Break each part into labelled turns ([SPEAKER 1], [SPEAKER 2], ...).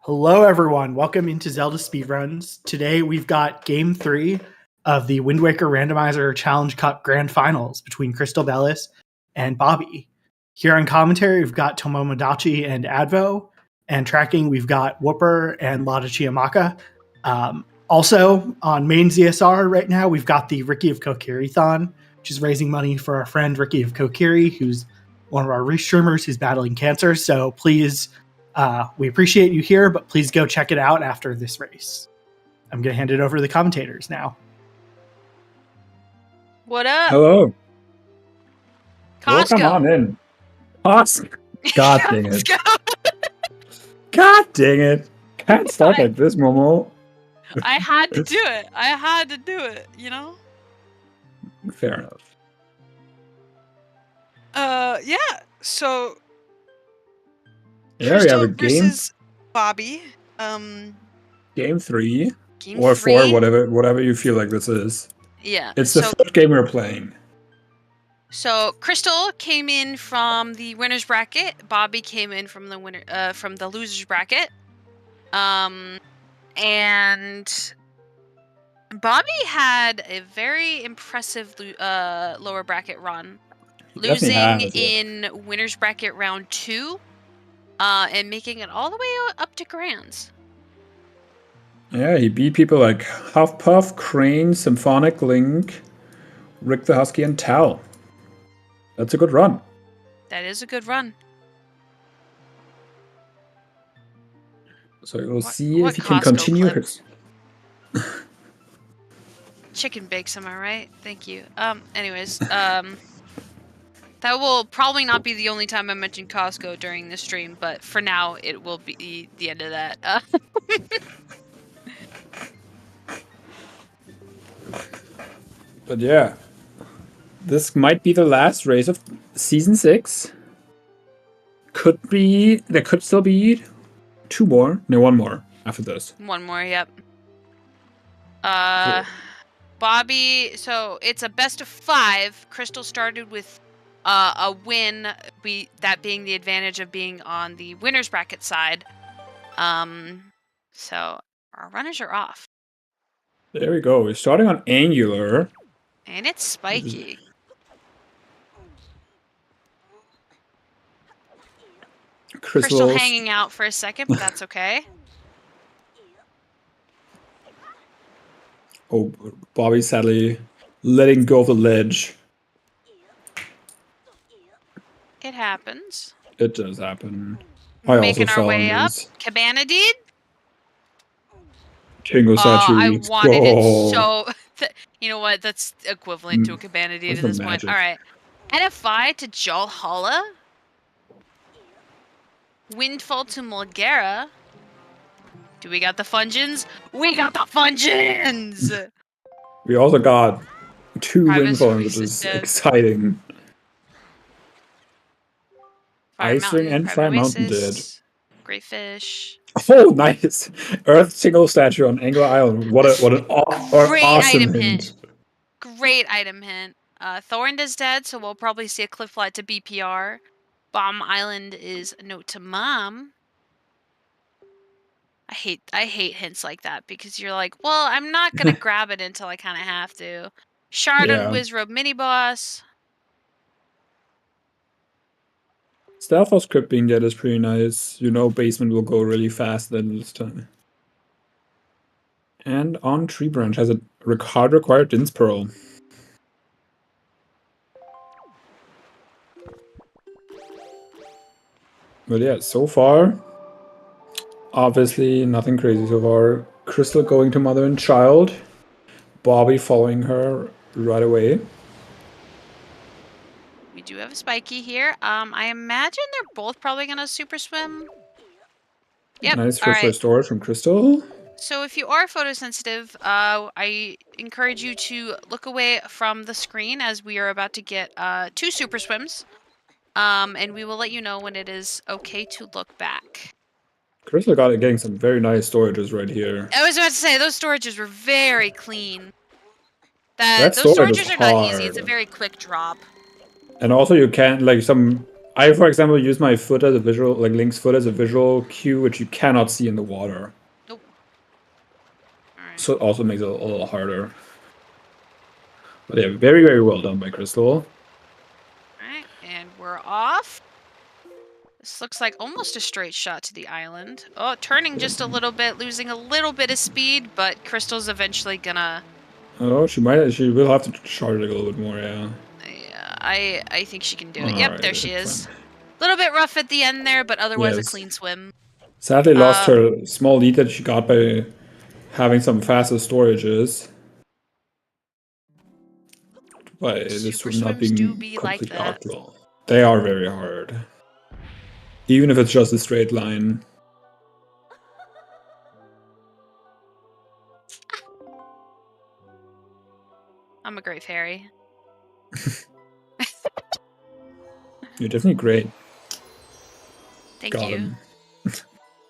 [SPEAKER 1] Hello, everyone. Welcome into Zelda Speedruns. Today, we've got Game 3 of the Wind Waker Randomizer Challenge Cup Grand Finals between CrystalBellis and Bobby. Here on commentary, we've got Tomomodachi and Advo, and tracking, we've got Whooper and Lada Chiamaka. Also, on main ZSR right now, we've got the Ricky of Kokiri-thon, which is raising money for our friend Ricky of Kokiri, who's one of our restreamers who's battling cancer. So please... we appreciate you here, but please go check it out after this race. I'm going to hand it over to the commentators now.
[SPEAKER 2] What up?
[SPEAKER 3] Hello.
[SPEAKER 2] Costco.
[SPEAKER 3] Oh, come on in. Costco. God dang it. God dang it. Can't start like this, Momo.
[SPEAKER 2] I had to do it. I had to do it, you know?
[SPEAKER 3] Fair enough.
[SPEAKER 2] Yeah. So
[SPEAKER 3] Yeah, we have a game.
[SPEAKER 2] versus Bobby.
[SPEAKER 3] Game 3.
[SPEAKER 2] Game
[SPEAKER 3] or
[SPEAKER 2] 3?
[SPEAKER 3] 4, whatever you feel like this is.
[SPEAKER 2] Yeah.
[SPEAKER 3] It's the third game we're playing.
[SPEAKER 2] So Crystal came in from the winner's bracket. Bobby came in from the loser's bracket. And Bobby had a very impressive lower bracket run, losing in winner's bracket round 2, and making it all the way up to grands.
[SPEAKER 3] Yeah, he beat people like Huffpuff, Crane, Symphonic, Link, Rick the Husky, and Tal. That's a good run.
[SPEAKER 2] That is a good run.
[SPEAKER 3] So we'll see if he can
[SPEAKER 2] Costco
[SPEAKER 3] continue
[SPEAKER 2] clips? Chicken bakes, am I right? Thank you. Anyways, that will probably not be the only time I mention Costco during this stream, but for now, it will be the end of that.
[SPEAKER 3] But yeah, this might be the last race of Season 6. There could still be 2 more. No, 1 more after this.
[SPEAKER 2] 1 more, yep. Bobby, so it's a best of 5. Crystal started with a win, that being the advantage of being on the winner's bracket side. So our runners are off.
[SPEAKER 3] There we go. We're starting on Angular.
[SPEAKER 2] And it's spiky. Crystal hanging out for a second, but that's okay.
[SPEAKER 3] Oh, Bobby sadly letting go of the ledge.
[SPEAKER 2] It happens.
[SPEAKER 3] It does happen.
[SPEAKER 2] Making our way up. Cabana did.
[SPEAKER 3] Jingle statue.
[SPEAKER 2] I wanted it so... You know what? That's equivalent to a Cabana did at this point. Alright. NFI to Jalhalla. Windfall to Mulgara. Do we got the Fungeons? We got the Fungeons!
[SPEAKER 3] We also got 2 Windfalls, which is exciting. Ice Ring and Fire Mountain did.
[SPEAKER 2] Great Fish.
[SPEAKER 3] Oh, nice! Earth single statue on Angler Island. What an awesome hint.
[SPEAKER 2] Great item hint. Thorn is dead, so we'll probably see a cliff flight to BPR. Bomb Island is a note to Mom. I hate hints like that because you're like, well, I'm not gonna grab it until I kind of have to. Shard on Wizrobe mini boss.
[SPEAKER 3] Stealth of Script being dead is pretty nice. You know, basement will go really fast then this time. And on Tree Branch has a hard required Din's Pearl. But yeah, so far, obviously nothing crazy so far. Crystal going to Mother and Child. Bobby following her right away.
[SPEAKER 2] We do have a spiky here. I imagine they're both probably gonna super swim. Yep.
[SPEAKER 3] Nice first storage from Crystal.
[SPEAKER 2] So if you are photosensitive, I encourage you to look away from the screen as we are about to get 2 super swims. And we will let you know when it is okay to look back.
[SPEAKER 3] Crystal getting some very nice storages right here.
[SPEAKER 2] I was about to say, those storages were very clean. Those storages are not easy. It's a very quick drop.
[SPEAKER 3] And also you can't, like, some I, for example, use my foot as a visual, like Link's foot as a visual cue, which you cannot see in the water.
[SPEAKER 2] Nope. Alright.
[SPEAKER 3] So it also makes it a little harder. But yeah, very, very well done by Crystal.
[SPEAKER 2] Alright, and we're off. This looks like almost a straight shot to the island. Oh, turning just a little bit, losing a little bit of speed, but Crystal's eventually gonna...
[SPEAKER 3] Oh, she will have to charge it a little bit more, yeah.
[SPEAKER 2] Yeah, I think she can do it.
[SPEAKER 3] All
[SPEAKER 2] Yep,
[SPEAKER 3] right,
[SPEAKER 2] there she is.
[SPEAKER 3] fine.
[SPEAKER 2] A little bit rough at the end there, but otherwise
[SPEAKER 3] Yes.
[SPEAKER 2] a clean swim.
[SPEAKER 3] Sadly lost her small lead that she got by having some faster storages. But this
[SPEAKER 2] Super
[SPEAKER 3] would not
[SPEAKER 2] swims do
[SPEAKER 3] be
[SPEAKER 2] be like
[SPEAKER 3] completely
[SPEAKER 2] that.
[SPEAKER 3] optimal. They are very hard. Even if it's just a straight line.
[SPEAKER 2] I'm a great fairy.
[SPEAKER 3] You're definitely great.
[SPEAKER 2] Thank
[SPEAKER 3] Got
[SPEAKER 2] you.
[SPEAKER 3] him.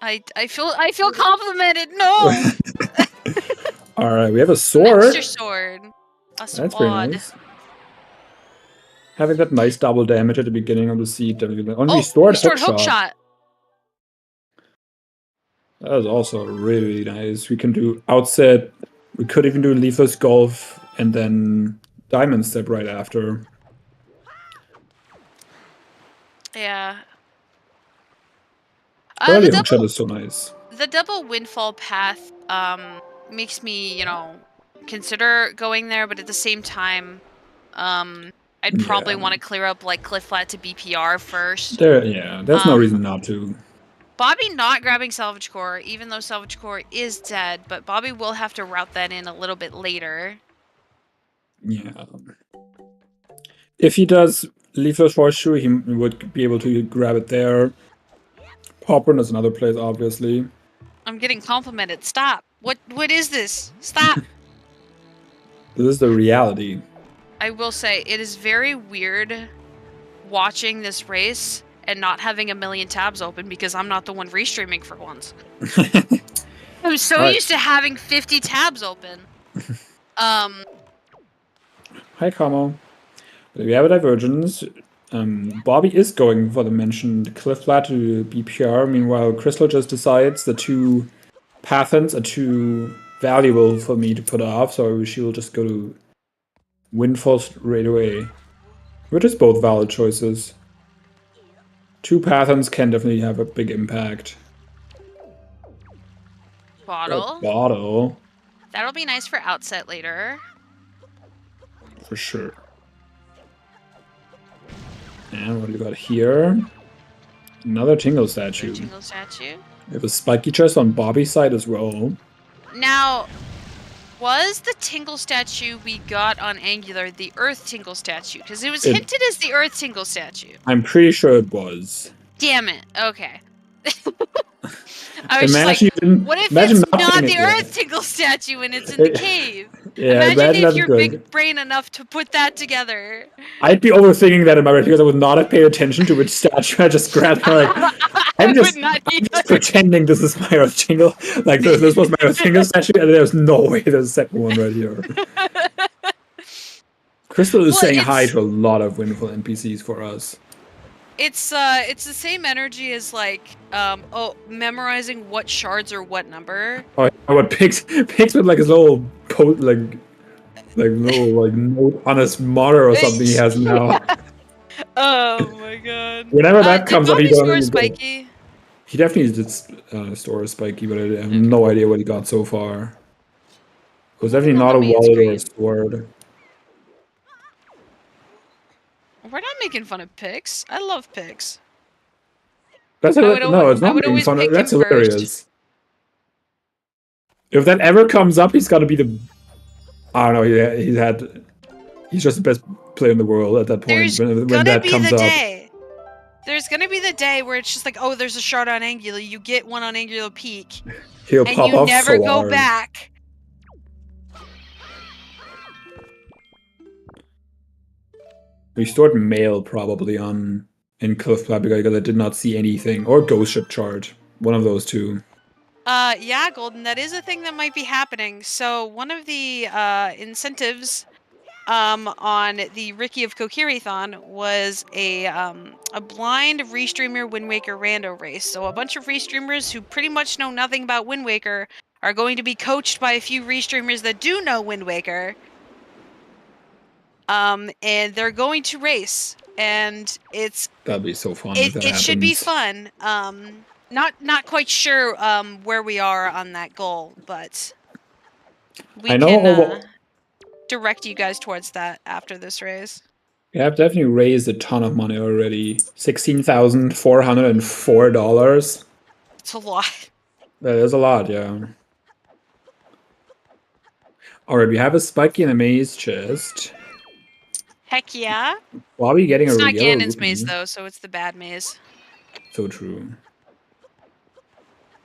[SPEAKER 2] I feel complimented. No.
[SPEAKER 3] Alright, we have a sword.
[SPEAKER 2] Master sword. A sword.
[SPEAKER 3] That's very nice. Having that nice double damage at the beginning of the seed. Only restored hook shot. That is also really nice. We can do outset. We could even do leafless golf and then diamond step right after.
[SPEAKER 2] Yeah.
[SPEAKER 3] Early hook shot is so nice.
[SPEAKER 2] The double windfall path makes me, you know, consider going there, but at the same time, I'd probably want to clear up like Cliff Flat to BPR first.
[SPEAKER 3] There's no reason not to.
[SPEAKER 2] Bobby not grabbing Salvage Core, even though Salvage Core is dead, but Bobby will have to route that in a little bit later.
[SPEAKER 3] Yeah. If he does Leafless Horseshoe, he would be able to grab it there. Popcorn is another place, obviously.
[SPEAKER 2] I'm getting complimented. Stop. What is this? Stop.
[SPEAKER 3] This is the reality.
[SPEAKER 2] I will say, it is very weird watching this race and not having a million tabs open because I'm not the one restreaming for once. I'm so used to having 50 tabs open.
[SPEAKER 3] Hi, Kamo. We have a divergence. Bobby is going for the mentioned Cliff Flat to BPR. Meanwhile, Crystal just decides the two Pathons are too valuable for me to put off, so she will just go to Windfall right away. Which is both valid choices. Two Pathons can definitely have a big impact.
[SPEAKER 2] Bottle.
[SPEAKER 3] Bottle.
[SPEAKER 2] That'll be nice for outset later.
[SPEAKER 3] For sure. And what do we got here? Another Tingle statue.
[SPEAKER 2] Tingle statue.
[SPEAKER 3] We have a spiky chest on Bobby's side as well.
[SPEAKER 2] Now, was the Tingle statue we got on Angular the Earth Tingle statue? Because it was hinted as the Earth Tingle statue.
[SPEAKER 3] I'm pretty sure it was.
[SPEAKER 2] Damn it. Okay. I was just like, what if
[SPEAKER 3] it's
[SPEAKER 2] not the Earth Tingle statue and it's in the cave?
[SPEAKER 3] Yeah,
[SPEAKER 2] imagine if you're big brain enough to put that together.
[SPEAKER 3] I'd be overthinking that in my head because I would not have paid attention to which statue I just grabbed. I'm just pretending this is my Earth Tingle. Like, this was my Earth Tingle statue, and there's no way there's a second one right here. Crystal is saying hi to a lot of Windfall NPCs for us.
[SPEAKER 2] It's the same energy as like memorizing what shards are what number.
[SPEAKER 3] Oh, what Pix with like his little coat like little like note on his monitor or something he has now.
[SPEAKER 2] Yeah. Oh my god.
[SPEAKER 3] Whenever that comes up, he doesn't.
[SPEAKER 2] Spiky.
[SPEAKER 3] He definitely did store a Spiky, but I have no idea what he got so far. It was definitely not a wallet or a sword.
[SPEAKER 2] We're not making fun of Pix. I love Pix.
[SPEAKER 3] That's no, it's not making fun of. That's hilarious. If that ever comes up, he's got to be the. I don't know. He's just the best player in the world at that point. When that comes up.
[SPEAKER 2] There's gonna be the day where it's just like, oh, there's a shard on Angular. You get one on Angular Peak.
[SPEAKER 3] He'll pop off so hard. And you never go
[SPEAKER 2] back.
[SPEAKER 3] We stored mail probably in Cliff Flat because I did not see anything. Or Ghost Ship Charge. One of those two.
[SPEAKER 2] Yeah, Golden, that is a thing that might be happening. So one of the incentives on the Ricky of Kokiri-thon was a blind restreamer Wind Waker rando race. So a bunch of restreamers who pretty much know nothing about Wind Waker are going to be coached by a few restreamers that do know Wind Waker. And they're going to race, and
[SPEAKER 3] that'd be so fun if that
[SPEAKER 2] it
[SPEAKER 3] happens.
[SPEAKER 2] should be fun. Not quite sure where we are on that goal, but we can direct you guys towards that after this race.
[SPEAKER 3] We have definitely raised a ton of money already. $16,404.
[SPEAKER 2] It's a lot.
[SPEAKER 3] That is a lot, yeah. Alright, we have a Spiky and a Maze chest.
[SPEAKER 2] Heck yeah.
[SPEAKER 3] Bobby getting
[SPEAKER 2] it's
[SPEAKER 3] a
[SPEAKER 2] not
[SPEAKER 3] yellow
[SPEAKER 2] Ganon's
[SPEAKER 3] rupee.
[SPEAKER 2] maze, though, so it's the bad maze.
[SPEAKER 3] So true.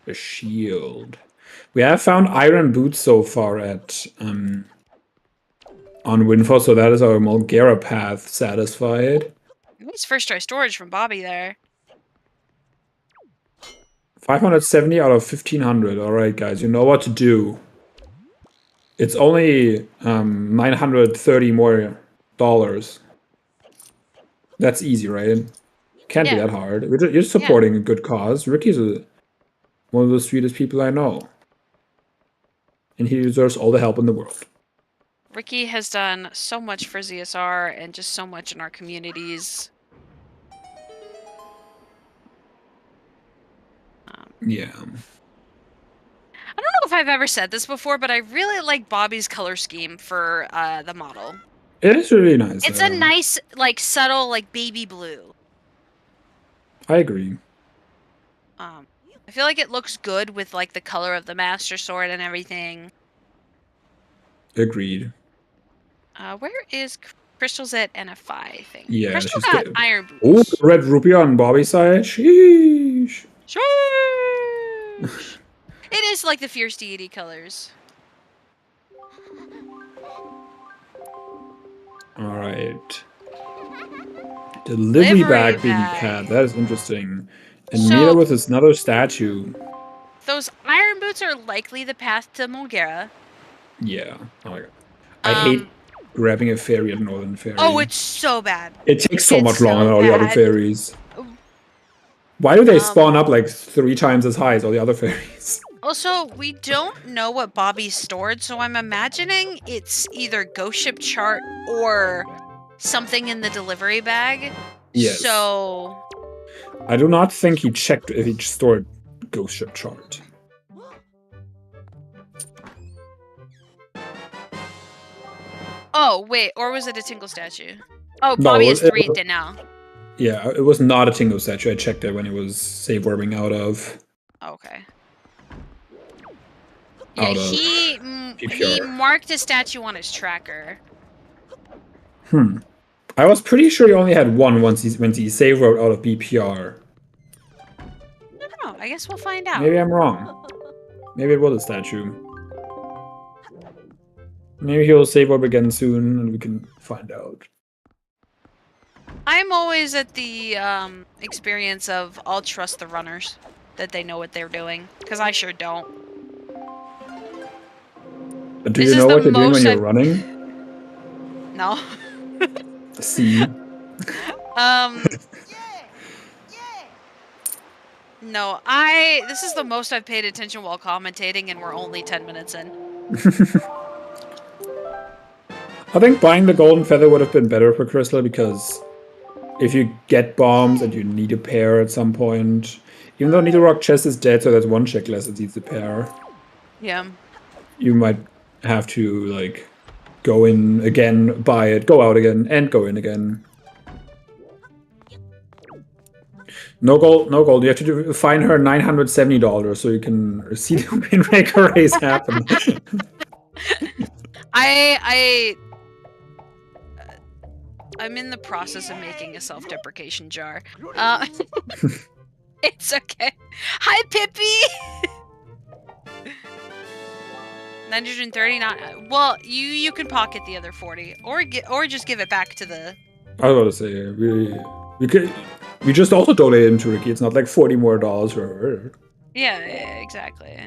[SPEAKER 3] A shield. We have found iron boots so far at on Windfall, so that is our Mulgera path satisfied.
[SPEAKER 2] Nice first try storage from Bobby there.
[SPEAKER 3] 570 out of 1500. Alright, guys, you know what to do. It's only 930 more dollars. That's easy, right? Can't be that hard. You're supporting a good cause. Ricky's one of the sweetest people I know. And he deserves all the help in the world.
[SPEAKER 2] Ricky has done so much for ZSR and just so much in our communities.
[SPEAKER 3] Yeah.
[SPEAKER 2] I don't know if I've ever said this before, but I really like Bobby's color scheme for the model.
[SPEAKER 3] It is really nice.
[SPEAKER 2] It's a nice, like, subtle, like, baby blue.
[SPEAKER 3] I agree.
[SPEAKER 2] I feel like it looks good with, like, the color of the Master Sword and everything.
[SPEAKER 3] Agreed.
[SPEAKER 2] Where is Crystal's at NFI, I think?
[SPEAKER 3] Yeah,
[SPEAKER 2] Crystal
[SPEAKER 3] she's
[SPEAKER 2] got
[SPEAKER 3] good.
[SPEAKER 2] iron boots.
[SPEAKER 3] Oh, red rupee on Bobby's side. Sheesh.
[SPEAKER 2] Sheesh. It is like the Fierce Deity colors.
[SPEAKER 3] Alright. Delivery bag being pad. That is interesting. And Mila with another statue.
[SPEAKER 2] Those iron boots are likely the path to Mulgera.
[SPEAKER 3] Yeah. Oh my god. I hate grabbing a ferry at Northern Ferry.
[SPEAKER 2] Oh, it's so bad.
[SPEAKER 3] It takes so much longer than all the other ferries. Why do they spawn up like 3 times as high as all the other ferries?
[SPEAKER 2] Also, we don't know what Bobby stored, so I'm imagining it's either Ghost Ship chart or something in the delivery bag.
[SPEAKER 3] Yes.
[SPEAKER 2] So
[SPEAKER 3] I do not think he checked if he stored Ghost Ship chart.
[SPEAKER 2] Oh, wait, or was it a Tingle statue? Oh, Bobby has 3 now.
[SPEAKER 3] Yeah, it was not a Tingle statue. I checked it when it was save warming out of.
[SPEAKER 2] Okay. Yeah, he marked a statue on his tracker.
[SPEAKER 3] I was pretty sure he only had 1 when he save wrote out of BPR.
[SPEAKER 2] I don't know. I guess we'll find out.
[SPEAKER 3] Maybe I'm wrong. Maybe it was a statue. Maybe he'll save up again soon and we can find out.
[SPEAKER 2] I'm always at the experience of I'll trust the runners, that they know what they're doing, because I sure don't.
[SPEAKER 3] But do you know what you're doing when you're running?
[SPEAKER 2] No.
[SPEAKER 3] See?
[SPEAKER 2] No, this is the most I've paid attention while commentating, and we're only 10 minutes in.
[SPEAKER 3] I think buying the golden feather would have been better for Crystal, because if you get bombs and you need a pair at some point, even though Needle Rock Chest is dead, so there's 1 check less that needs a pair.
[SPEAKER 2] Yeah.
[SPEAKER 3] You might have to, like, go in again, buy it, go out again, and go in again. No gold, no gold. You have to find her $970 so you can see the Wind Waker race happen.
[SPEAKER 2] I'm in the process of making a self-deprecation jar. It's okay. Hi, Pippi! 939. Well, you can pocket the other 40, or just give it back to the.
[SPEAKER 3] I was about to say we just also donated into Ricky. It's not like $40 more for her.
[SPEAKER 2] Yeah, exactly.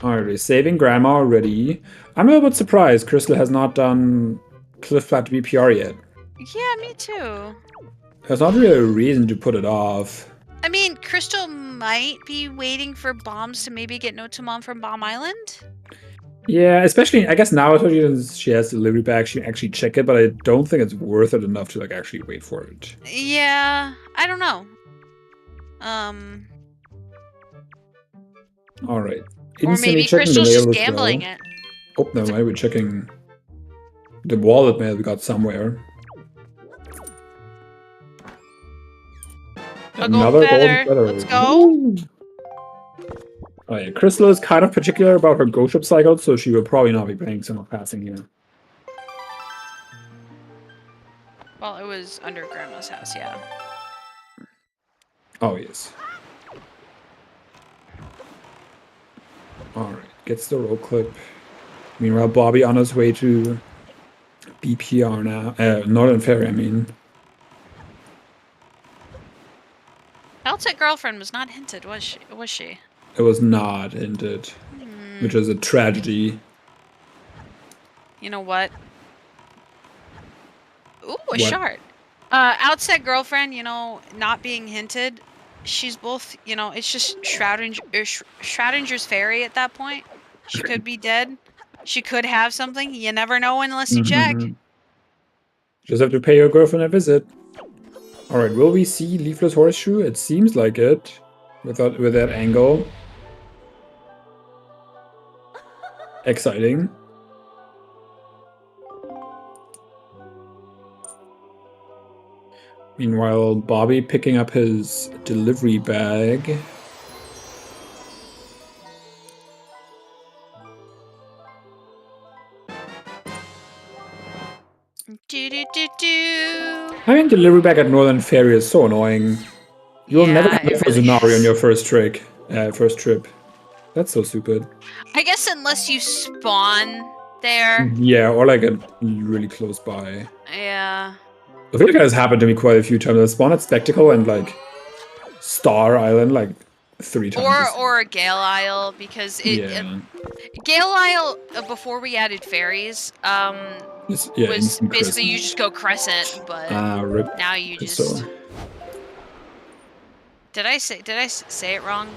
[SPEAKER 3] Alright, we're saving Grandma already. I'm a little bit surprised Crystal has not done Cliff Flat BPR yet.
[SPEAKER 2] Yeah, me too.
[SPEAKER 3] There's not really a reason to put it off.
[SPEAKER 2] I mean, Crystal might be waiting for Bombs to maybe get Note to Mom from Bomb Island.
[SPEAKER 3] Yeah, especially, I guess now she has delivery back, she can actually check it, but I don't think it's worth it enough to like actually wait for it.
[SPEAKER 2] Yeah, I don't know.
[SPEAKER 3] Alright.
[SPEAKER 2] Or maybe Crystal's just gambling it.
[SPEAKER 3] Oh, no, maybe we're checking the wallet mail we got somewhere.
[SPEAKER 2] Another golden feather. Let's go.
[SPEAKER 3] Ooh. Oh yeah, Crystal is kind of particular about her Go Ship cycle, so she will probably not be playing Single Passing here.
[SPEAKER 2] Well, it was under Grandma's house, yeah.
[SPEAKER 3] Oh, yes. Alright, gets the roll clip. Meanwhile, Bobby on his way to BPR now. Northern Ferry, I mean.
[SPEAKER 2] Outset Girlfriend was not hinted, was she?
[SPEAKER 3] It was not hinted, which is a tragedy.
[SPEAKER 2] You know what? Ooh, a shard. Outset Girlfriend, you know, not being hinted. She's both, you know, it's just Schrodinger's fairy at that point. She could be dead. She could have something. You never know unless you check.
[SPEAKER 3] Just have to pay your girlfriend a visit. Alright, will we see Leafless Horseshoe? It seems like it. With that angle. Exciting. Meanwhile, Bobby picking up his delivery bag. Having delivery bag at Northern Ferry is so annoying. You'll never have the first scenario on your first trip. That's so stupid.
[SPEAKER 2] I guess unless you spawn there.
[SPEAKER 3] Yeah, or like a really close by.
[SPEAKER 2] Yeah.
[SPEAKER 3] I feel like that has happened to me quite a few times. I spawned at Spectacle and like Star Island like 3 times.
[SPEAKER 2] Or Gale Isle, because Gale Isle before we added fairies was basically crescent. You just go crescent, but now you just. So. Did I say it wrong?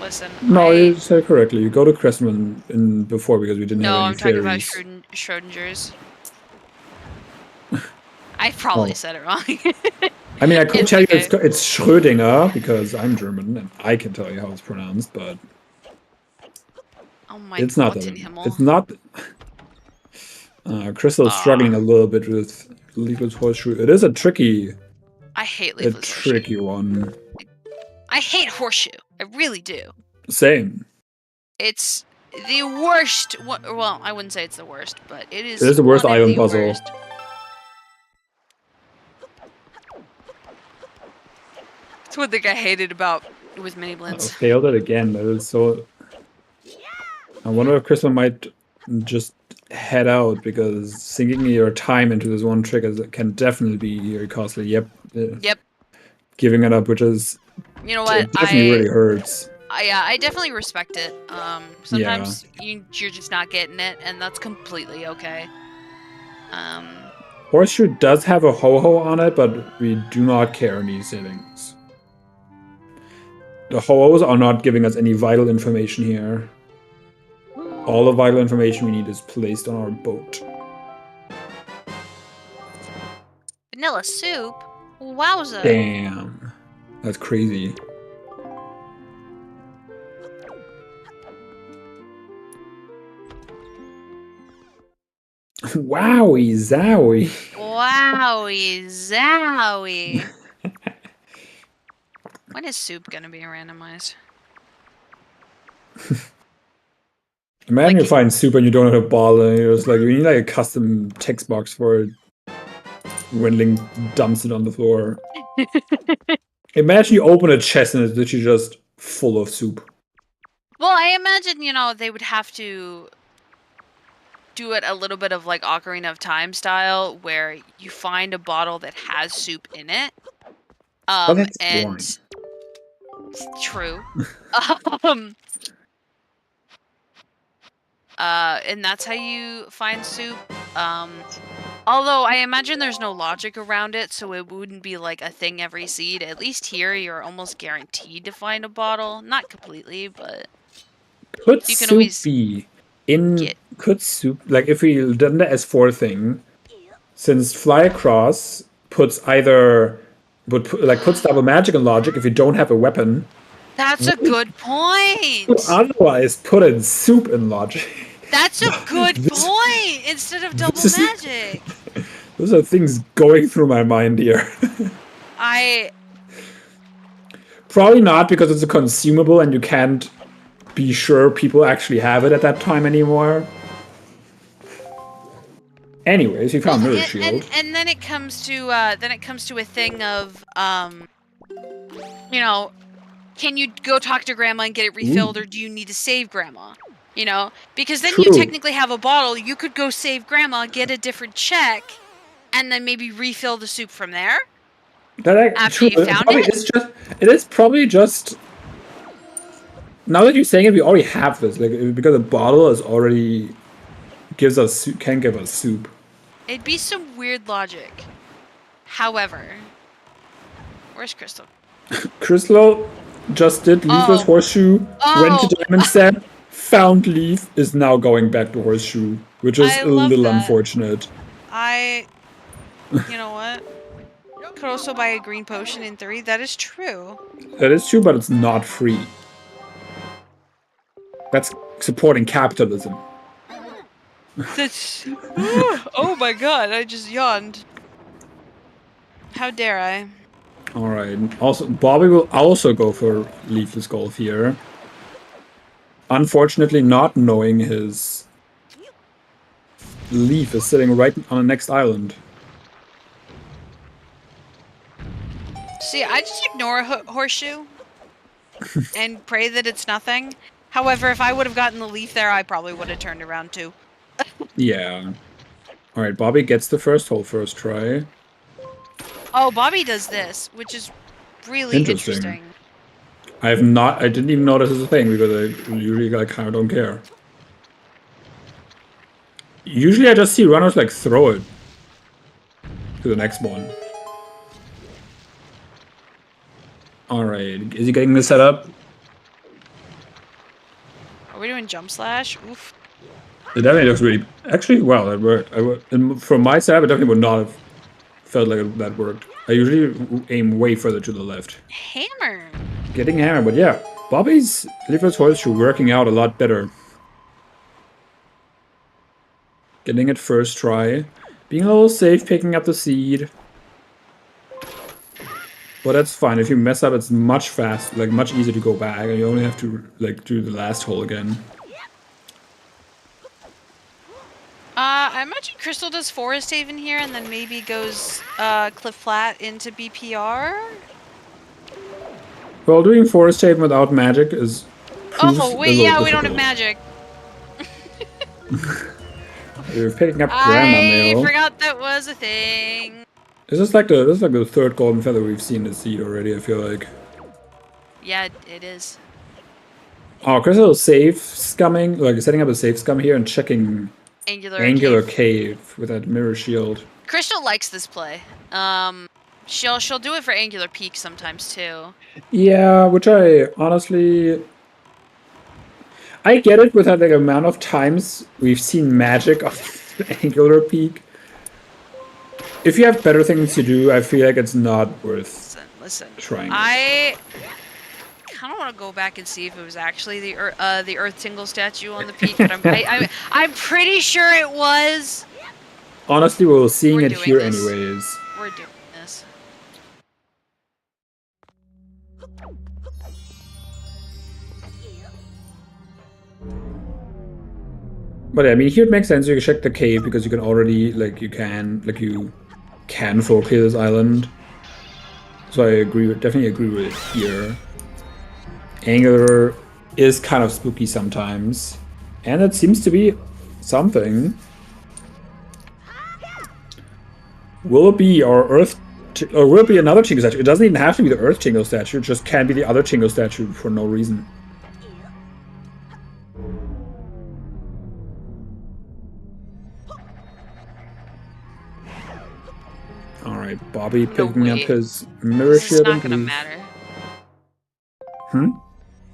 [SPEAKER 2] Listen.
[SPEAKER 3] No, you said it correctly. You go to crescent in before because we didn't have any fairies.
[SPEAKER 2] No, I'm talking about Schrodinger's. I probably said it wrong.
[SPEAKER 3] I mean, I could tell you it's Schrödinger because I'm German and I can tell you how it's pronounced, but
[SPEAKER 2] oh my
[SPEAKER 3] it's not. It's not. Crystal is struggling a little bit with Leafless Horseshoe. It is a tricky.
[SPEAKER 2] I hate Leafless Horseshoe.
[SPEAKER 3] A tricky one.
[SPEAKER 2] I hate Horseshoe. I really do.
[SPEAKER 3] Same.
[SPEAKER 2] It's the worst. Well, I wouldn't say it's the worst, but it is.
[SPEAKER 3] It is the worst island puzzle. Worst.
[SPEAKER 2] That's one thing I hated about it was Mini Blintz.
[SPEAKER 3] Failed it again. That is so. I wonder if Crystal might just head out because sinking your time into this one trick can definitely be very costly. Yep. Giving it up, which is.
[SPEAKER 2] You know what?
[SPEAKER 3] It definitely really hurts.
[SPEAKER 2] I definitely respect it. Sometimes you're just not getting it, and that's completely okay.
[SPEAKER 3] Horseshoe does have a ho-ho on it, but we do not care in these settings. The ho-hos are not giving us any vital information here. All the vital information we need is placed on our boat.
[SPEAKER 2] Vanilla soup? Wowza.
[SPEAKER 3] Damn. That's crazy. Wowie zowie.
[SPEAKER 2] Wowie zowie. When is soup gonna be randomized?
[SPEAKER 3] Imagine you find soup and you don't have a ball and you're just like, you need like a custom text box for it. Wendling dumps it on the floor. Imagine you open a chest and it's literally just full of soup.
[SPEAKER 2] Well, I imagine, you know, they would have to do it a little bit of like Ocarina of Time style, where you find a bottle that has soup in it.
[SPEAKER 3] That's
[SPEAKER 2] and true. And that's how you find soup. Although I imagine there's no logic around it, so it wouldn't be like a thing every seed. At least here, you're almost guaranteed to find a bottle. Not completely, but
[SPEAKER 3] Could
[SPEAKER 2] you can
[SPEAKER 3] soup
[SPEAKER 2] always
[SPEAKER 3] be in?
[SPEAKER 2] get.
[SPEAKER 3] Could soup, like if we done the S4 thing, since fly across puts either puts double magic in logic if you don't have a weapon.
[SPEAKER 2] That's a good point.
[SPEAKER 3] Otherwise, put in soup in logic.
[SPEAKER 2] That's a good point. Instead of double magic.
[SPEAKER 3] Those are things going through my mind here. Probably not, because it's a consumable and you can't be sure people actually have it at that time anymore. Anyways, you found Mirror Shield.
[SPEAKER 2] And then it comes to a thing of you know, can you go talk to Grandma and get it refilled, or do you need to save Grandma? You know, because then you technically have a bottle. You could go save Grandma, get a different check, and then maybe refill the soup from there. After you found it.
[SPEAKER 3] It is probably just. Now that you're saying it, we already have this. Like, because a bottle is already can give us soup.
[SPEAKER 2] It'd be some weird logic. However, where's Crystal?
[SPEAKER 3] Crystal just did Leafless Horseshoe, went to Diamond Set, found Leaf, is now going back to Horseshoe, which is a little unfortunate.
[SPEAKER 2] You know what? Could also buy a green potion in 3. That is true.
[SPEAKER 3] That is true, but it's not free. That's supporting capitalism.
[SPEAKER 2] That's... Oh my god, I just yawned. How dare I?
[SPEAKER 3] Alright, also, Bobby will also go for Leafless Golf here. Unfortunately, not knowing his Leaf is sitting right on the next island.
[SPEAKER 2] See, I just ignore a Horseshoe and pray that it's nothing. However, if I would have gotten the Leaf there, I probably would have turned around too.
[SPEAKER 3] Yeah. Alright, Bobby gets the first hole first try.
[SPEAKER 2] Oh, Bobby does this, which is really interesting.
[SPEAKER 3] I didn't even know this is a thing, because I usually kind of don't care. Usually I just see runners like throw it to the next one. Alright, is he getting this set up?
[SPEAKER 2] Are we doing jump slash? Oof.
[SPEAKER 3] It definitely looks really... Actually, well, it worked. From my side, it definitely would not have felt like that worked. I usually aim way further to the left.
[SPEAKER 2] Hammer!
[SPEAKER 3] Getting hammer, but yeah. Bobby's Leafless Horseshoe working out a lot better. Getting it first try. Being a little safe, picking up the seed. But that's fine. If you mess up, it's much easier to go back, and you only have to do the last hole again.
[SPEAKER 2] I imagine Crystal does Forest Haven here, and then maybe goes Cliff Flat into BPR.
[SPEAKER 3] Well, doing Forest Haven without magic is.
[SPEAKER 2] Oh wait, yeah, we don't have magic.
[SPEAKER 3] You're picking up Grandma Mail.
[SPEAKER 2] I forgot that was a thing.
[SPEAKER 3] This is like the third golden feather we've seen this seed already, I feel like.
[SPEAKER 2] Yeah, it is.
[SPEAKER 3] Oh, Crystal is safe scumming, setting up a safe scum here and checking Angular Cave with that mirror shield.
[SPEAKER 2] Crystal likes this play. She'll do it for Angular Peak sometimes too.
[SPEAKER 3] Yeah, which I honestly... I get it with the amount of times we've seen magic of Angular Peak. If you have better things to do, I feel like it's not worth trying.
[SPEAKER 2] I kind of want to go back and see if it was actually the Earth Tingle statue on the peak, but I'm pretty sure it was.
[SPEAKER 3] Honestly, we're seeing it here anyways.
[SPEAKER 2] We're doing this.
[SPEAKER 3] But yeah, I mean, here it makes sense. You can check the cave because you can already you can full clear this island. So I definitely agree with it here. Angular is kind of spooky sometimes, and it seems to be something. Will it be our Earth, or will it be another Chingo statue? It doesn't even have to be the Earth Chingo statue. It just can be the other Chingo statue for no reason. Alright, Bobby picking up his mirror
[SPEAKER 2] This is
[SPEAKER 3] shield.
[SPEAKER 2] not gonna matter.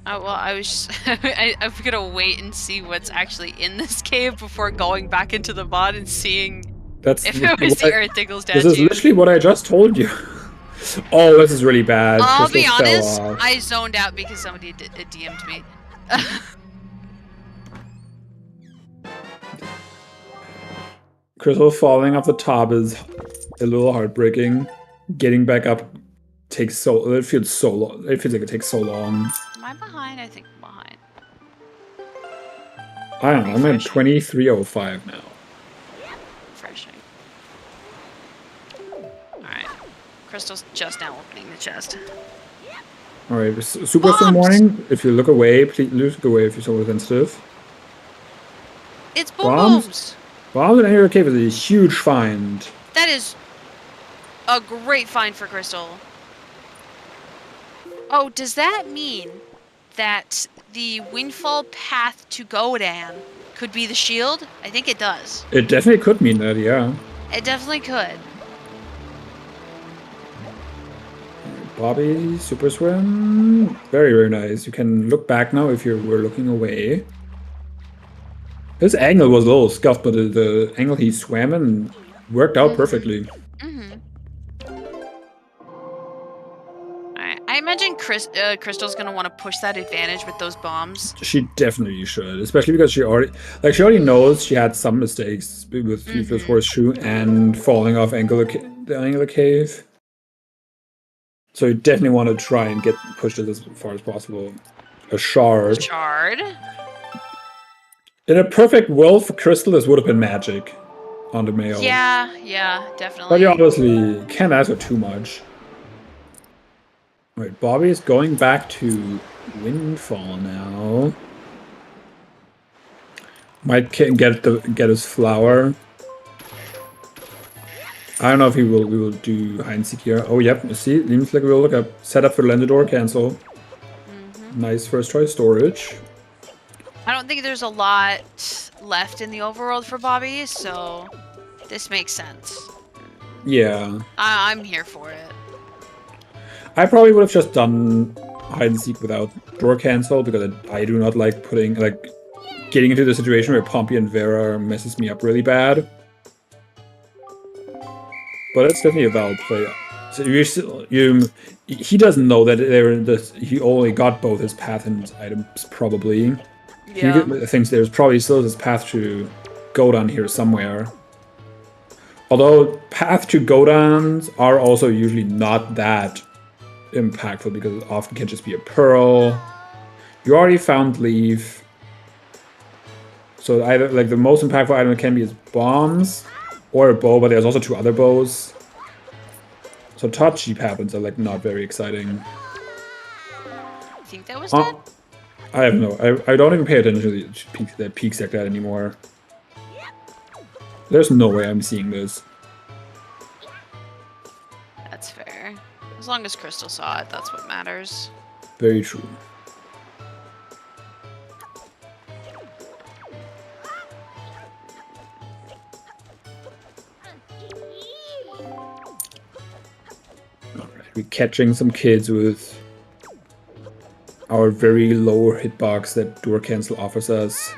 [SPEAKER 2] Oh, well, I was just I'm gonna wait and see what's actually in this cave before going back into the mod and seeing if it was the Earth-Dingle statue.
[SPEAKER 3] This is literally what I just told you. Oh, this is really bad.
[SPEAKER 2] I'll
[SPEAKER 3] Crystal
[SPEAKER 2] be honest,
[SPEAKER 3] fell off.
[SPEAKER 2] I zoned out because somebody DM'd me.
[SPEAKER 3] Crystal falling off the top is a little heartbreaking. Getting back up takes so... It feels so long. It feels like it takes so long.
[SPEAKER 2] Am I behind? I think I'm behind.
[SPEAKER 3] I don't know. I'm at 23:05 now.
[SPEAKER 2] Refreshing. Alright. Crystal's just now opening the chest.
[SPEAKER 3] Alright, super full morning. If you look away, please look away if you're so sensitive.
[SPEAKER 2] It's bombs!
[SPEAKER 3] Bombs in Angular Cave is a huge find.
[SPEAKER 2] That is a great find for Crystal. Oh, does that mean that the windfall path to Godan could be the shield? I think it does.
[SPEAKER 3] It definitely could mean that, yeah.
[SPEAKER 2] It definitely could.
[SPEAKER 3] Bobby, super swim. Very, very nice. You can look back now if you were looking away. His angle was a little scuffed, but the angle he swam in worked out perfectly.
[SPEAKER 2] I imagine Crystal's gonna want to push that advantage with those bombs.
[SPEAKER 3] She definitely should, especially because she already knows she had some mistakes with Thief's Horseshoe and falling off the Angular Cave. So you definitely want to try and get pushed it as far as possible. A shard. In a perfect world for Crystal, this would have been magic on the mail.
[SPEAKER 2] Yeah, definitely.
[SPEAKER 3] But you obviously can't ask for too much. Alright, Bobby is going back to Windfall now. Might get his flower. I don't know if we will do hide and seek here. Oh, yep. You see, seems like we'll look up set up for Lendador cancel. Nice first choice storage.
[SPEAKER 2] I don't think there's a lot left in the overworld for Bobby, so this makes sense.
[SPEAKER 3] Yeah.
[SPEAKER 2] I'm here for it.
[SPEAKER 3] I probably would have just done hide and seek without door cancel because I do not like getting into the situation where Pompey and Vera messes me up really bad. But it's definitely a valid play. So he doesn't know that he only got both his path and his items probably.
[SPEAKER 2] Yeah.
[SPEAKER 3] He thinks there's probably still his path to Godan here somewhere. Although path to Godans are also usually not that impactful because it often can just be a pearl. You already found Leaf. So either the most impactful item can be is bombs or a bow, but there's also 2 other bows. So top cheap happens are not very exciting.
[SPEAKER 2] I think that was dead?
[SPEAKER 3] I have no. I don't even pay attention to the peaks like that anymore. There's no way I'm seeing this.
[SPEAKER 2] That's fair. As long as Crystal saw it, that's what matters.
[SPEAKER 3] Very true. Alright, we're catching some kids with our very low hitbox that door cancel offers us.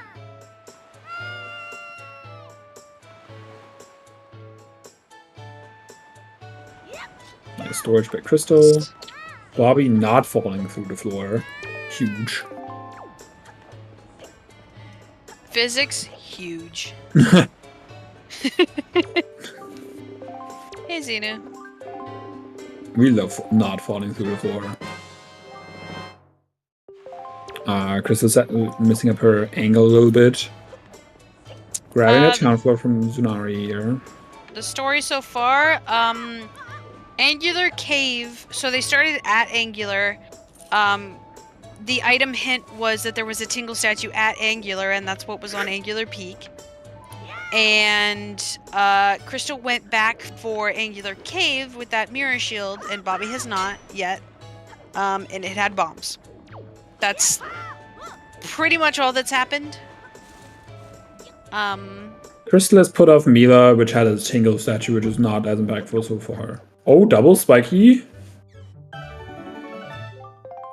[SPEAKER 3] Nice storage by Crystal. Bobby not falling through the floor. Huge.
[SPEAKER 2] Physics, huge. Hey, Xenu.
[SPEAKER 3] We love not falling through the floor. Crystal's messing up her angle a little bit. Grabbing a town floor from Zunari here.
[SPEAKER 2] The story so far, Angular Cave, so they started at Angular. The item hint was that there was a Tingle statue at Angular, and that's what was on Angular Peak. And Crystal went back for Angular Cave with that mirror shield, and Bobby has not yet. And it had bombs. That's pretty much all that's happened.
[SPEAKER 3] Crystal has put off Mila, which had a Tingle statue, which is not as impactful so far. Oh, double spiky.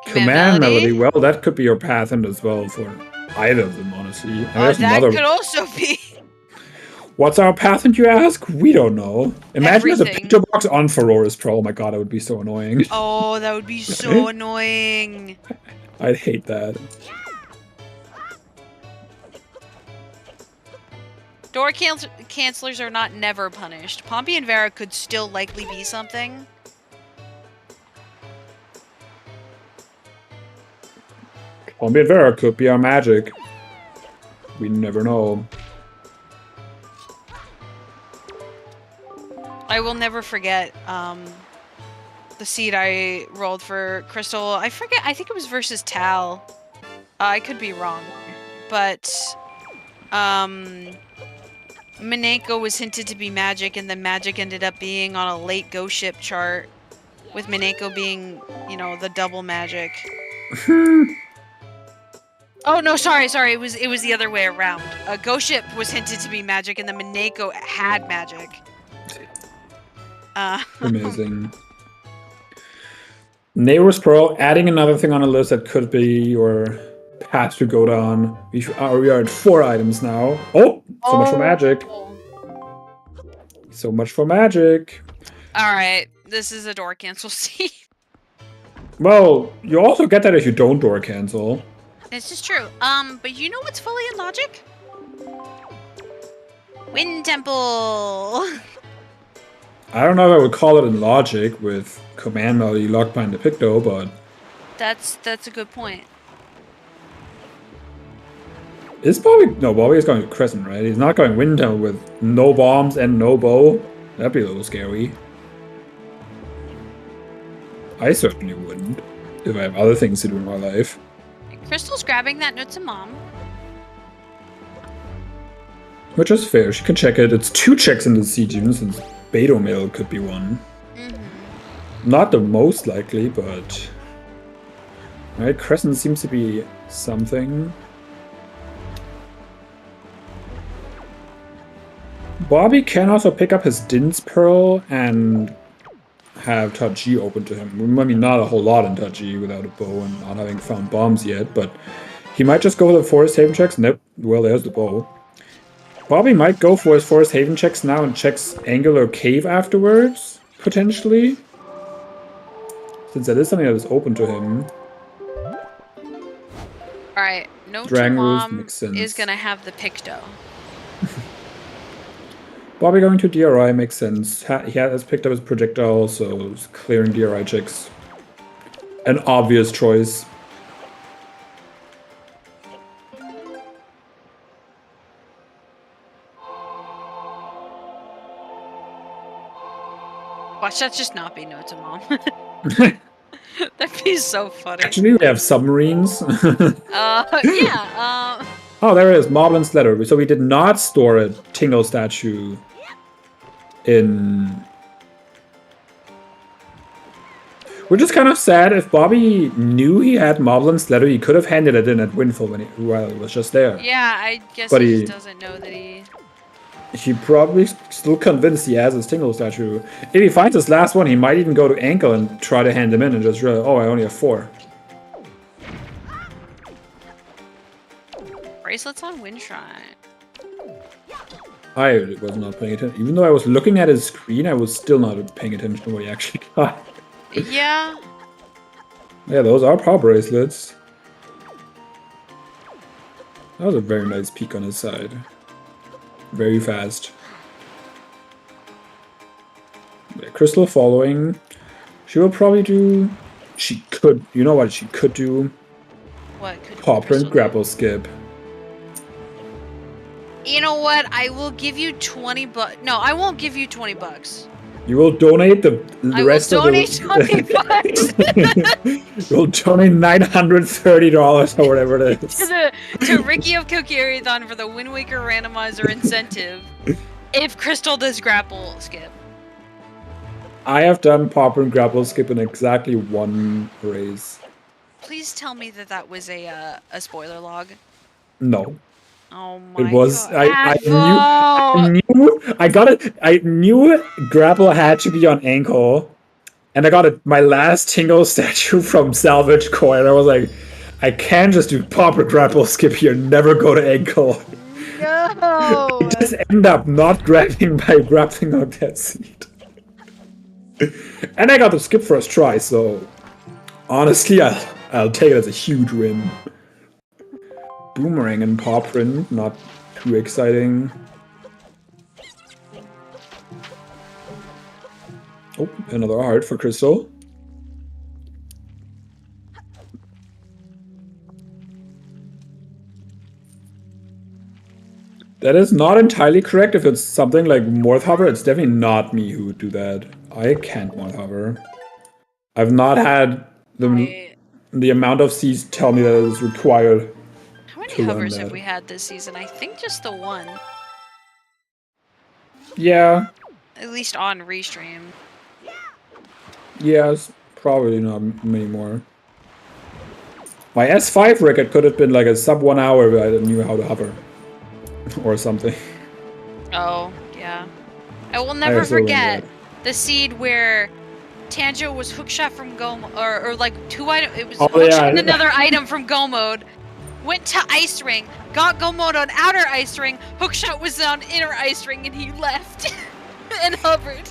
[SPEAKER 3] Command melody. Well, that could be your pathant as well for either of them, honestly. And
[SPEAKER 2] that could also be.
[SPEAKER 3] What's our pathant, you ask? We don't know. Imagine there's a picture box on Feroris Troll. Oh my god, that would be so annoying.
[SPEAKER 2] Oh, that would be so annoying.
[SPEAKER 3] I'd hate that.
[SPEAKER 2] Door cancelers are not never punished. Pompey and Vera could still likely be something.
[SPEAKER 3] Pompey and Vera could be our magic. We never know.
[SPEAKER 2] I will never forget the seed I rolled for Crystal. I forget. I think it was versus Tal. I could be wrong, but Mineko was hinted to be magic, and then magic ended up being on a late ghost ship chart, with Mineko being, you know, the double magic. Oh no, sorry. It was the other way around. A ghost ship was hinted to be magic, and then Mineko had magic.
[SPEAKER 3] Amazing. Neighbor's Pearl, adding another thing on a list that could be your path to go down. We are at 4 items now. Oh, so much for magic. So much for magic.
[SPEAKER 2] Alright, this is a door cancel seed.
[SPEAKER 3] Well, you also get that if you don't door cancel.
[SPEAKER 2] This is true. But you know what's fully in logic? Wind Temple!
[SPEAKER 3] I don't know if I would call it in logic with command melody locked behind the Picto, but
[SPEAKER 2] that's a good point.
[SPEAKER 3] Is Bobby? No, Bobby is going to Crescent, right? He's not going Wind Temple with no bombs and no bow. That'd be a little scary. I certainly wouldn't if I have other things to do in my life.
[SPEAKER 2] Crystal's grabbing that note to Mom.
[SPEAKER 3] Which is fair. She can check it. It's 2 checks in the siege, even since Beto Mail could be one. Not the most likely, but... Right, Crescent seems to be something. Bobby can also pick up his Din's Pearl and have Touch G open to him. I mean, not a whole lot in Touch G without a bow and not having found bombs yet, but he might just go for the Forest Haven checks. Nope. Well, there's the bow. Bobby might go for his Forest Haven checks now and checks Angular Cave afterwards, potentially. Since that is something that is open to him.
[SPEAKER 2] Alright, no Mom is gonna have the Picto.
[SPEAKER 3] Bobby going to DRI makes sense. He has picked up his projectile, so clearing DRI checks. An obvious choice.
[SPEAKER 2] Watch that just not be no to Mom. That'd be so funny.
[SPEAKER 3] Actually, we have submarines.
[SPEAKER 2] Yeah.
[SPEAKER 3] Oh, there it is. Moblin's letter. So we did not store a Tingle statue in... Which is kind of sad. If Bobby knew he had Moblin's letter, he could have handed it in at Windfall while it was just there.
[SPEAKER 2] Yeah, I guess but he doesn't know that he...
[SPEAKER 3] He probably still convinced he has his Tingle statue. If he finds his last one, he might even go to Ankle and try to hand him in and just realize, oh, I only have 4.
[SPEAKER 2] Bracelets on Windshrine.
[SPEAKER 3] I was not paying attention. Even though I was looking at his screen, I was still not paying attention to what he actually got.
[SPEAKER 2] Yeah.
[SPEAKER 3] Yeah, those are power bracelets. That was a very nice peek on his side. Very fast. Yeah, Crystal following. She will probably do... She could... You know what she could do?
[SPEAKER 2] What could
[SPEAKER 3] Paw print grapple skip.
[SPEAKER 2] You know what? I will give you 20 bucks. No, I won't give you 20 bucks.
[SPEAKER 3] You will donate the rest of the...
[SPEAKER 2] I will donate 20 bucks!
[SPEAKER 3] You'll donate $930 or whatever it is.
[SPEAKER 2] to Ricky of Kokiri-thon for the Wind Waker randomizer incentive. If Crystal does grapple skip.
[SPEAKER 3] I have done Paw print grapple skip in exactly 1 race.
[SPEAKER 2] Please tell me that that was a spoiler log.
[SPEAKER 3] No.
[SPEAKER 2] Oh my
[SPEAKER 3] It was.
[SPEAKER 2] god.
[SPEAKER 3] I knew grapple had to be on ankle, and I got my last tingle statue from salvage coin. I was like, I can't just do proper grapple skip here. Never go to ankle.
[SPEAKER 2] No.
[SPEAKER 3] I just end up not grabbing by grappling on that seat. And I got the skip first try, so honestly, I'll take it as a huge win. Boomerang and paw print, not too exciting. Oh, another heart for Crystal. That is not entirely correct. If it's something like Morph Hover, it's definitely not me who would do that. I can't Morph Hover. I've not had the amount of C's tell me that it is required.
[SPEAKER 2] How many hovers have we had this season? I think just the one.
[SPEAKER 3] Yeah.
[SPEAKER 2] At least on restream.
[SPEAKER 3] Yes, probably not many more. My S5 record could have been like a sub 1 hour if I knew how to hover. Or something.
[SPEAKER 2] Oh, yeah. I will never forget the seed where Tanjo was hookshot from Go mode, or like two items. It was hookshot with another item from Go mode. Went to Ice Ring, got Go mode on outer Ice Ring. Hookshot was on inner Ice Ring, and he left and hovered.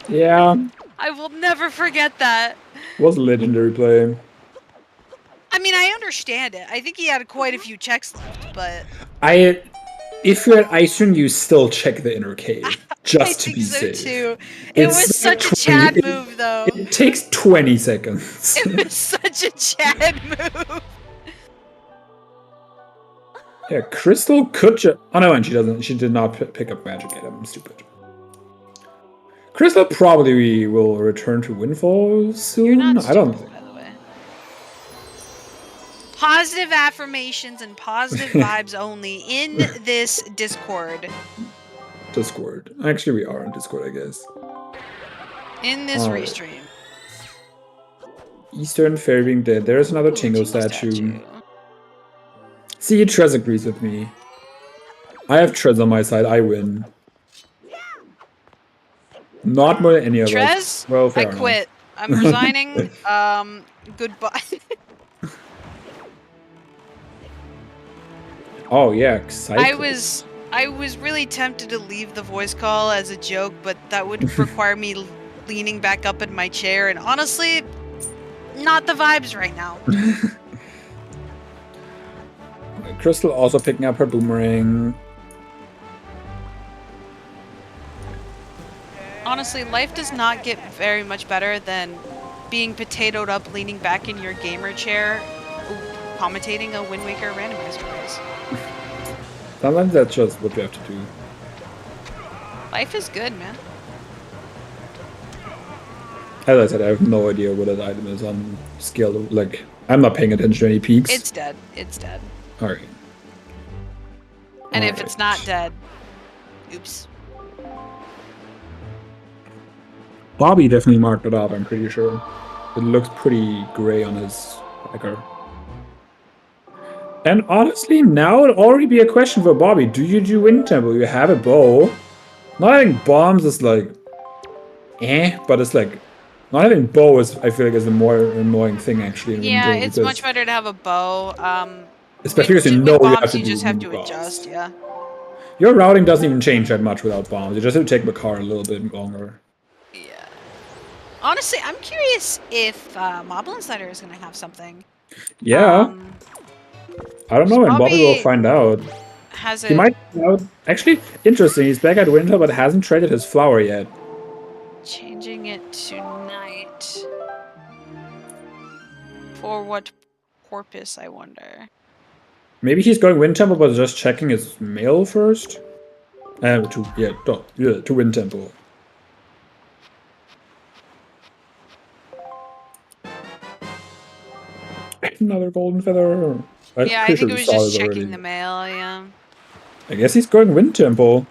[SPEAKER 3] Yeah.
[SPEAKER 2] I will never forget that.
[SPEAKER 3] It was a legendary play.
[SPEAKER 2] I mean, I understand it. I think he had quite a few checks left, but...
[SPEAKER 3] If you're at Ice Ring, you still check the inner cave, just to be safe. I think so,
[SPEAKER 2] too. It was such a Chad move, though.
[SPEAKER 3] It takes 20 seconds.
[SPEAKER 2] It was such a Chad move.
[SPEAKER 3] Yeah, Crystal could just... Oh, no, and she doesn't. She did not pick up magic yet. I'm stupid. Crystal probably will return to Windfall soon.
[SPEAKER 2] You're not stupid,
[SPEAKER 3] I don't think.
[SPEAKER 2] By the way. Positive affirmations and positive vibes only in this Discord.
[SPEAKER 3] Discord. Actually, we are on Discord, I guess.
[SPEAKER 2] In this restream.
[SPEAKER 3] Eastern Fairy being dead. There's another Tingle statue. See, Trez agrees with me. I have Trez on my side. I win. Not more than any of us.
[SPEAKER 2] Trez,
[SPEAKER 3] well,
[SPEAKER 2] I quit. I'm resigning. Goodbye.
[SPEAKER 3] Oh yeah, excited.
[SPEAKER 2] I was really tempted to leave the voice call as a joke, but that would require me leaning back up in my chair, and honestly, not the vibes right now.
[SPEAKER 3] Crystal also picking up her boomerang.
[SPEAKER 2] Honestly, life does not get very much better than being potatoed up, leaning back in your gamer chair, commentating a Wind Waker randomizer race.
[SPEAKER 3] Sometimes that's just what you have to do.
[SPEAKER 2] Life is good, man.
[SPEAKER 3] As I said, I have no idea what that item is on scale. Like, I'm not paying attention to any peaks.
[SPEAKER 2] It's dead. It's dead.
[SPEAKER 3] Alright.
[SPEAKER 2] And if it's not dead, oops.
[SPEAKER 3] Bobby definitely marked it up, I'm pretty sure. It looks pretty gray on his hacker. And honestly, now it'd already be a question for Bobby. Do you do Wind Temple? You have a bow. Not having bombs is like... but it's like... Not having bow is, I feel like, is a more annoying thing, actually.
[SPEAKER 2] Yeah, it's much better to have a bow.
[SPEAKER 3] Especially because you know you have to
[SPEAKER 2] you just have to adjust, yeah.
[SPEAKER 3] Your routing doesn't even change that much without bombs. You just have to take the car a little bit longer.
[SPEAKER 2] Yeah. Honestly, I'm curious if Moblin Slider is going to have something.
[SPEAKER 3] Yeah. I don't know, and Bobby will find out. He might find out. Actually, interesting. He's back at Winter, but hasn't traded his flower yet.
[SPEAKER 2] Changing it to night. For what purpose, I wonder?
[SPEAKER 3] Maybe he's going Wind Temple, but just checking his mail first. To Wind Temple. Another golden feather.
[SPEAKER 2] Yeah, I think it was just checking the mail, yeah.
[SPEAKER 3] I guess he's going Wind Temple.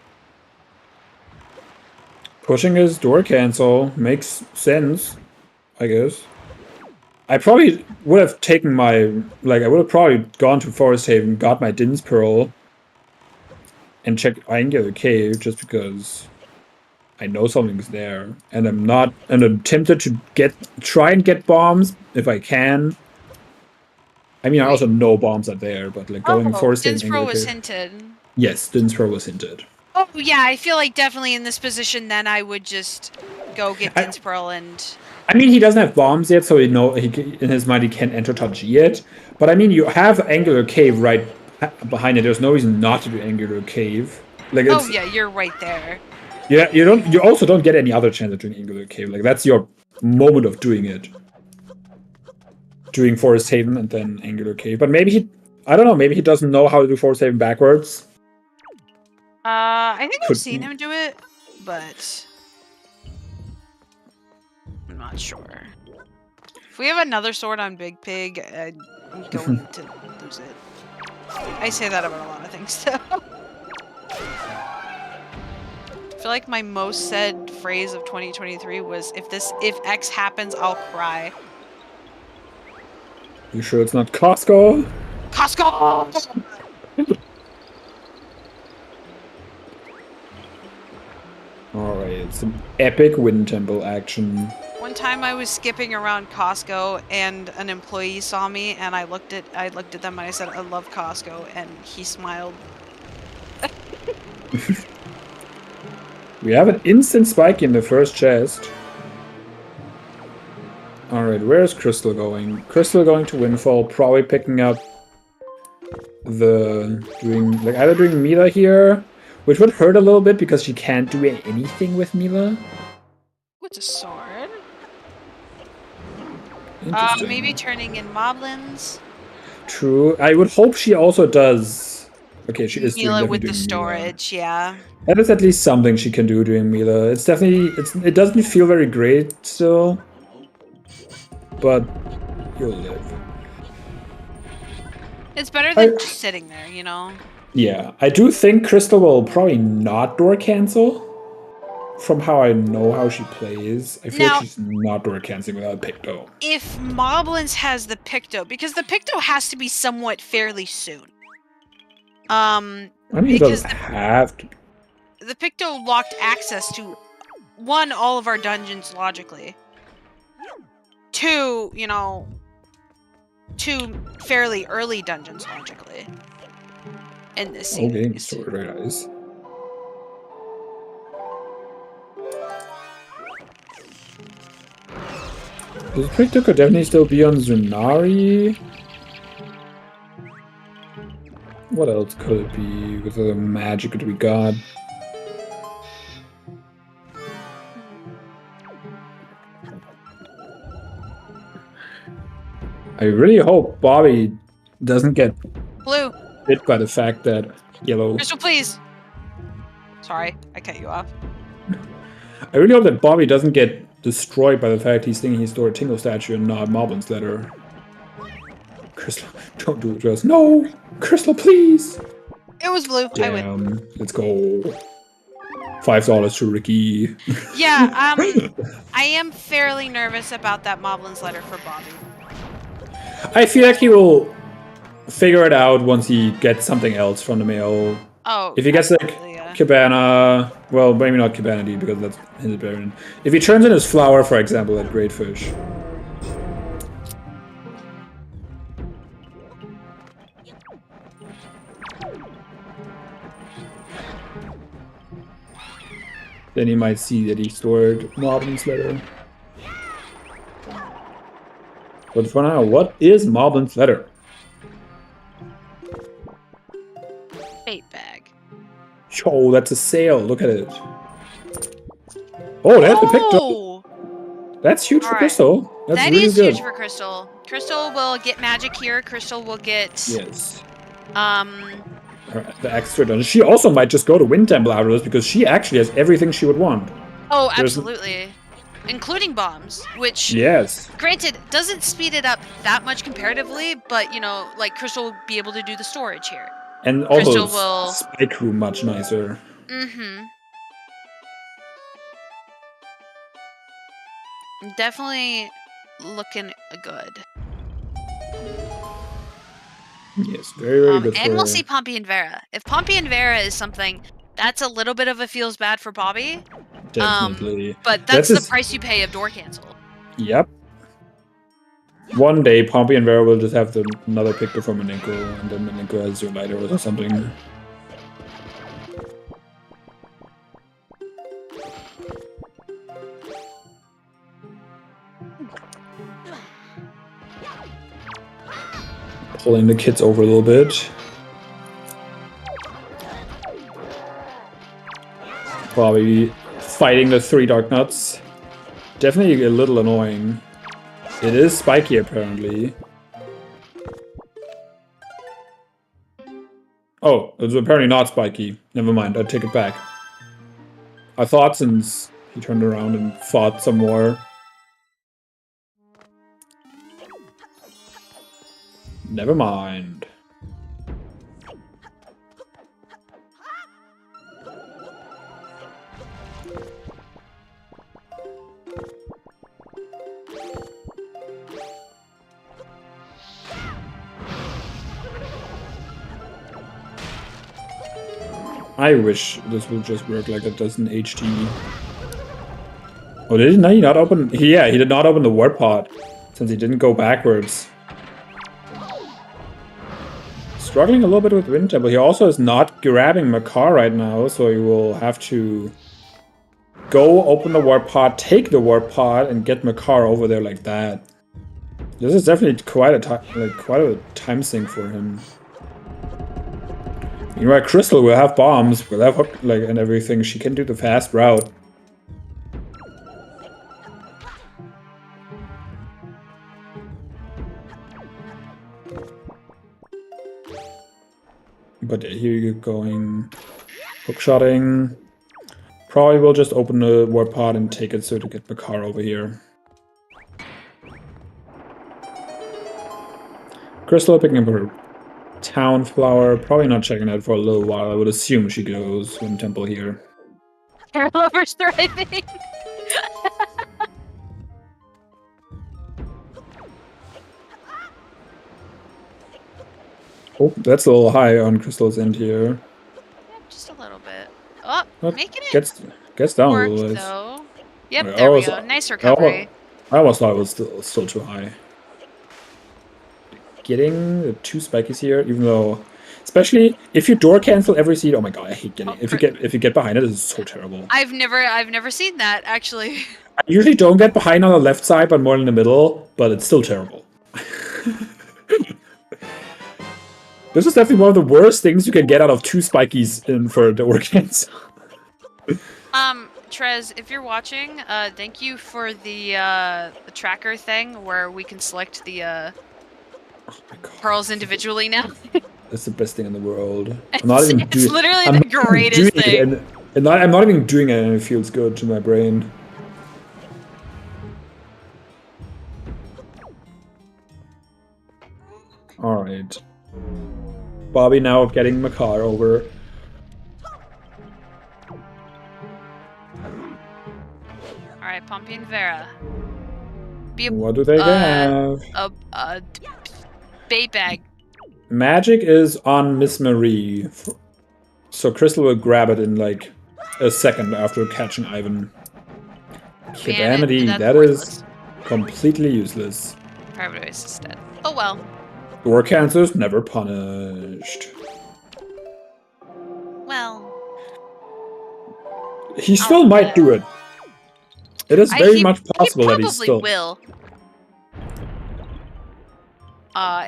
[SPEAKER 3] Pushing his door cancel makes sense, I guess. I probably would have taken my... Like, I would have probably gone to Forest Haven, got my Din's Pearl, and checked Angular Cave just because I know something's there. And I'm not... And I'm tempted to try and get bombs if I can. I mean, I also know bombs are there, but like going Forest Haven...
[SPEAKER 2] Din's Pearl was hinted.
[SPEAKER 3] Yes, Din's Pearl was hinted.
[SPEAKER 2] Oh, yeah, I feel like definitely in this position, then I would just go get Din's Pearl and...
[SPEAKER 3] I mean, he doesn't have bombs yet, so in his mind he can't enter touch yet. But I mean, you have Angular Cave right behind it. There's no reason not to do Angular Cave. Like,
[SPEAKER 2] yeah, you're right there.
[SPEAKER 3] Yeah, you also don't get any other chance of doing Angular Cave. Like, that's your moment of doing it. Doing Forest Haven and then Angular Cave. But maybe I don't know, maybe he doesn't know how to do Forest Haven backwards.
[SPEAKER 2] I think I've seen him do it, but I'm not sure. If we have another sword on Big Pig, I'm going to lose it. I say that about a lot of things, though. I feel like my most said phrase of 2023 was, if X happens, I'll cry.
[SPEAKER 3] You sure it's not Costco?
[SPEAKER 2] Costco!
[SPEAKER 3] Alright, some epic Wind Temple action.
[SPEAKER 2] One time I was skipping around Costco and an employee saw me and I looked at them and I said, I love Costco, and he smiled.
[SPEAKER 3] We have an instant spike in the first chest. Alright, where's Crystal going? Crystal going to Windfall, probably picking up either doing Mila here, which would hurt a little bit because she can't do anything with Mila.
[SPEAKER 2] What's a sword?
[SPEAKER 3] Maybe
[SPEAKER 2] turning in moblins.
[SPEAKER 3] True. I would hope she also does. Okay, she is
[SPEAKER 2] Mila
[SPEAKER 3] doing
[SPEAKER 2] with the storage,
[SPEAKER 3] Mila.
[SPEAKER 2] yeah.
[SPEAKER 3] That is at least something she can do doing Mila. It's definitely it doesn't feel very great still, but you'll live.
[SPEAKER 2] It's better than just sitting there, you know?
[SPEAKER 3] Yeah, I do think Crystal will probably not door cancel. From how I know how she plays, I feel like she's not door canceling without Picto.
[SPEAKER 2] If Moblins has the Picto, because the Picto has to be somewhat fairly soon.
[SPEAKER 3] I mean, it doesn't have to.
[SPEAKER 2] The Picto locked access to, one, all of our dungeons logically. Two, two fairly early dungeons logically. In this series.
[SPEAKER 3] Okay, so very nice. This Picto could definitely still be on Zunari. What else could it be with the magic that we got? I really hope Bobby doesn't get
[SPEAKER 2] blue
[SPEAKER 3] hit by the fact that yellow...
[SPEAKER 2] Crystal, please! Sorry, I cut you off.
[SPEAKER 3] I really hope that Bobby doesn't get destroyed by the fact he's thinking he's stored a Tingle statue and not Moblin's letter. Crystal, don't do it to us. No! Crystal, please!
[SPEAKER 2] It was blue.
[SPEAKER 3] Damn.
[SPEAKER 2] I win.
[SPEAKER 3] Let's go. $5 to Ricky.
[SPEAKER 2] Yeah, I am fairly nervous about that Moblin's letter for Bobby.
[SPEAKER 3] I feel like he will figure it out once he gets something else from the mail.
[SPEAKER 2] Oh,
[SPEAKER 3] if he gets like Cabana, well, maybe not Cabana D because that's his Baron. If he turns in his flower, for example, at Great Fish. Then he might see that he stored Moblin's letter. But for now, what is Moblin's letter?
[SPEAKER 2] Bait bag.
[SPEAKER 3] Yo, that's a sale. Look at it. Oh, that's the Picto. That's huge for Crystal. That's
[SPEAKER 2] that
[SPEAKER 3] really
[SPEAKER 2] is
[SPEAKER 3] good.
[SPEAKER 2] Huge for Crystal. Crystal will get magic here. Crystal will get...
[SPEAKER 3] Yes. The extra dungeon. She also might just go to Wind Temple out of this because she actually has everything she would want.
[SPEAKER 2] Oh, absolutely. Including bombs, which,
[SPEAKER 3] yes,
[SPEAKER 2] granted, doesn't speed it up that much comparatively, but, like, Crystal will be able to do the storage here.
[SPEAKER 3] And also, Spike Room much nicer.
[SPEAKER 2] Mm-hmm. Definitely looking good.
[SPEAKER 3] Yes, very, very good.
[SPEAKER 2] And we'll see Pompey and Vera. If Pompey and Vera is something, that's a little bit of a feels bad for Bobby.
[SPEAKER 3] Definitely.
[SPEAKER 2] But that's the price you pay of door cancel.
[SPEAKER 3] Yep. One day, Pompey and Vera will just have another picture from Maninko, and then Maninko has your lighter or something. Pulling the kids over a little bit. Probably fighting the 3 Dark Nuts. Definitely a little annoying. It is spiky, apparently. Oh, it's apparently not spiky. Never mind, I take it back. I thought since he turned around and fought some more. Never mind. I wish this would just work like it does in HD. Oh, did he not open? Yeah, he did not open the warp pod since he didn't go backwards. Struggling a little bit with wind temple. He also is not grabbing Makar right now, so he will have to go open the warp pod, take the warp pod, and get Makar over there like that. This is definitely quite a time sink for him. Meanwhile, Crystal will have bombs, will have hook, and everything. She can do the fast route. But here you're going hookshotting. Probably will just open the warp pod and take it so to get Makar over here. Crystal picking up her town flower. Probably not checking out for a little while. I would assume she goes swim temple here.
[SPEAKER 2] Carol Lover's thriving.
[SPEAKER 3] Oh, that's a little high on Crystal's end here.
[SPEAKER 2] Yeah, just a little bit. Oh, making it.
[SPEAKER 3] Gets down
[SPEAKER 2] worked,
[SPEAKER 3] a little bit.
[SPEAKER 2] Though. Yep, there we go. Nice recovery.
[SPEAKER 3] I almost thought it was still too high. Getting the 2 spikies here, even though, especially if you door cancel every seed. Oh my god, I hate getting. If you get behind it, it's so terrible.
[SPEAKER 2] I've never seen that actually.
[SPEAKER 3] I usually don't get behind on the left side, but more in the middle. But it's still terrible. This is definitely one of the worst things you can get out of 2 spikies for door cancel.
[SPEAKER 2] Trez, if you're watching, thank you for the tracker thing where we can select the pearls individually now.
[SPEAKER 3] That's the best thing in the world.
[SPEAKER 2] It's literally the greatest thing.
[SPEAKER 3] I'm not even doing it, and it feels good to my brain. All right. Bobby now getting Makar over.
[SPEAKER 2] Alright, Pompey and Vera.
[SPEAKER 3] What do they have?
[SPEAKER 2] A bait bag.
[SPEAKER 3] Magic is on Miss Marie. So Crystal will grab it in like a second after catching Ivan. Calamity, that is completely useless.
[SPEAKER 2] Private Oasis is dead. Oh well.
[SPEAKER 3] Door cancers never punished.
[SPEAKER 2] Well.
[SPEAKER 3] He still might do it. It is very much possible that he still
[SPEAKER 2] will.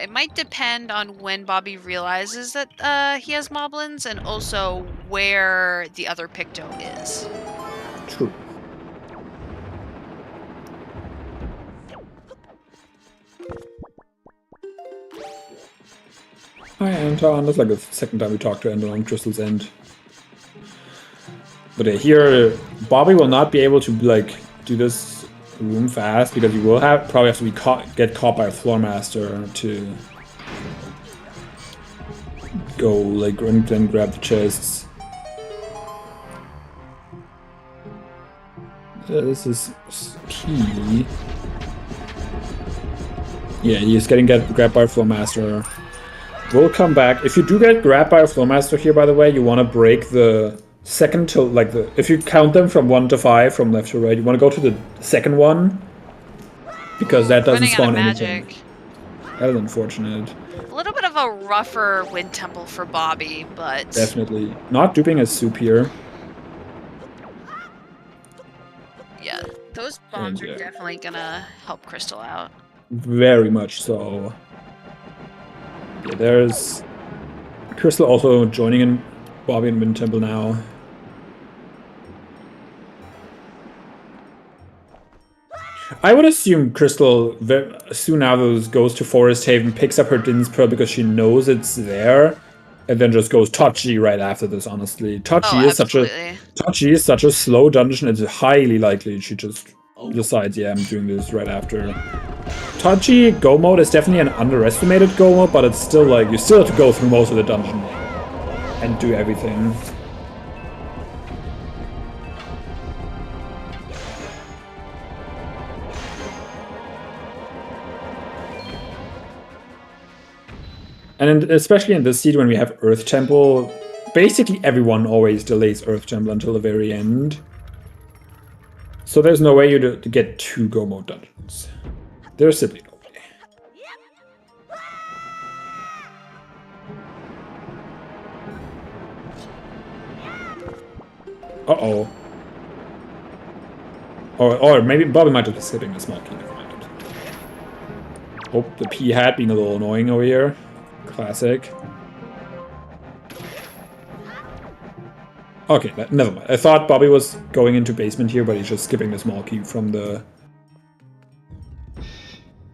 [SPEAKER 2] It might depend on when Bobby realizes that he has moblins and also where the other Picto is.
[SPEAKER 3] True. Hi Anton, that's like the second time we talked to Anton on Crystal's End. But here, Bobby will not be able to do this room fast because he will probably have to get caught by a floor master to go and then grab the chests. This is key. Yeah, he's getting grabbed by a Flowmaster. We'll come back. If you do get grabbed by a Flowmaster here, by the way, you want to break the second to, like, if you count them from 1 to 5, from left to right, you want to go to the second one. Because that doesn't spawn anything. That is unfortunate.
[SPEAKER 2] A little bit of a rougher wind temple for Bobby, but...
[SPEAKER 3] Definitely. Not duping a soup here.
[SPEAKER 2] Yeah, those bombs are definitely gonna help Crystal out.
[SPEAKER 3] Very much so. Yeah, there's Crystal also joining in Bobby and Wind Temple now. I would assume Crystal soon after goes to Forest Haven, picks up her Din's Pearl because she knows it's there, and then just goes Tachi right after this, honestly. Tachi is such a slow dungeon, it's highly likely she just decides, yeah, I'm doing this right after. Tachi go mode is definitely an underestimated go mode, but it's still like, you still have to go through most of the dungeon and do everything. And especially in this seed, when we have Earth Temple, basically everyone always delays Earth Temple until the very end. So there's no way to get 2 go mode dungeons. There's simply no way. Uh-oh. Or maybe Bobby might just be skipping the small key. Never mind. Oh, the P hat being a little annoying over here. Classic. Okay, never mind. I thought Bobby was going into basement here, but he's just skipping the small key from the...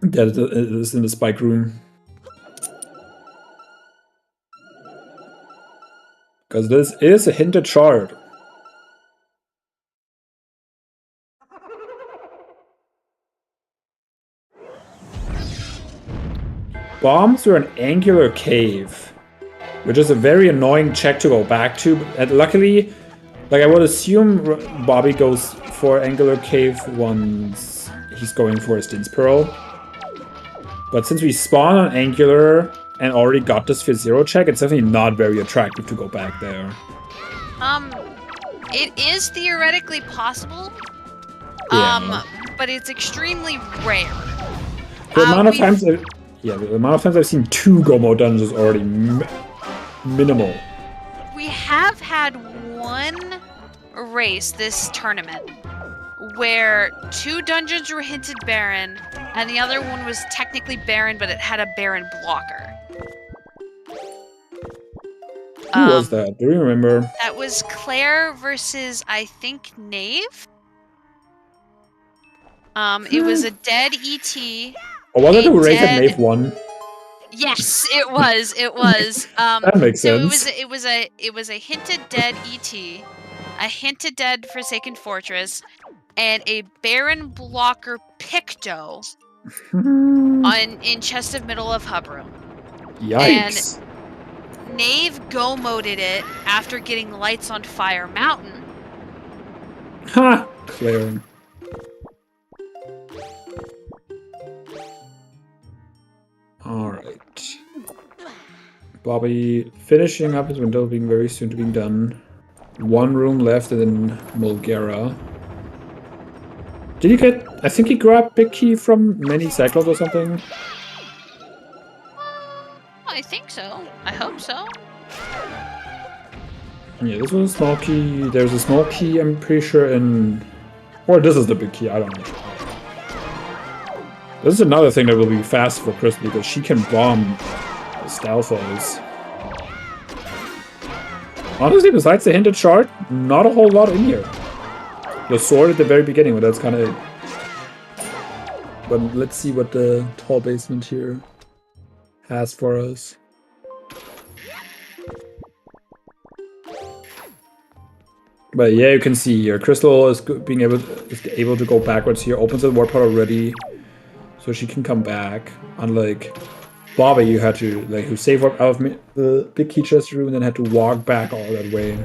[SPEAKER 3] That is in the spike room. Because this is a hinted shard. Bombs through an angular cave, which is a very annoying check to go back to. And luckily, like, I would assume Bobby goes for angular cave once he's going for his Din's Pearl. But since we spawn on angular and already got this Sphere Zero check, it's definitely not very attractive to go back there.
[SPEAKER 2] It is theoretically possible.
[SPEAKER 3] Yeah.
[SPEAKER 2] But it's extremely rare.
[SPEAKER 3] The amount of times the amount of times I've seen 2 go mode dungeons is already minimal.
[SPEAKER 2] We have had one race this tournament where 2 dungeons were hinted barren, and the other one was technically barren, but it had a barren blocker.
[SPEAKER 3] Who was that? Do you remember?
[SPEAKER 2] That was Claire versus, I think, Knave. It was a dead ET.
[SPEAKER 3] Oh, was it who raised that Knave won?
[SPEAKER 2] Yes, it was. It was.
[SPEAKER 3] That makes sense.
[SPEAKER 2] So it was a hinted dead ET, a hinted dead Forsaken Fortress, and a Baron blocker Picto in Chest of Middle of Hub Room.
[SPEAKER 3] Yikes.
[SPEAKER 2] And Knave go moded it after getting Lights on Fire Mountain.
[SPEAKER 3] Ha! Claire. Alright. Bobby finishing up his window, being very soon to being done. 1 room left and then Mulgara. Did he get... I think he grabbed Big Key from Many Cyclones or something?
[SPEAKER 2] I think so. I hope so.
[SPEAKER 3] Yeah, this was a small key. There's a small key, I'm pretty sure, in... Or this is the big key, I don't know. This is another thing that will be fast for Crystal because she can bomb Stalfos. Honestly, besides the hinted shard, not a whole lot in here. The sword at the very beginning, but that's kind of it. But let's see what the tall basement here has for us. But yeah, you can see here, Crystal is being able to go backwards here, opens the warp portal already. So she can come back. Unlike Bobby, you had to, like, who saved out of the big key chest room and then had to walk back all that way.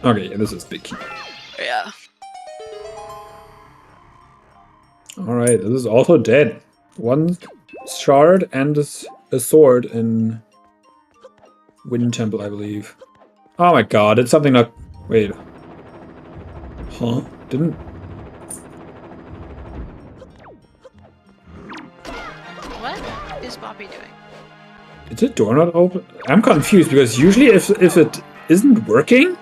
[SPEAKER 3] Okay, yeah, this is big key.
[SPEAKER 2] Yeah.
[SPEAKER 3] Alright, this is also dead. One shard and a sword in Wind Temple, I believe. Oh my god, it's something not... Wait. Huh? Didn't...
[SPEAKER 2] What is Bobby doing?
[SPEAKER 3] Is the door not open? I'm confused, because usually if it isn't working,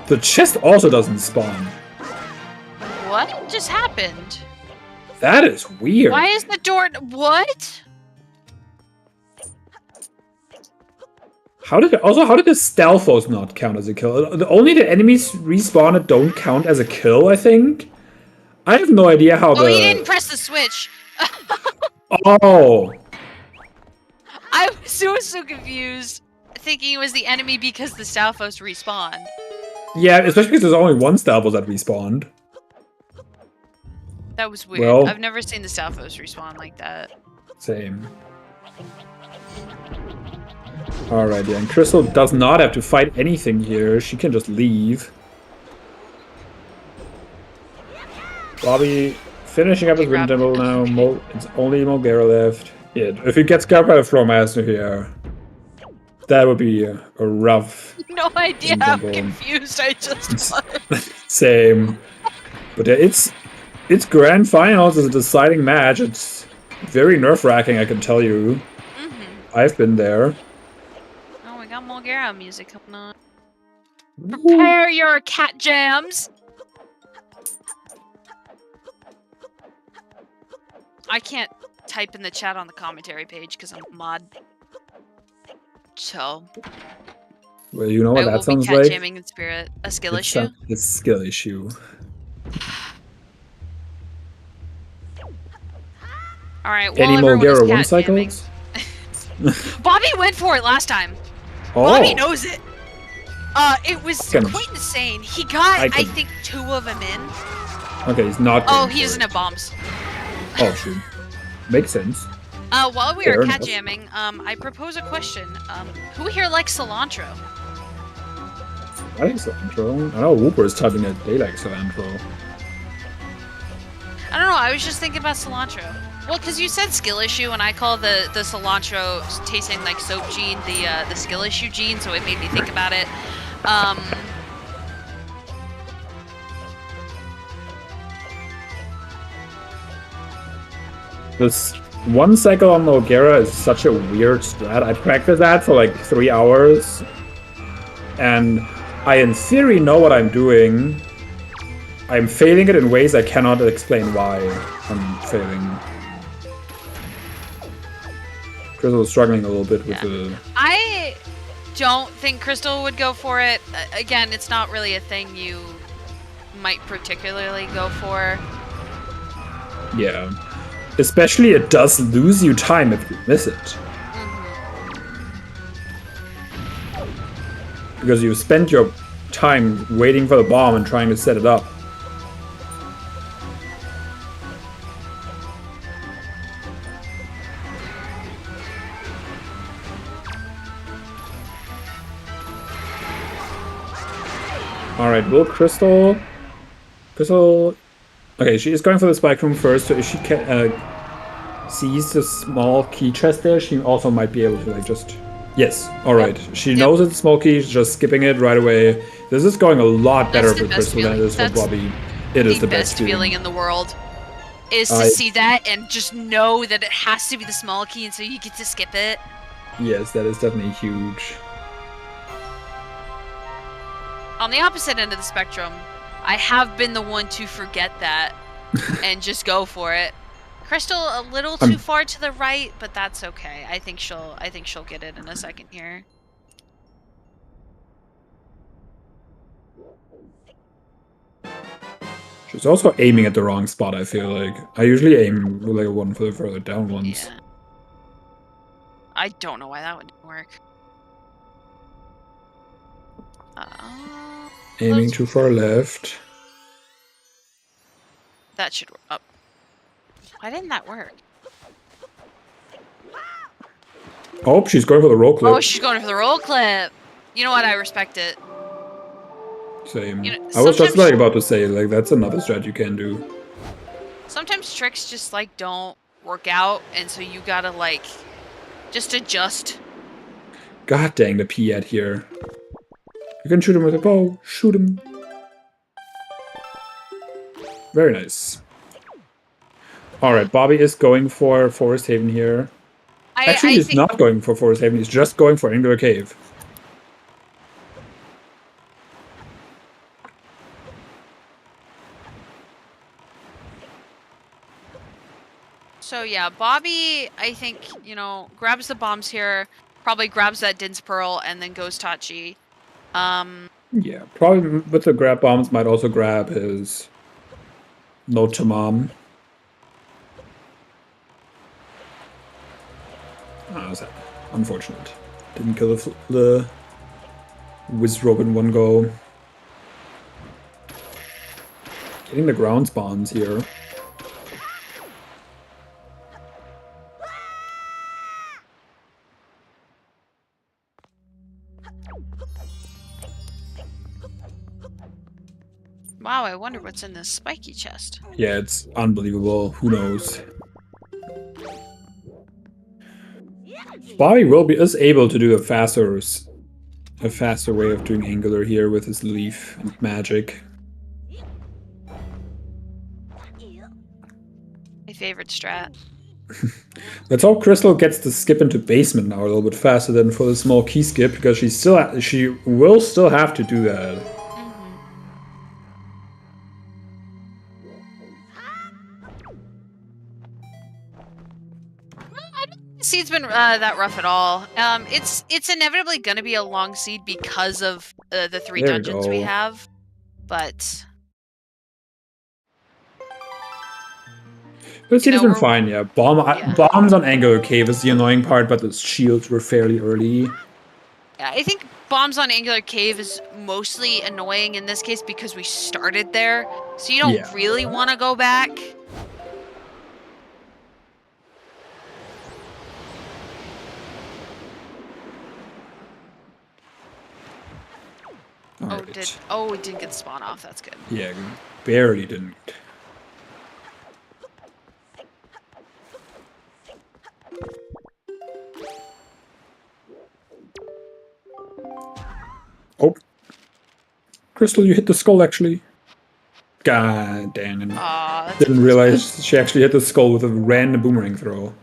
[SPEAKER 3] the chest also doesn't spawn.
[SPEAKER 2] What just happened?
[SPEAKER 3] That is weird.
[SPEAKER 2] Why is the door... What?
[SPEAKER 3] How did the Stealthos not count as a kill? Only the enemies respawn that don't count as a kill, I think? I have no idea how
[SPEAKER 2] Oh, he didn't press the switch.
[SPEAKER 3] Oh!
[SPEAKER 2] I was so confused, thinking it was the enemy because the Stalfos respawned.
[SPEAKER 3] Yeah, especially because there's only one Stalfos that respawned.
[SPEAKER 2] That was weird.
[SPEAKER 3] Well,
[SPEAKER 2] I've never seen the Stalfos respawn like that.
[SPEAKER 3] Same. Alright, yeah, and Crystal does not have to fight anything here. She can just leave. Bobby finishing up his Wind Temple now. It's only Mulgara left. Yeah, if he gets grabbed by the Flowmaster here, that would be a rough...
[SPEAKER 2] No idea how confused I just was.
[SPEAKER 3] Same. But yeah, it's Grand Finals. It's a deciding match. It's very nerve-wracking, I can tell you. I've been there.
[SPEAKER 2] Oh, we got Mulgara music coming on. Prepare your cat jams! I can't type in the chat on the commentary page because I'm a mod. So...
[SPEAKER 3] Well, you know what that sounds
[SPEAKER 2] cat
[SPEAKER 3] like?
[SPEAKER 2] jamming in spirit. A skill issue?
[SPEAKER 3] It's a skill issue.
[SPEAKER 2] Alright,
[SPEAKER 3] Any Mulgara one cycles?
[SPEAKER 2] Bobby went for it last time.
[SPEAKER 3] Oh.
[SPEAKER 2] Bobby knows it. It was quite insane. He got, I think, 2 of them in.
[SPEAKER 3] Okay, he's not.
[SPEAKER 2] Oh, he doesn't have bombs.
[SPEAKER 3] Oh, true. Makes sense.
[SPEAKER 2] While we are cat jamming, I propose a question. Who here likes cilantro?
[SPEAKER 3] I like cilantro. I know Whooper is typing that they like cilantro.
[SPEAKER 2] I don't know, I was just thinking about cilantro. Well, because you said skill issue, and I call the cilantro tasting like soap gene the skill issue gene, so it made me think about it.
[SPEAKER 3] This one cycle on Mulgara is such a weird strat. I practiced that for like 3 hours, and I in theory know what I'm doing. I'm failing it in ways I cannot explain why I'm failing. Crystal is struggling a little bit with the...
[SPEAKER 2] I don't think Crystal would go for it. Again, it's not really a thing you might particularly go for.
[SPEAKER 3] Yeah. Especially it does lose you time if you miss it. Because you spent your time waiting for the bomb and trying to set it up. Alright, will Crystal... Okay, she is going for the spike room first, so if she sees the small key chest there, she also might be able to, like, just... Yes, alright. She knows it's a small key, she's just skipping it right away. This is going a lot better for Crystal than it is for Bobby. It is the best
[SPEAKER 2] feeling in the world. Is to see that and just know that it has to be the small key, and so you get to skip it.
[SPEAKER 3] Yes, that is definitely huge.
[SPEAKER 2] On the opposite end of the spectrum, I have been the one to forget that and just go for it. Crystal a little too far to the right, but that's okay. I think she'll get it in a second here.
[SPEAKER 3] She's also aiming at the wrong spot, I feel like. I usually aim like one for the further down ones.
[SPEAKER 2] Yeah. I don't know why that would work.
[SPEAKER 3] Aiming too far left.
[SPEAKER 2] That should work. Oh. Why didn't that work?
[SPEAKER 3] Oh, she's going for the roll clip.
[SPEAKER 2] Oh, she's going for the roll clip. You know what? I respect it.
[SPEAKER 3] Same.
[SPEAKER 2] You know,
[SPEAKER 3] I was just
[SPEAKER 2] sometimes-
[SPEAKER 3] about to say, like, that's another strat you can do.
[SPEAKER 2] Sometimes tricks just, like, don't work out, and so you gotta, like, just adjust.
[SPEAKER 3] God dang the Piat here. You can shoot him with a bow. Shoot him. Very nice. Alright, Bobby is going for Forest Haven here. Actually, he's not going for Forest Haven. He's just going for Angular Cave.
[SPEAKER 2] So yeah, Bobby, I think, you know, grabs the bombs here, probably grabs that Din's Pearl, and then goes Tachi.
[SPEAKER 3] Yeah, probably with the grab bombs might also grab his Note to Mom. Ah, that's unfortunate. Didn't kill the Wizrobe in one go. Getting the ground spawns here.
[SPEAKER 2] Wow, I wonder what's in this spiky chest.
[SPEAKER 3] Yeah, it's unbelievable. Who knows? Bobby is able to do a faster way of doing Angular here with his leaf and magic.
[SPEAKER 2] My favorite strat.
[SPEAKER 3] Let's hope Crystal gets the skip into basement now a little bit faster than for the small key skip, because she will still have to do that.
[SPEAKER 2] Seed's been that rough at all. It's inevitably going to be a long seed because of the 3 dungeons we have, but
[SPEAKER 3] seed has been fine, yeah. Bombs on Angular Cave is the annoying part, but the shields were fairly early.
[SPEAKER 2] Yeah, I think bombs on Angular Cave is mostly annoying in this case because we started there, so you don't really want to go back. We didn't get the spawn off. That's good.
[SPEAKER 3] Yeah, barely didn't. Oh, Crystal, you hit the skull actually. God dang it! Didn't realize she actually hit the skull with a random boomerang throw.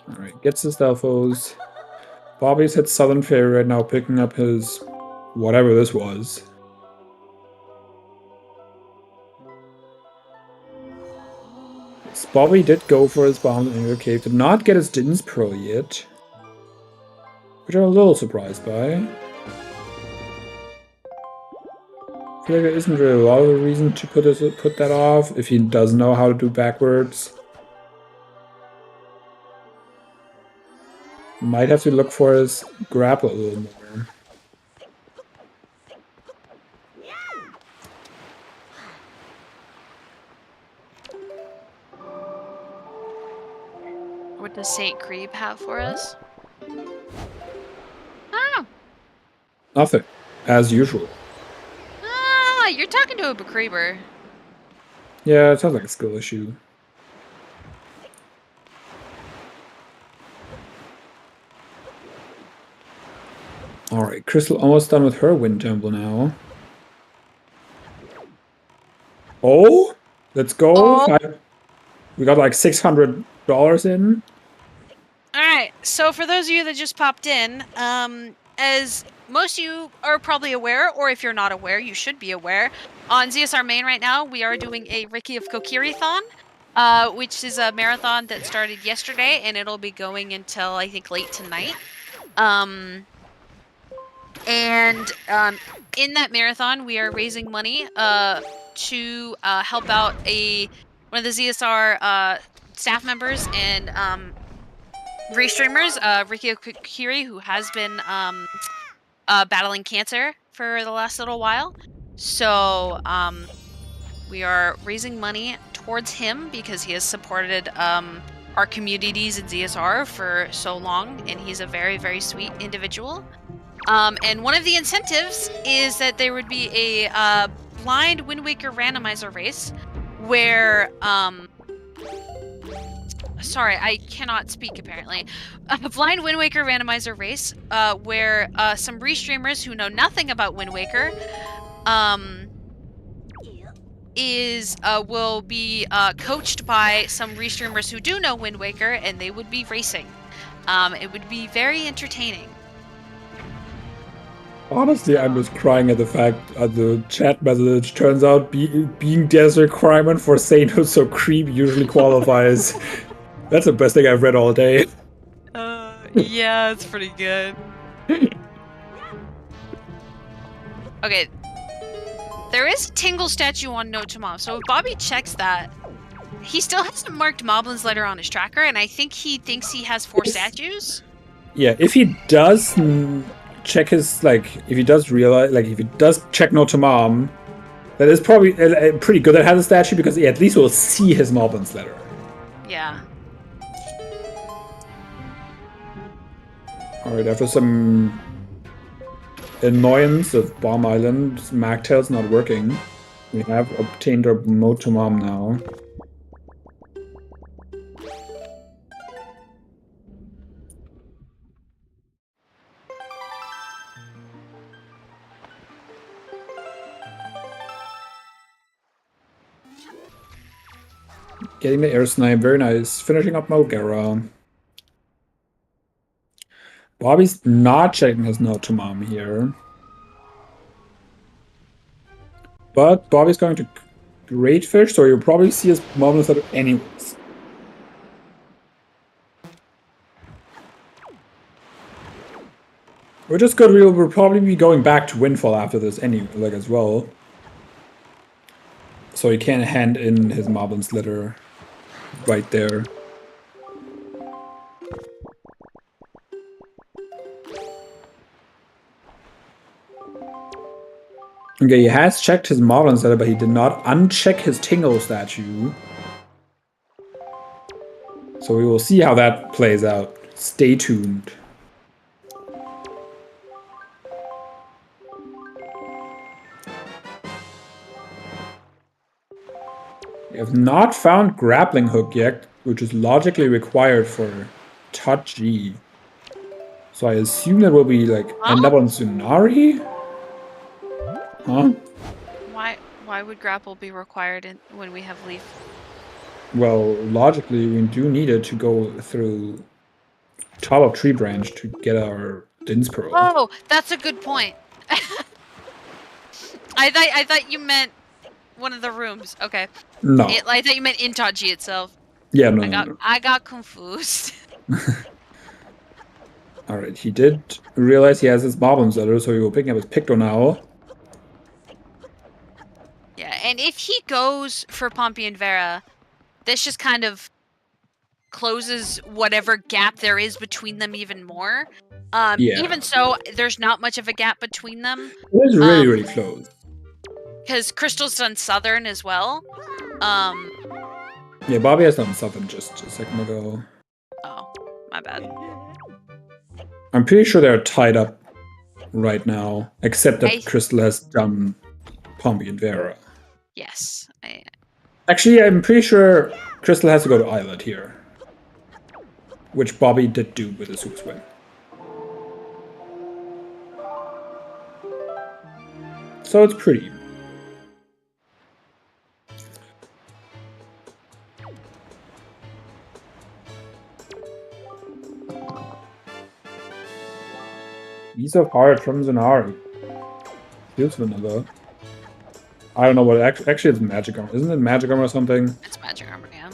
[SPEAKER 3] Alright, gets his Delphos. Bobby's at Southern Fairy right now, picking up his whatever this was. So Bobby did go for his bomb in Angular Cave, did not get his Din's Pearl yet, which I'm a little surprised by. I feel like there isn't really a lot of a reason to put that off if he does know how to do backwards. Might have to look for his grapple a little more.
[SPEAKER 2] What does Saint Creep have for us? Oh.
[SPEAKER 3] Nothing, as usual.
[SPEAKER 2] Ah, you're talking to a Becreeber.
[SPEAKER 3] Yeah, it sounds like a skill issue. Alright, Crystal almost done with her Wind Temple now. Oh, let's go.
[SPEAKER 2] Oh.
[SPEAKER 3] We got like $600 in.
[SPEAKER 2] Alright, so for those of you that just popped in, as most of you are probably aware, or if you're not aware, you should be aware, on ZSR Main right now, we are doing a Ricky of Kokiri-thon, which is a marathon that started yesterday, and it'll be going until, I think, late tonight. In that marathon, we are raising money to help out one of the ZSR staff members and restreamers, Ricky Kokiri, who has been battling cancer for the last little while. So we are raising money towards him because he has supported our communities in ZSR for so long, and he's a very, very sweet individual. And one of the incentives is that there would be a blind Wind Waker randomizer race where sorry, I cannot speak apparently. A blind Wind Waker randomizer race where some restreamers who know nothing about Wind Waker will be coached by some restreamers who do know Wind Waker, and they would be racing. It would be very entertaining.
[SPEAKER 3] Honestly, I'm just crying at the fact the chat message turns out being there's a requirement for saying who's so creep usually qualifies. That's the best thing I've read all day.
[SPEAKER 2] Yeah, it's pretty good. Okay. There is a Tingle statue on No to Mom, so if Bobby checks that, he still hasn't marked Moblin's letter on his tracker, and I think he thinks he has 4 statues.
[SPEAKER 3] Yeah, if he does check his, if he does realize, if he does check No to Mom, that is probably pretty good that has a statue, because he at least will see his Moblin's letter.
[SPEAKER 2] Yeah.
[SPEAKER 3] Alright, after some annoyance of Bomb Island, Magtail's not working. We have obtained our Mode to Mom now. Getting the air snipe, very nice. Finishing up Mogera. Bobby's not checking his Note to Mom here. But Bobby's going to Great Fish, so you'll probably see his Moblin's letter anyways. Which is good, we'll probably be going back to Windfall after this as well. So he can hand in his Moblin's letter right there. Okay, he has checked his Moblin's letter, but he did not uncheck his Tingle statue. So we will see how that plays out. Stay tuned. We have not found Grappling Hook yet, which is logically required for Touch G. So I assume that will be end up on Tsunari? Huh?
[SPEAKER 2] Why would grapple be required when we have leaf?
[SPEAKER 3] Well, logically, we do need it to go through top of Tree Branch to get our Din's Pearl.
[SPEAKER 2] Oh, that's a good point. I thought you meant one of the rooms. Okay.
[SPEAKER 3] No.
[SPEAKER 2] I thought you meant in Taji itself.
[SPEAKER 3] Yeah, no.
[SPEAKER 2] I got confused.
[SPEAKER 3] Alright, he did realize he has his Moblin's letter, so he will pick up his Picto now.
[SPEAKER 2] Yeah, and if he goes for Pompey and Vera, this just kind of closes whatever gap there is between them even more.
[SPEAKER 3] Yeah.
[SPEAKER 2] Even so, there's not much of a gap between them.
[SPEAKER 3] It is really, really close.
[SPEAKER 2] Because Crystal's done Southern as well.
[SPEAKER 3] Yeah, Bobby has done Southern just a second ago.
[SPEAKER 2] Oh, my bad.
[SPEAKER 3] I'm pretty sure they're tied up right now, except that Crystal has done Pompey and Vera.
[SPEAKER 2] Yes.
[SPEAKER 3] Actually, I'm pretty sure Crystal has to go to Islet here. Which Bobby did do with his Super Swing. So it's pretty. Piece of Heart from Zanari. Feels vanilla. I don't know what actually it's magic armor. Isn't it magic armor or something?
[SPEAKER 2] It's magic armor, yeah.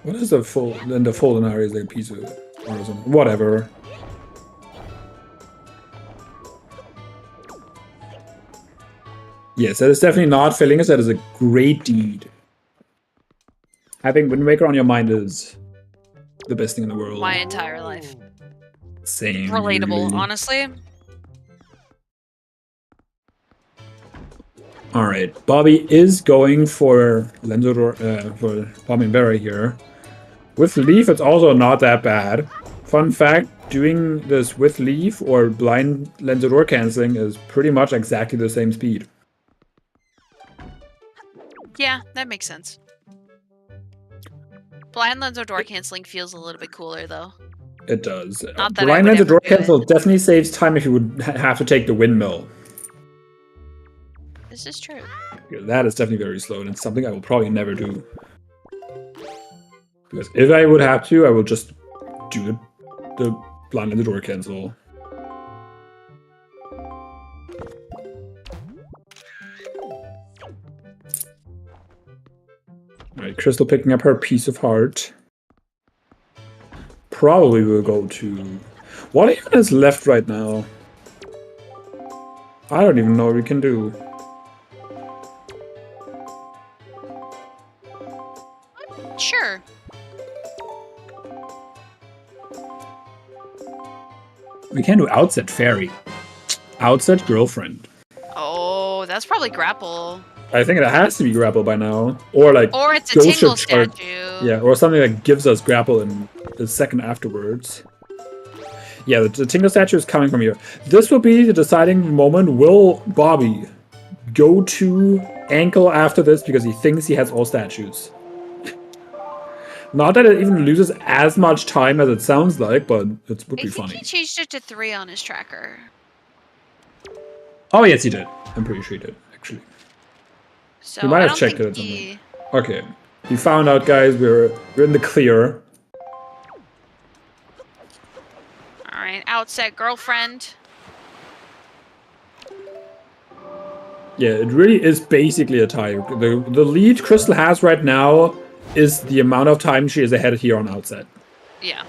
[SPEAKER 3] What is the full then the full Zanari is like a piece of armor or something. Whatever. Yes, that is definitely not failing us. That is a great deed. Having Wind Waker on your mind is the best thing in the world.
[SPEAKER 2] My entire life.
[SPEAKER 3] Same.
[SPEAKER 2] Relatable,
[SPEAKER 3] really.
[SPEAKER 2] honestly.
[SPEAKER 3] All right, Bobby is going for for Bobby and Vera here. With Leaf, it's also not that bad. Fun fact, doing this with Leaf or blind Lenzador canceling is pretty much exactly the same speed.
[SPEAKER 2] Yeah, that makes sense. Blind lens or door canceling feels a little bit cooler, though.
[SPEAKER 3] It does.
[SPEAKER 2] Not that
[SPEAKER 3] Blind
[SPEAKER 2] I would
[SPEAKER 3] Lenzador
[SPEAKER 2] ever do
[SPEAKER 3] cancel
[SPEAKER 2] it.
[SPEAKER 3] definitely saves time if you would have to take the windmill.
[SPEAKER 2] This is true.
[SPEAKER 3] That is definitely very slow, and it's something I will probably never do. Because if I would have to, I will just do the blind Lenzador cancel. Alright, Crystal picking up her piece of heart. Probably will go to... What even is left right now? I don't even know what we can do.
[SPEAKER 2] Sure.
[SPEAKER 3] We can do Outset Fairy. Outset Girlfriend.
[SPEAKER 2] Oh, that's probably grapple.
[SPEAKER 3] I think it has to be grapple by now. Or like...
[SPEAKER 2] Or it's a
[SPEAKER 3] Ghost
[SPEAKER 2] tingle
[SPEAKER 3] Ship Chart.
[SPEAKER 2] statue.
[SPEAKER 3] Yeah, or something that gives us grapple in the second afterwards. Yeah, the tingle statue is coming from here. This will be the deciding moment. Will Bobby go to ankle after this because he thinks he has all statues? Not that it even loses as much time as it sounds like, but it would be funny.
[SPEAKER 2] He changed it to 3 on his tracker.
[SPEAKER 3] Oh, yes, he did. I'm pretty sure he did, actually.
[SPEAKER 2] So
[SPEAKER 3] He might have
[SPEAKER 2] I don't
[SPEAKER 3] checked
[SPEAKER 2] think
[SPEAKER 3] it at some point. Okay. He found out, guys. We're in the clear.
[SPEAKER 2] Alright, Outset Girlfriend.
[SPEAKER 3] Yeah, it really is basically a tie. The lead Crystal has right now is the amount of time she is ahead here on Outset.
[SPEAKER 2] Yeah.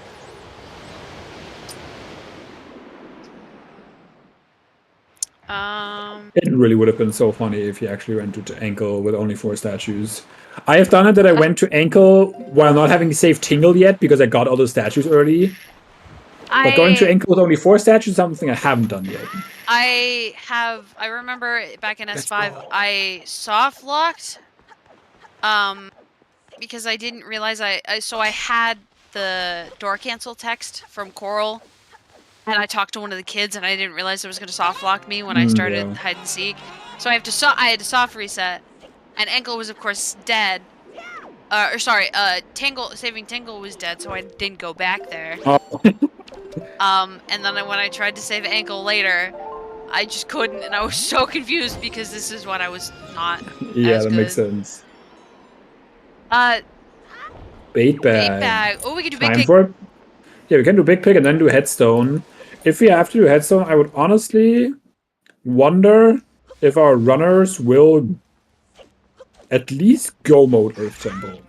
[SPEAKER 3] It really would have been so funny if he actually went to ankle with only 4 statues. I have done it that I went to ankle while not having saved Tingle yet because I got all the statues early. But going to ankle with only 4 statues is something I haven't done yet.
[SPEAKER 2] I remember back in S5, I soft locked, because I didn't realize so I had the door cancel text from Coral, and I talked to one of the kids, and I didn't realize it was going to soft lock me when I started hide and seek. So I had to soft reset, and ankle was of course dead. Saving Tingle was dead, so I didn't go back there.
[SPEAKER 3] Oh.
[SPEAKER 2] And then when I tried to save ankle later, I just couldn't, and I was so confused because this is what I was not.
[SPEAKER 3] Yeah,
[SPEAKER 2] as
[SPEAKER 3] that
[SPEAKER 2] good.
[SPEAKER 3] makes sense.
[SPEAKER 2] Bait
[SPEAKER 3] Bait bag.
[SPEAKER 2] bag. Oh, we can do big pick.
[SPEAKER 3] For it? Yeah, we can do big pick and then do headstone. If we have to do headstone, I would honestly wonder if our runners will at least go mode Earth Temple.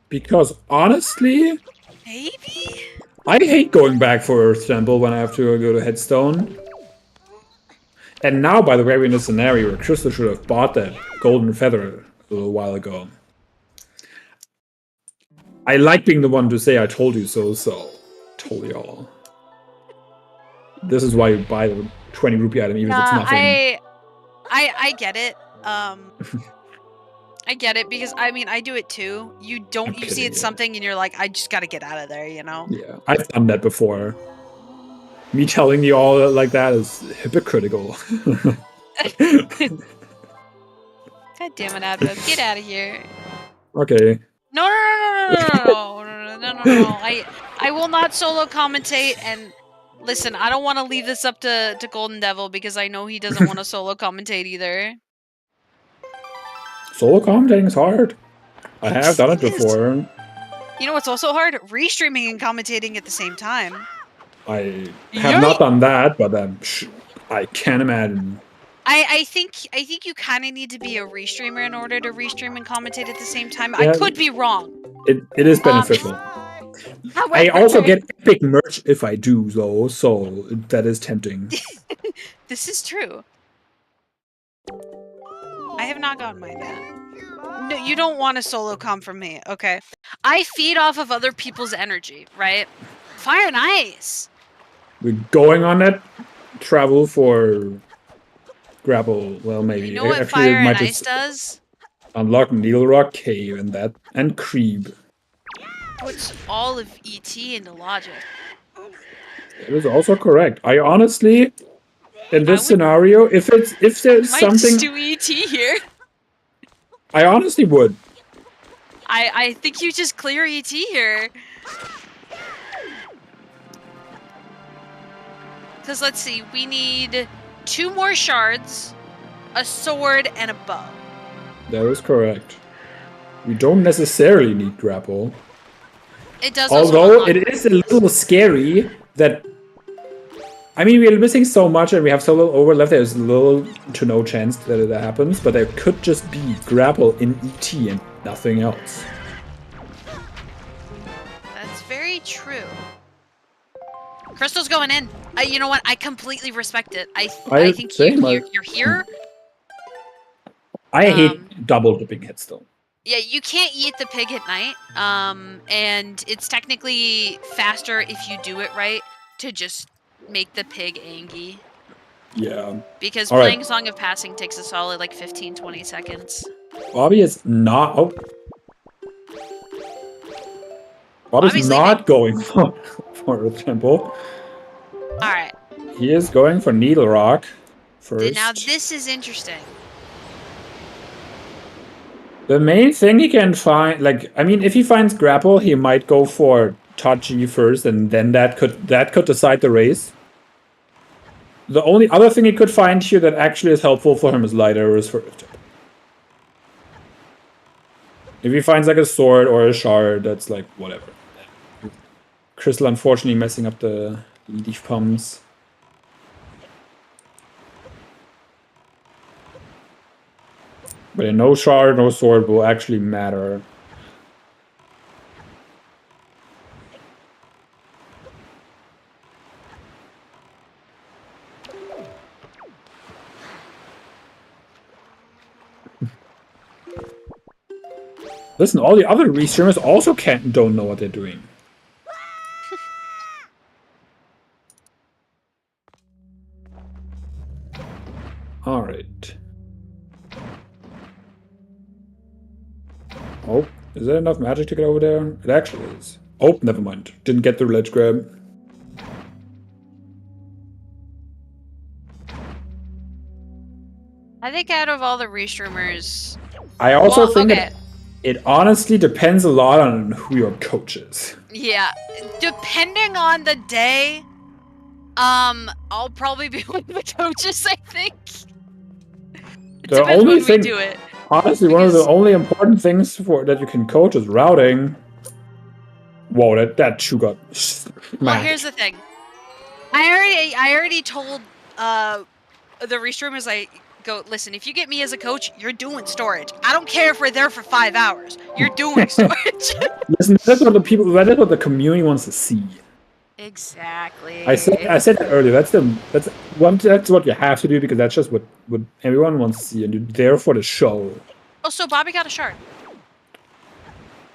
[SPEAKER 3] Because honestly,
[SPEAKER 2] Maybe?
[SPEAKER 3] I hate going back for Earth Temple when I have to go to headstone. And now, by the way, we're in a scenario where Crystal should have bought that golden feather a little while ago. I like being the one to say I told you so, told y'all. This is why you buy the 20 rupee item, even if it's nothing.
[SPEAKER 2] I get it. I get it because I mean I do it too. You see it's something and you're like, I just gotta get out of there, you know?
[SPEAKER 3] Yeah, I've done that before. Me telling you all like that is hypocritical.
[SPEAKER 2] God damn it, Advo, get out of here.
[SPEAKER 3] Okay.
[SPEAKER 2] No. I will not solo commentate, and listen, I don't want to leave this up to Golden Devil because I know he doesn't want to solo commentate either.
[SPEAKER 3] Solo commentating is hard. I have done it before.
[SPEAKER 2] You know what's also hard? Restreaming and commentating at the same time.
[SPEAKER 3] I have not done that, but I can imagine.
[SPEAKER 2] I think you kind of need to be a restreamer in order to restream and commentate at the same time.
[SPEAKER 3] Yeah,
[SPEAKER 2] I could be wrong.
[SPEAKER 3] It is beneficial.
[SPEAKER 2] However,
[SPEAKER 3] I also get epic merch if I do, though, so that is tempting.
[SPEAKER 2] This is true. I have not gotten mine yet. No, you don't want a solo com from me, okay? I feed off of other people's energy, right? Fire and Ice.
[SPEAKER 3] We're going on that travel for grapple. Well, maybe.
[SPEAKER 2] You know what
[SPEAKER 3] Actually,
[SPEAKER 2] Fire
[SPEAKER 3] it might
[SPEAKER 2] and Ice
[SPEAKER 3] just
[SPEAKER 2] does?
[SPEAKER 3] unlock Needle Rock Cave and Creep.
[SPEAKER 2] Puts all of ET into logic.
[SPEAKER 3] It is also correct. I honestly, in this scenario, if there's
[SPEAKER 2] Might
[SPEAKER 3] something,
[SPEAKER 2] do ET here.
[SPEAKER 3] I honestly would.
[SPEAKER 2] I think you just clear ET here. Because let's see, we need 2 more shards, a sword, and a bow.
[SPEAKER 3] That is correct. We don't necessarily need grapple.
[SPEAKER 2] It does.
[SPEAKER 3] Although it is a little scary that. I mean, we're missing so much and we have so little overlap. There's little to no chance that it happens, but there could just be grapple in ET and nothing else.
[SPEAKER 2] That's very true. Crystal's going in. You know what? I completely respect it. I think you're here.
[SPEAKER 3] I hate double dipping hits though.
[SPEAKER 2] Yeah, you can't eat the pig at night. And it's technically faster if you do it right to just make the pig angry.
[SPEAKER 3] Yeah.
[SPEAKER 2] Because playing Song of Passing takes a solid like 15-20 seconds.
[SPEAKER 3] Bobby is not. Oh. Bobby's not going for Earth Temple.
[SPEAKER 2] Alright.
[SPEAKER 3] He is going for Needle Rock first.
[SPEAKER 2] Now this is interesting.
[SPEAKER 3] The main thing he can find, like, I mean, if he finds grapple, he might go for Touchy first, and then that could decide the race. The only other thing he could find here that actually is helpful for him is light arrows for Earth Temple. If he finds like a sword or a shard, that's like whatever. Crystal unfortunately messing up the leaf pumps. But no shard, no sword will actually matter. Listen, all the other restreamers also don't know what they're doing. Alright. Oh, is there enough magic to get over there? It actually is. Oh, never mind. Didn't get the ledge grab.
[SPEAKER 2] I think out of all the restreamers...
[SPEAKER 3] I also think that it honestly depends a lot on who your coach is.
[SPEAKER 2] Yeah, depending on the day, I'll probably be one of the coaches, I think.
[SPEAKER 3] The only thing, honestly, one of the only important things that you can coach is routing. Whoa, that shoe got smacked.
[SPEAKER 2] Well, here's the thing. I already told the restreamers, I go, listen, if you get me as a coach, you're doing storage. I don't care if we're there for 5 hours. You're doing storage.
[SPEAKER 3] Listen, that's what the community wants to see.
[SPEAKER 2] Exactly.
[SPEAKER 3] I said that earlier. That's what you have to do because that's just what everyone wants to see, and you're there for the show.
[SPEAKER 2] Oh, so Bobby got a shard.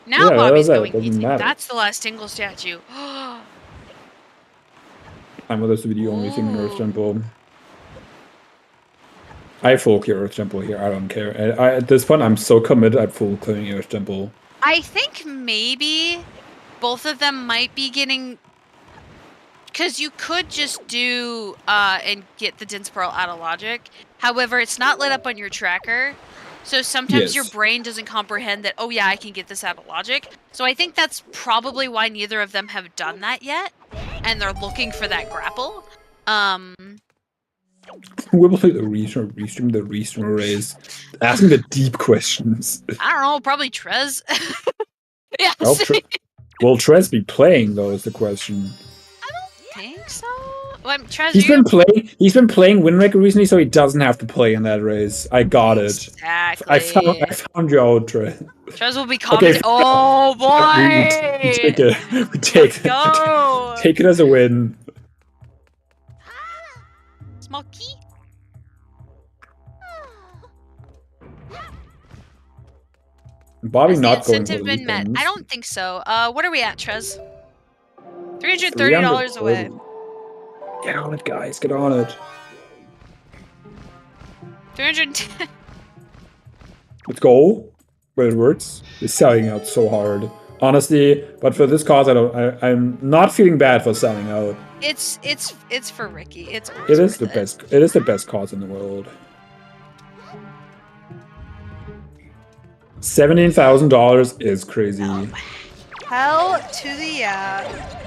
[SPEAKER 2] Now Bobby's going ET. That's the last Tingle statue.
[SPEAKER 3] I'm with this to be the only thing in Earth Temple. I full clear Earth Temple here. I don't care. At this point, I'm so committed. I'm full clearing Earth Temple.
[SPEAKER 2] I think maybe both of them might be getting. Because you could just do and get the Dense Pearl out of logic. However, it's not lit up on your tracker. So sometimes your brain doesn't comprehend that, oh yeah, I can get this out of logic. So I think that's probably why neither of them have done that yet. And they're looking for that grapple.
[SPEAKER 3] Who will play the restream race? Asking the deep questions.
[SPEAKER 2] I don't know, probably Trez. Yeah.
[SPEAKER 3] Will Trez be playing though is the question.
[SPEAKER 2] I think so. Well, Trez,
[SPEAKER 3] he's been playing Wind Waker recently, so he doesn't have to play in that race. I got it.
[SPEAKER 2] Exactly.
[SPEAKER 3] I found you out, Trez.
[SPEAKER 2] Trez will be commenting. Okay. Oh boy!
[SPEAKER 3] We take it. We take it.
[SPEAKER 2] Go.
[SPEAKER 3] Take it as a win.
[SPEAKER 2] Small key.
[SPEAKER 3] Bobby not going
[SPEAKER 2] for been met? I don't think so. What are we at, Trez? $330 away.
[SPEAKER 3] Get on it, guys. Get on it.
[SPEAKER 2] 310.
[SPEAKER 3] Let's go. But it works. It's selling out so hard. Honestly, but for this cause, I'm not feeling bad for selling out.
[SPEAKER 2] It's for Ricky. It
[SPEAKER 3] is the best. It is the best cause in the world. $17,000 is crazy.
[SPEAKER 2] Hell to the yeah.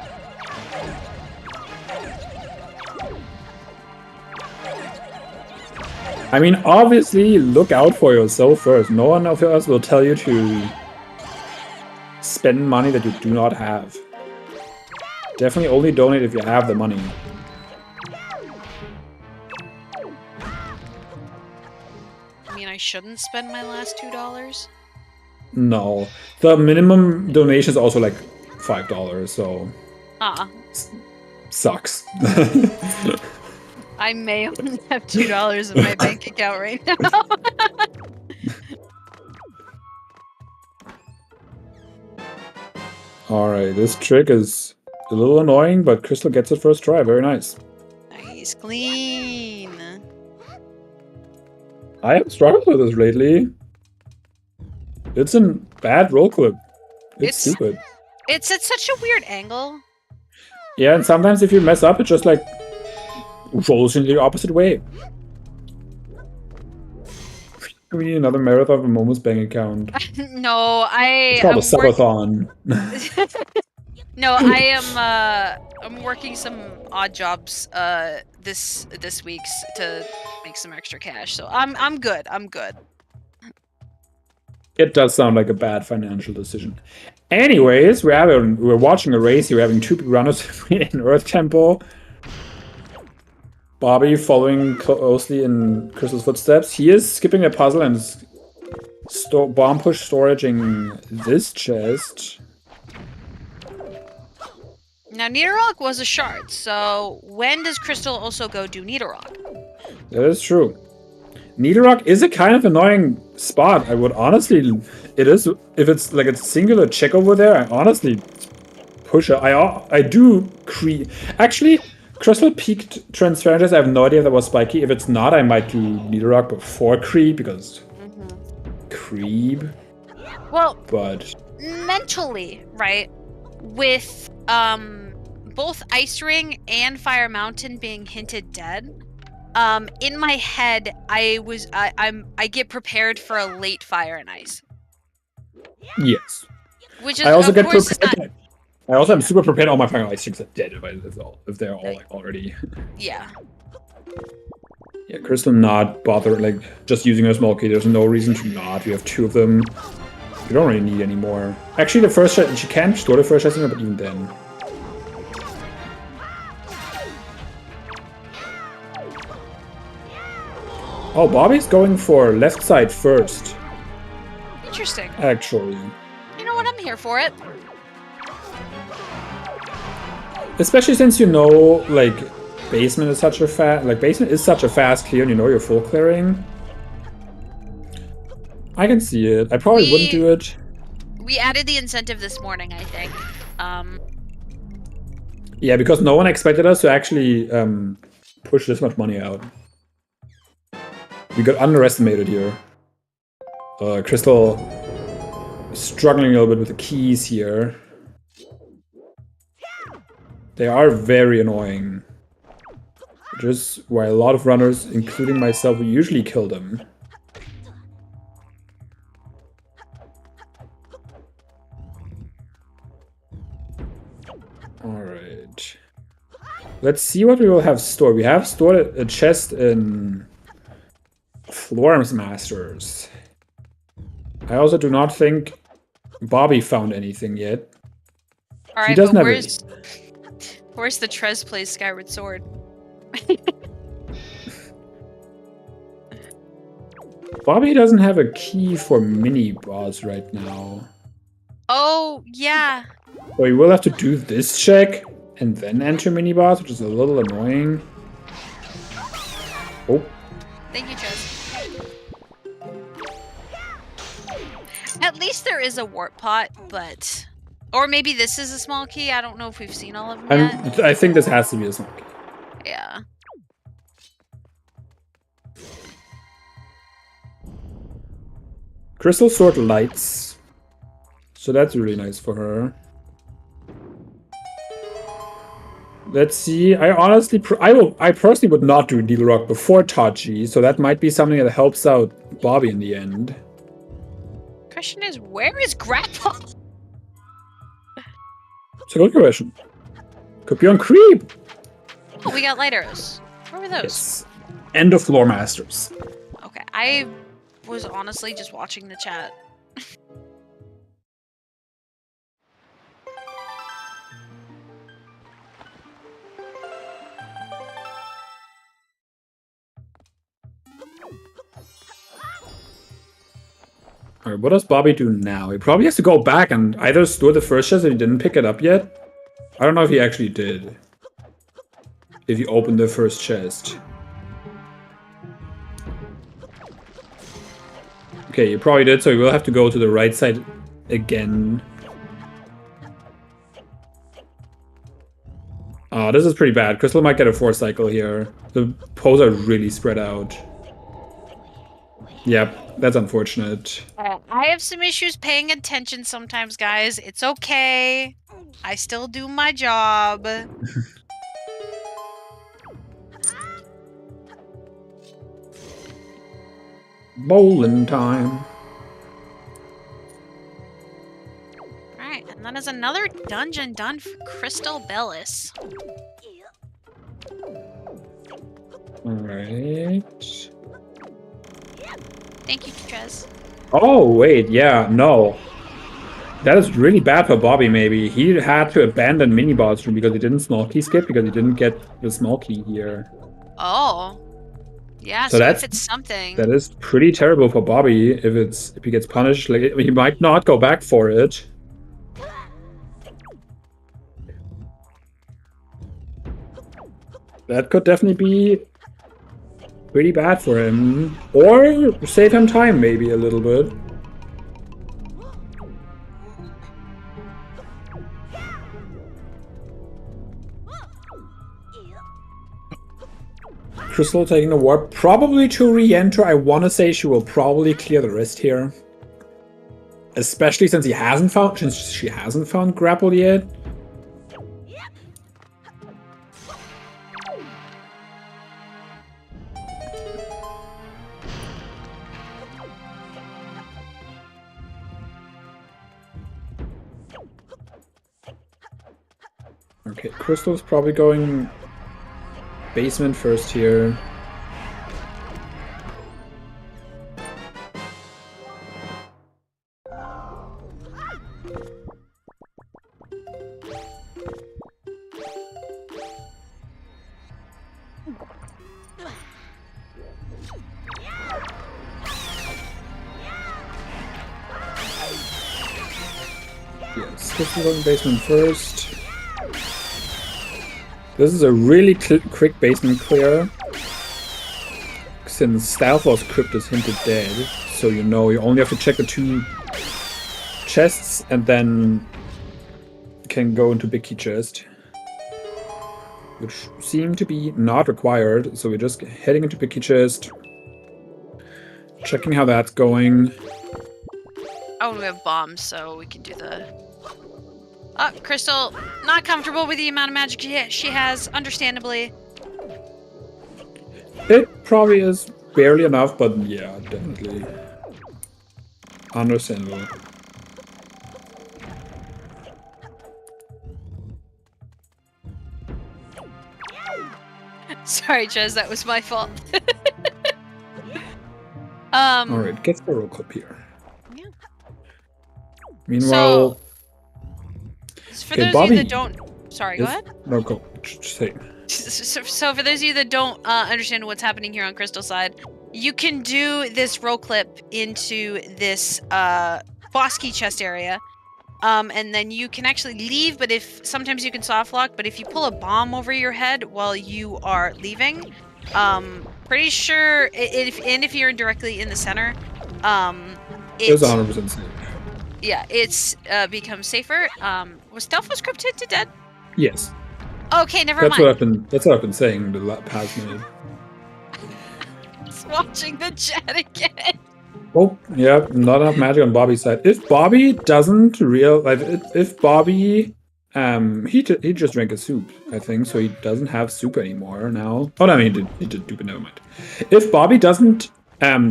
[SPEAKER 3] I mean, obviously, look out for yourself first. No one of us will tell you to spend money that you do not have. Definitely only donate if you have the money.
[SPEAKER 2] I mean, I shouldn't spend my last $2.
[SPEAKER 3] No. The minimum donation is also like $5, so... Sucks.
[SPEAKER 2] I may only have $2 in my bank account right now.
[SPEAKER 3] Alright, this trick is a little annoying, but Crystal gets it first try. Very nice.
[SPEAKER 2] Nice, clean.
[SPEAKER 3] I have struggled with this lately. It's a bad roll clip. It's stupid.
[SPEAKER 2] It's at such a weird angle.
[SPEAKER 3] Yeah, and sometimes if you mess up, it just like rolls in the opposite way. We need another marathon of Momo's bank account.
[SPEAKER 2] No,
[SPEAKER 3] It's called a subathon.
[SPEAKER 2] No, I'm working some odd jobs this week to make some extra cash. So I'm good. I'm good.
[SPEAKER 3] It does sound like a bad financial decision. Anyways, we're watching a race here. We're having two runners in Earth Temple. Bobby following closely in Crystal's footsteps. He is skipping a puzzle and is bomb push storaging this chest.
[SPEAKER 2] Now, Nidorog was a shard, so when does Crystal also go do Nidorog?
[SPEAKER 3] That is true. Nidorog is a kind of annoying spot. I would honestly... It is... If it's like a singular check over there, I honestly push it. I do creep... Actually, Crystal peaked Transferences. I have no idea if that was spiky. If it's not, I might do Nidorog before creep, because... Creep...
[SPEAKER 2] Well...
[SPEAKER 3] But...
[SPEAKER 2] Mentally, right? With, both Ice Ring and Fire Mountain being hinted dead... in my head, I get prepared for a late Fire and Ice.
[SPEAKER 3] Yes.
[SPEAKER 2] Which is,
[SPEAKER 3] I also
[SPEAKER 2] of
[SPEAKER 3] get
[SPEAKER 2] course,
[SPEAKER 3] prepared. I also am super prepared. All my Fire and Ice chicks are dead if they're all like already.
[SPEAKER 2] Yeah.
[SPEAKER 3] Yeah, Crystal not bother like just using a small key. There's no reason to not. We have two of them. You don't really need any more. Actually, the first shot she can store the first shot, but even then. Oh, Bobby's going for left side first.
[SPEAKER 2] Interesting.
[SPEAKER 3] Actually.
[SPEAKER 2] You know what? I'm here for it.
[SPEAKER 3] Especially since you know, like, basement is such a fast clear, and you know you're full clearing. I can see it. I probably wouldn't do it.
[SPEAKER 2] We added the incentive this morning, I think.
[SPEAKER 3] Yeah, because no one expected us to actually push this much money out. We got underestimated here. Crystal struggling a little bit with the keys here. They are very annoying. Which is why a lot of runners, including myself, usually kill them. Alright. Let's see what we will have stored. We have stored a chest in Florence Masters. I also do not think Bobby found anything yet.
[SPEAKER 2] Alright, but where's the Trez plays Skyward Sword?
[SPEAKER 3] Bobby doesn't have a key for mini boss right now.
[SPEAKER 2] Oh, yeah.
[SPEAKER 3] So we will have to do this check and then enter mini boss, which is a little annoying. Oh.
[SPEAKER 2] Thank you, Trez. At least there is a warp pot, but... Or maybe this is a small key. I don't know if we've seen all of them yet.
[SPEAKER 3] I think this has to be a small key.
[SPEAKER 2] Yeah.
[SPEAKER 3] Crystal Sword lights. So that's really nice for her. Let's see. I honestly, I personally would not do Needle Rock before Tachi, so that might be something that helps out Bobby in the end.
[SPEAKER 2] Question is, where is Grapple?
[SPEAKER 3] It's a good question. Could be on Creep.
[SPEAKER 2] Oh, we got light arrows. Where were those?
[SPEAKER 3] Yes. End of Lore Masters.
[SPEAKER 2] Okay, I was honestly just watching the chat.
[SPEAKER 3] Alright, what does Bobby do now? He probably has to go back and either store the first chest if he didn't pick it up yet. I don't know if he actually did. If he opened the first chest. Okay, you probably did, so you will have to go to the right side again. Oh, this is pretty bad. Crystal might get a 4 cycle here. The poles are really spread out. Yep, that's unfortunate.
[SPEAKER 2] I have some issues paying attention sometimes, guys. It's okay. I still do my job.
[SPEAKER 3] Bowling time.
[SPEAKER 2] Alright, and that is another dungeon done for CrystalBellis.
[SPEAKER 3] Alright.
[SPEAKER 2] Thank you, Trez.
[SPEAKER 3] Oh, wait, yeah, no. That is really bad for Bobby, maybe. He had to abandon mini-boss room because he didn't small key skip, because he didn't get the small key here.
[SPEAKER 2] Oh. Yeah,
[SPEAKER 3] so
[SPEAKER 2] if it's something.
[SPEAKER 3] That is pretty terrible for Bobby if he gets punished. Like, he might not go back for it. That could definitely be pretty bad for him. Or save him time, maybe, a little bit. Crystal taking the warp, probably to re-enter. I want to say she will probably clear the rest here. Especially since she hasn't found grapple yet. Okay, Crystal's probably going basement first here. Yes, Crystal going basement first. This is a really quick basement clear. Since Stalfor's crypt is hinted dead, so you know you only have to check the 2 chests and then can go into big key chest. Which seem to be not required, so we're just heading into big key chest. Checking how that's going.
[SPEAKER 2] Oh, we have bombs, so we can do the... Oh, Crystal, not comfortable with the amount of magic she has, understandably.
[SPEAKER 3] It probably is barely enough, but yeah, definitely. Understandable.
[SPEAKER 2] Sorry, Jez, that was my fault.
[SPEAKER 3] Alright, get the roll clip here.
[SPEAKER 2] Yeah.
[SPEAKER 3] Meanwhile...
[SPEAKER 2] So for those of you that don't... Sorry, go ahead.
[SPEAKER 3] No, go. Just say.
[SPEAKER 2] So for those of you that don't understand what's happening here on Crystal's side, you can do this roll clip into this boss key chest area, and then you can actually leave, but sometimes you can soft lock, but if you pull a bomb over your head while you are leaving, pretty sure, if you're directly in the center,
[SPEAKER 3] it's 100% safe.
[SPEAKER 2] Yeah, it's becomes safer. Was Stelphos crypt hinted dead?
[SPEAKER 3] Yes.
[SPEAKER 2] Okay, never mind.
[SPEAKER 3] That's what I've been saying the past minute.
[SPEAKER 2] Just watching the chat again.
[SPEAKER 3] Oh, yeah, not enough magic on Bobby's side. If Bobby doesn't if Bobby, he just drank a soup, I think, so he doesn't have soup anymore now. Oh no, he did do, but never mind. If Bobby doesn't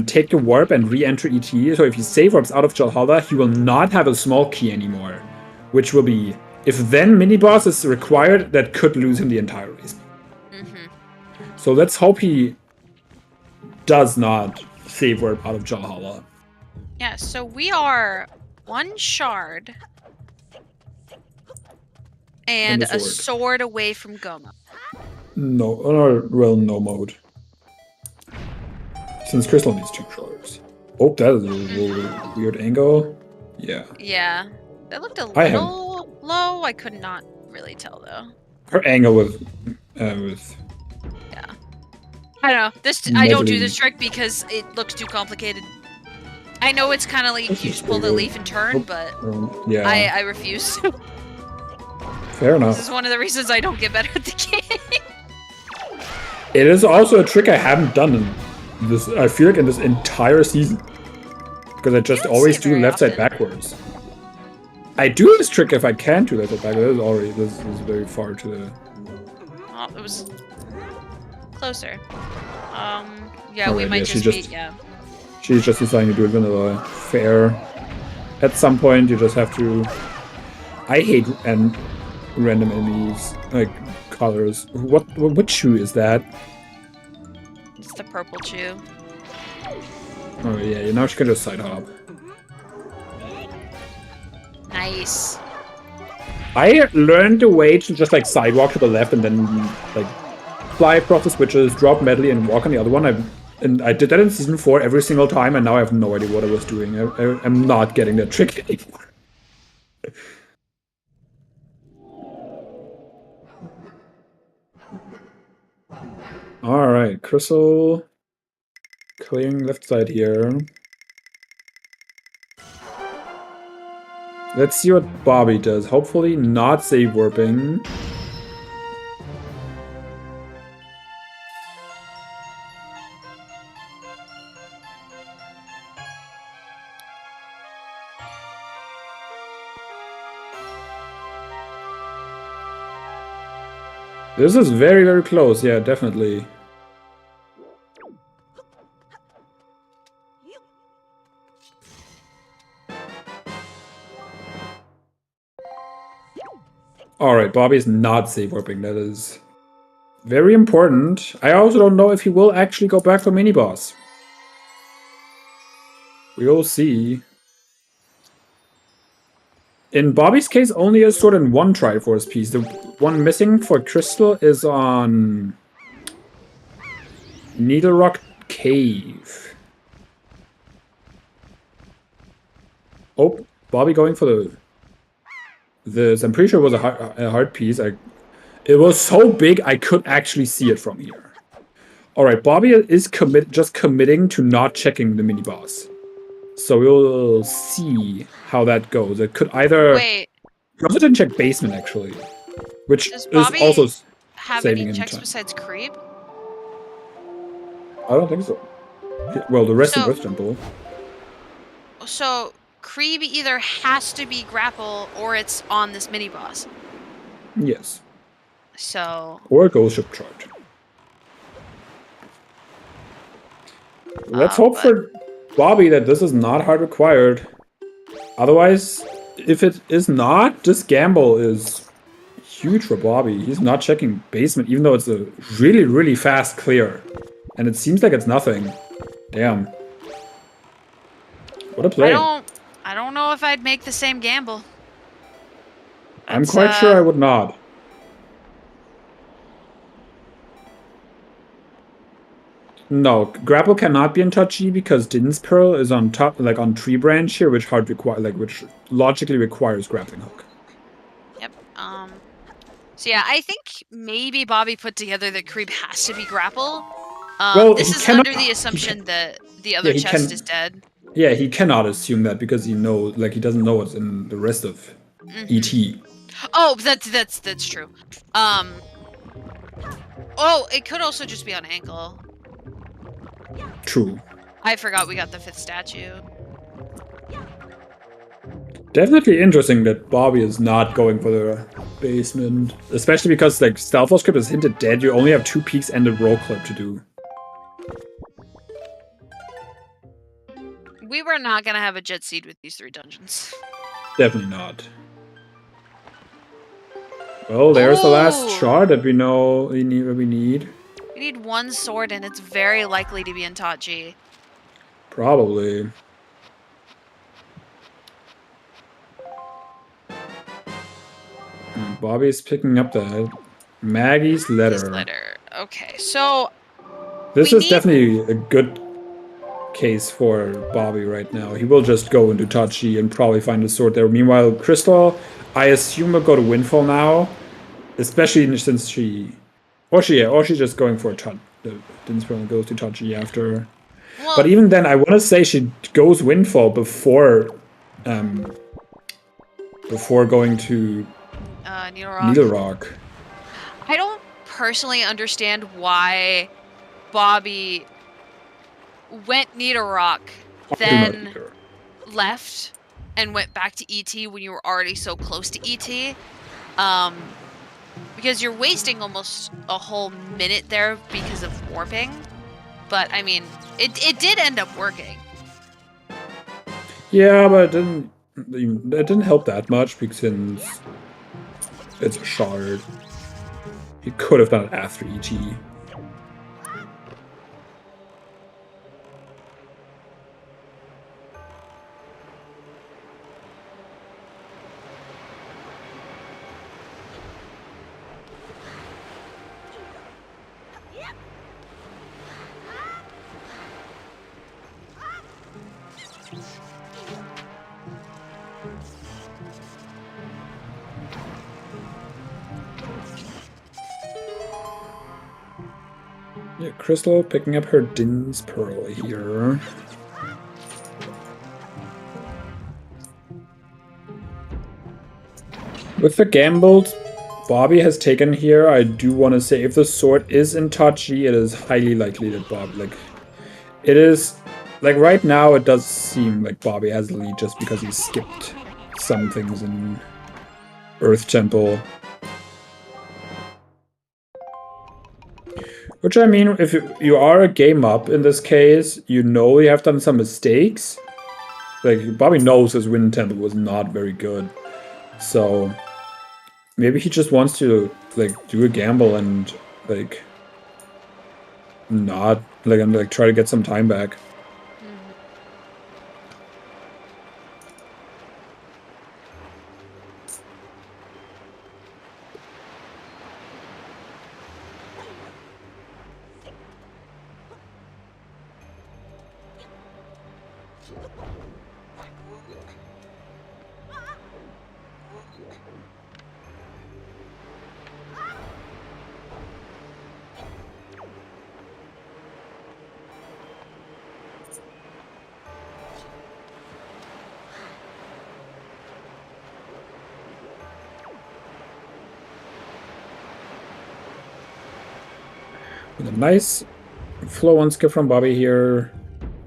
[SPEAKER 3] take a warp and re-enter ET, so if he save warps out of Valhalla, he will not have a small key anymore, which will be, if then mini boss is required, that could lose him the entire race. So let's hope he does not save warp out of Valhalla.
[SPEAKER 2] Yeah, so we are 1 shard and a sword away from Goma.
[SPEAKER 3] No, well, no mode. Since Crystal needs 2 shards. Oh, that is a little weird angle. Yeah.
[SPEAKER 2] Yeah, that looked a little low. I could not really tell though.
[SPEAKER 3] Her angle with
[SPEAKER 2] yeah. I don't know. I don't do this trick because it looks too complicated. I know it's kind of like you just pull the leaf and turn, but
[SPEAKER 3] yeah.
[SPEAKER 2] I refuse.
[SPEAKER 3] Fair enough.
[SPEAKER 2] This is one of the reasons I don't get better at the game.
[SPEAKER 3] It is also a trick I haven't done in this. I feel like in this entire season, because I just always do left side backwards. I do this trick if I can do left side backwards. This is very far to the.
[SPEAKER 2] Oh, it was closer. Yeah, we might just be. Yeah.
[SPEAKER 3] She's just deciding to do it vanilla. Fair. At some point, you just have to. I hate random enemies, like colors. What shoe is that?
[SPEAKER 2] It's the purple shoe.
[SPEAKER 3] Oh yeah, now she can just side hop.
[SPEAKER 2] Nice.
[SPEAKER 3] I learned a way to just like sidewalk to the left and then like fly across the switches, drop medley, and walk on the other one. I did that in season 4 every single time, and now I have no idea what I was doing. I'm not getting that trick anymore. Alright, Crystal clearing left side here. Let's see what Bobby does. Hopefully not save warping. This is very, very close. Yeah, definitely. Alright, Bobby's not save warping. That is very important. I also don't know if he will actually go back for mini-boss. We will see. In Bobby's case, only a sword and 1 Triforce piece. The one missing for Crystal is on Needle Rock Cave. Oh, Bobby going for this. I'm pretty sure it was a hard piece. It was so big I could actually see it from here. Alright, Bobby is just committing to not checking the mini-boss. So we'll see how that goes. It could either...
[SPEAKER 2] Wait.
[SPEAKER 3] He also didn't check basement, actually. Which
[SPEAKER 2] Does
[SPEAKER 3] is
[SPEAKER 2] Bobby
[SPEAKER 3] also
[SPEAKER 2] have
[SPEAKER 3] saving
[SPEAKER 2] any
[SPEAKER 3] him
[SPEAKER 2] checks
[SPEAKER 3] time.
[SPEAKER 2] besides creep?
[SPEAKER 3] I don't think so. Well, the rest of Earth Temple.
[SPEAKER 2] So, creep either has to be grapple or it's on this mini-boss.
[SPEAKER 3] Yes.
[SPEAKER 2] So...
[SPEAKER 3] Or Ghost Ship Chart. Let's hope for Bobby that this is not hard required. Otherwise, if it is not, this gamble is huge for Bobby. He's not checking basement, even though it's a really, really fast clear. And it seems like it's nothing. Damn. What a play.
[SPEAKER 2] I don't know if I'd make the same gamble.
[SPEAKER 3] I'm quite sure I would not. No, grapple cannot be in touchy because Din's Pearl is on top, like on tree branch here, which which logically requires grappling hook.
[SPEAKER 2] Yep. So yeah, I think maybe Bobby put together that creep has to be grapple.
[SPEAKER 3] Well,
[SPEAKER 2] this is under the assumption that the other chest is dead.
[SPEAKER 3] Yeah, he cannot assume that because he doesn't know what's in the rest of ET.
[SPEAKER 2] Oh, that's true. Oh, it could also just be on ankle.
[SPEAKER 3] True.
[SPEAKER 2] I forgot we got the 5th statue.
[SPEAKER 3] Definitely interesting that Bobby is not going for the basement. Especially because, like, Stealth Script is hinted dead. You only have 2 peaks and a roll clip to do.
[SPEAKER 2] We were not going to have a jet seed with these 3 dungeons.
[SPEAKER 3] Definitely not. Well, there's the last shard that we know we need.
[SPEAKER 2] We need 1 sword, and it's very likely to be in Tachi.
[SPEAKER 3] Probably. And Bobby's picking up the Maggie's letter.
[SPEAKER 2] Okay, so
[SPEAKER 3] this is definitely a good case for Bobby right now. He will just go into Tachi and probably find a sword there. Meanwhile, Crystal, I assume, will go to Windfall now, especially since or she's just going for a Tachi. Dinsprung goes to Tachi after. Well, but even then, I want to say she goes Windfall before going to Needle Rock.
[SPEAKER 2] I don't personally understand why Bobby went Needle Rock, then left and went back to ET when you were already so close to ET. Because you're wasting almost a whole minute there because of warping. But I mean, it did end up working.
[SPEAKER 3] Yeah, but it didn't help that much because it's a shard. You could have done it after ET. Yeah, Crystal picking up her Din's Pearl here. With the gambles Bobby has taken here, I do want to say if the sword is in Tachi, it is highly likely that Bobby, it is, right now it does seem like Bobby has the lead just because he skipped some things in Earth Temple. Which, I mean, if you are a game up in this case, you know you have done some mistakes. Bobby knows his Wind Temple was not very good. So, maybe he just wants to, do a gamble and, not, and try to get some time back. With a nice flow on skip from Bobby here.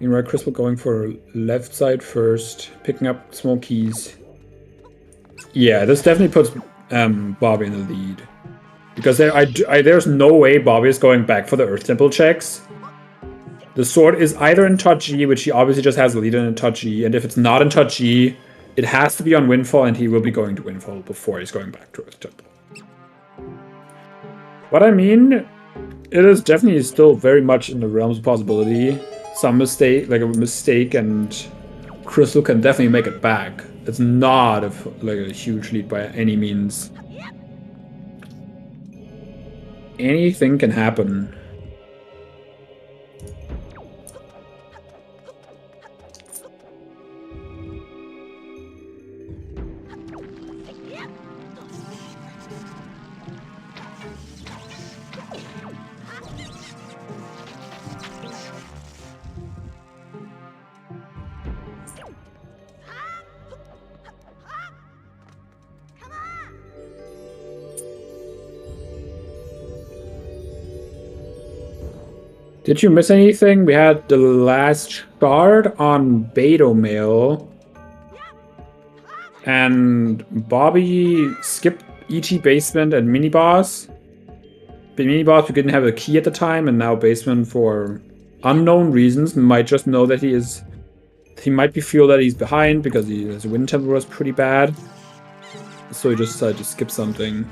[SPEAKER 3] Meanwhile, Crystal going for left side first, picking up small keys. Yeah, this definitely puts Bobby in the lead. Because there's no way Bobby is going back for the Earth Temple checks. The sword is either in Tachi, which he obviously just has a lead in Tachi, and if it's not in Tachi, it has to be on Windfall, and he will be going to Windfall before he's going back to Earth Temple. But I mean, it is definitely still very much in the realms of possibility. Some mistake, a mistake, and Crystal can definitely make it back. It's not a huge lead by any means. Anything can happen. Did you miss anything? We had the last shard on Beto Mail. And Bobby skipped ET Basement and Mini Boss. The Mini Boss, we didn't have a key at the time, and now Basement for unknown reasons. We might just know that he might feel that he's behind because his wind tempo was pretty bad. So he just decided to skip something.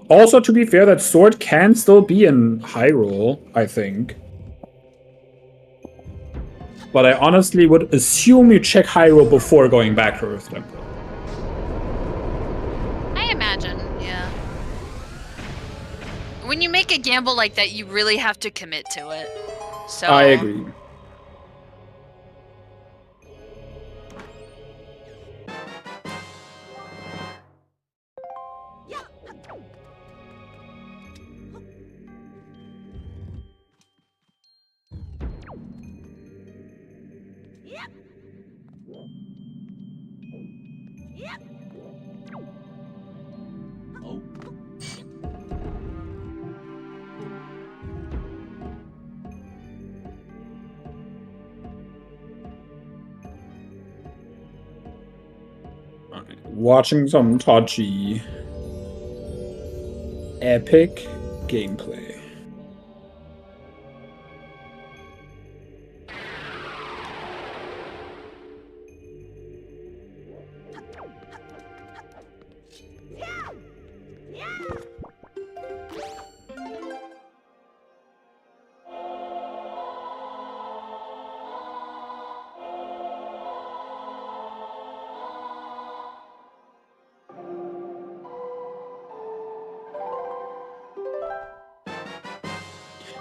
[SPEAKER 3] Also, to be fair, that sword can still be in high roll, I think. But I honestly would assume you check high roll before going back to Earth Temple.
[SPEAKER 2] I imagine, yeah. When you make a gamble like that, you really have to commit to it. So
[SPEAKER 3] I agree. Watching some touchy, epic gameplay.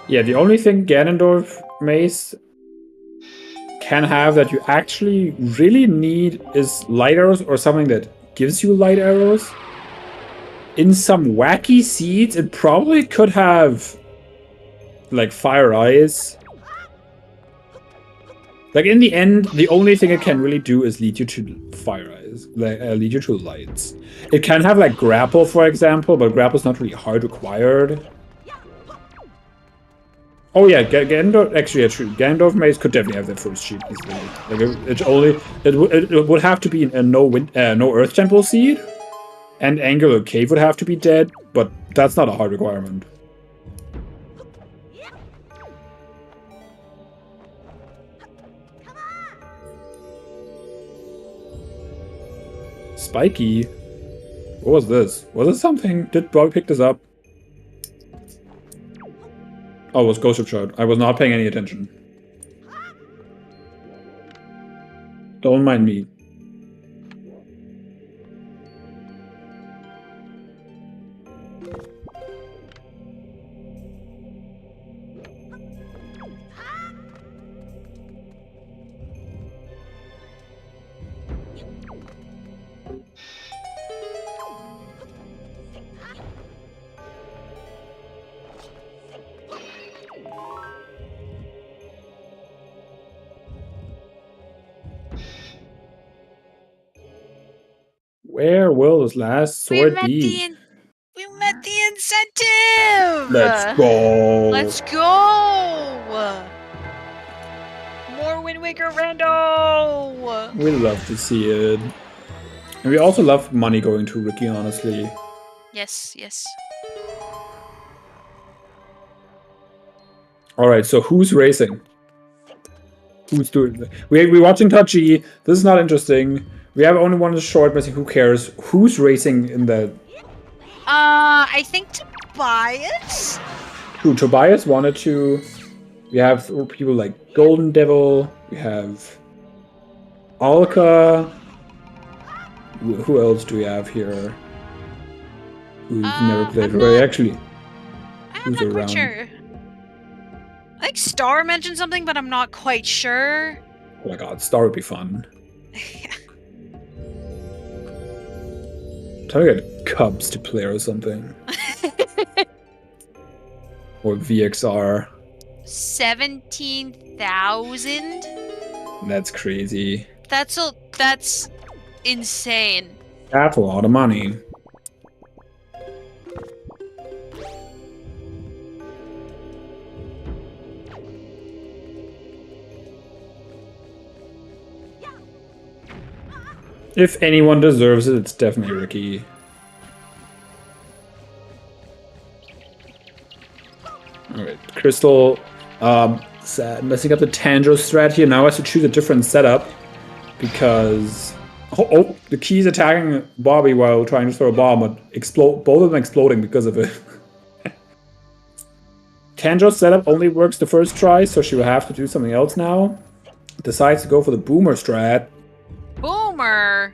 [SPEAKER 3] Yeah, the only thing Ganondorf Mace can have that you actually really need is light arrows or something that gives you light arrows. In some wacky seeds, it probably could have like fire eyes. Like in the end, the only thing it can really do is lead you to fire eyes, like lead you to lights. It can have like grapple, for example, but grapple's not really hard required. Oh yeah, Ganondorf, actually, yeah, true. Ganondorf Mace could definitely have that first sheet easily. Like it would have to be a no Earth Temple seed, and Angular Cave would have to be dead, but that's not a hard requirement. Spiky? What was this? Was it something? Did Bobby pick this up? Oh, it was Ghost of Shard. I was not paying any attention. Don't mind me. Where will this last sword be?
[SPEAKER 2] We met the incentive!
[SPEAKER 3] Let's go!
[SPEAKER 2] Let's go! More Wind Waker rando!
[SPEAKER 3] We love to see it. And we also love money going to Ricky, honestly.
[SPEAKER 2] Yes, yes.
[SPEAKER 3] Alright, so who's racing? Who's doing it? We're watching Touchy. This is not interesting. We have only one short missing. Who cares? Who's racing in the...
[SPEAKER 2] I think Tobias?
[SPEAKER 3] Who? Tobias wanted to... We have people like Golden Devil. We have... Alka. Who else do we have here? Who's never played Ray? Actually,
[SPEAKER 2] I'm not quite sure. I think Star mentioned something, but I'm not quite sure.
[SPEAKER 3] Oh my god, Star would be fun. Try to get Cubs to play or something. Or VXR.
[SPEAKER 2] 17,000?
[SPEAKER 3] That's crazy.
[SPEAKER 2] That's insane.
[SPEAKER 3] That's a lot of money. If anyone deserves it, it's definitely Ricky. Alright, Crystal messing up the Tanjiro strat here. Now has to choose a different setup because the key's attacking Bobby while trying to throw a bomb, but both of them exploding because of it. Tanjiro's setup only works the first try, so she will have to do something else now. Decides to go for the Boomer strat.
[SPEAKER 2] Boomer!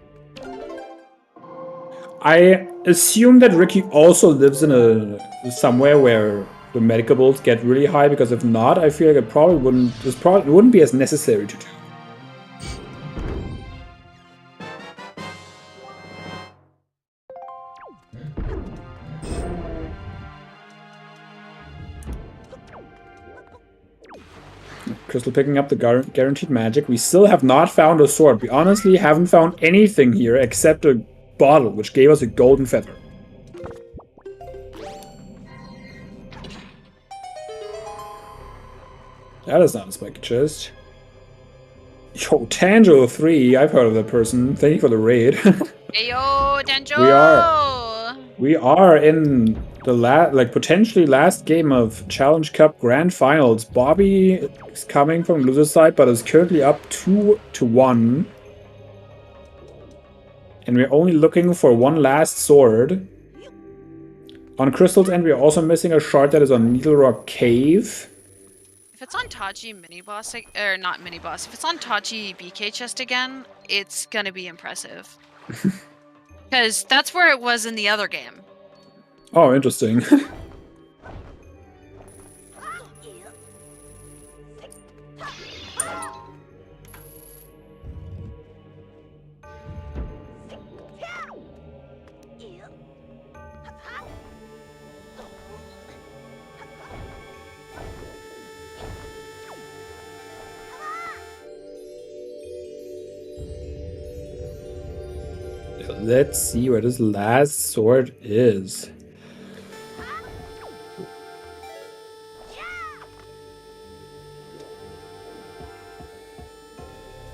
[SPEAKER 3] I assume that Ricky also lives in somewhere where the medicables get really high, because if not, I feel like it wouldn't be as necessary to do. Crystal picking up the guaranteed magic. We still have not found a sword. We honestly haven't found anything here except a bottle, which gave us a golden feather. That is not a spiky chest. Yo, Tanjo 3, I've heard of that person. Thank you for the raid.
[SPEAKER 2] Hey yo, Tanjo!
[SPEAKER 3] We are in the potentially last game of Challenge Cup Grand Finals. Bobby is coming from loser's side, but is currently up 2-1. And we're only looking for one last sword. On Crystal's end, we're also missing a shard that is on Needle Rock Cave.
[SPEAKER 2] If it's on Tachi mini boss, or not mini boss, if it's on Tachi BK chest again, it's gonna be impressive. Because that's where it was in the other game.
[SPEAKER 3] Oh, interesting. Let's see where this last sword is.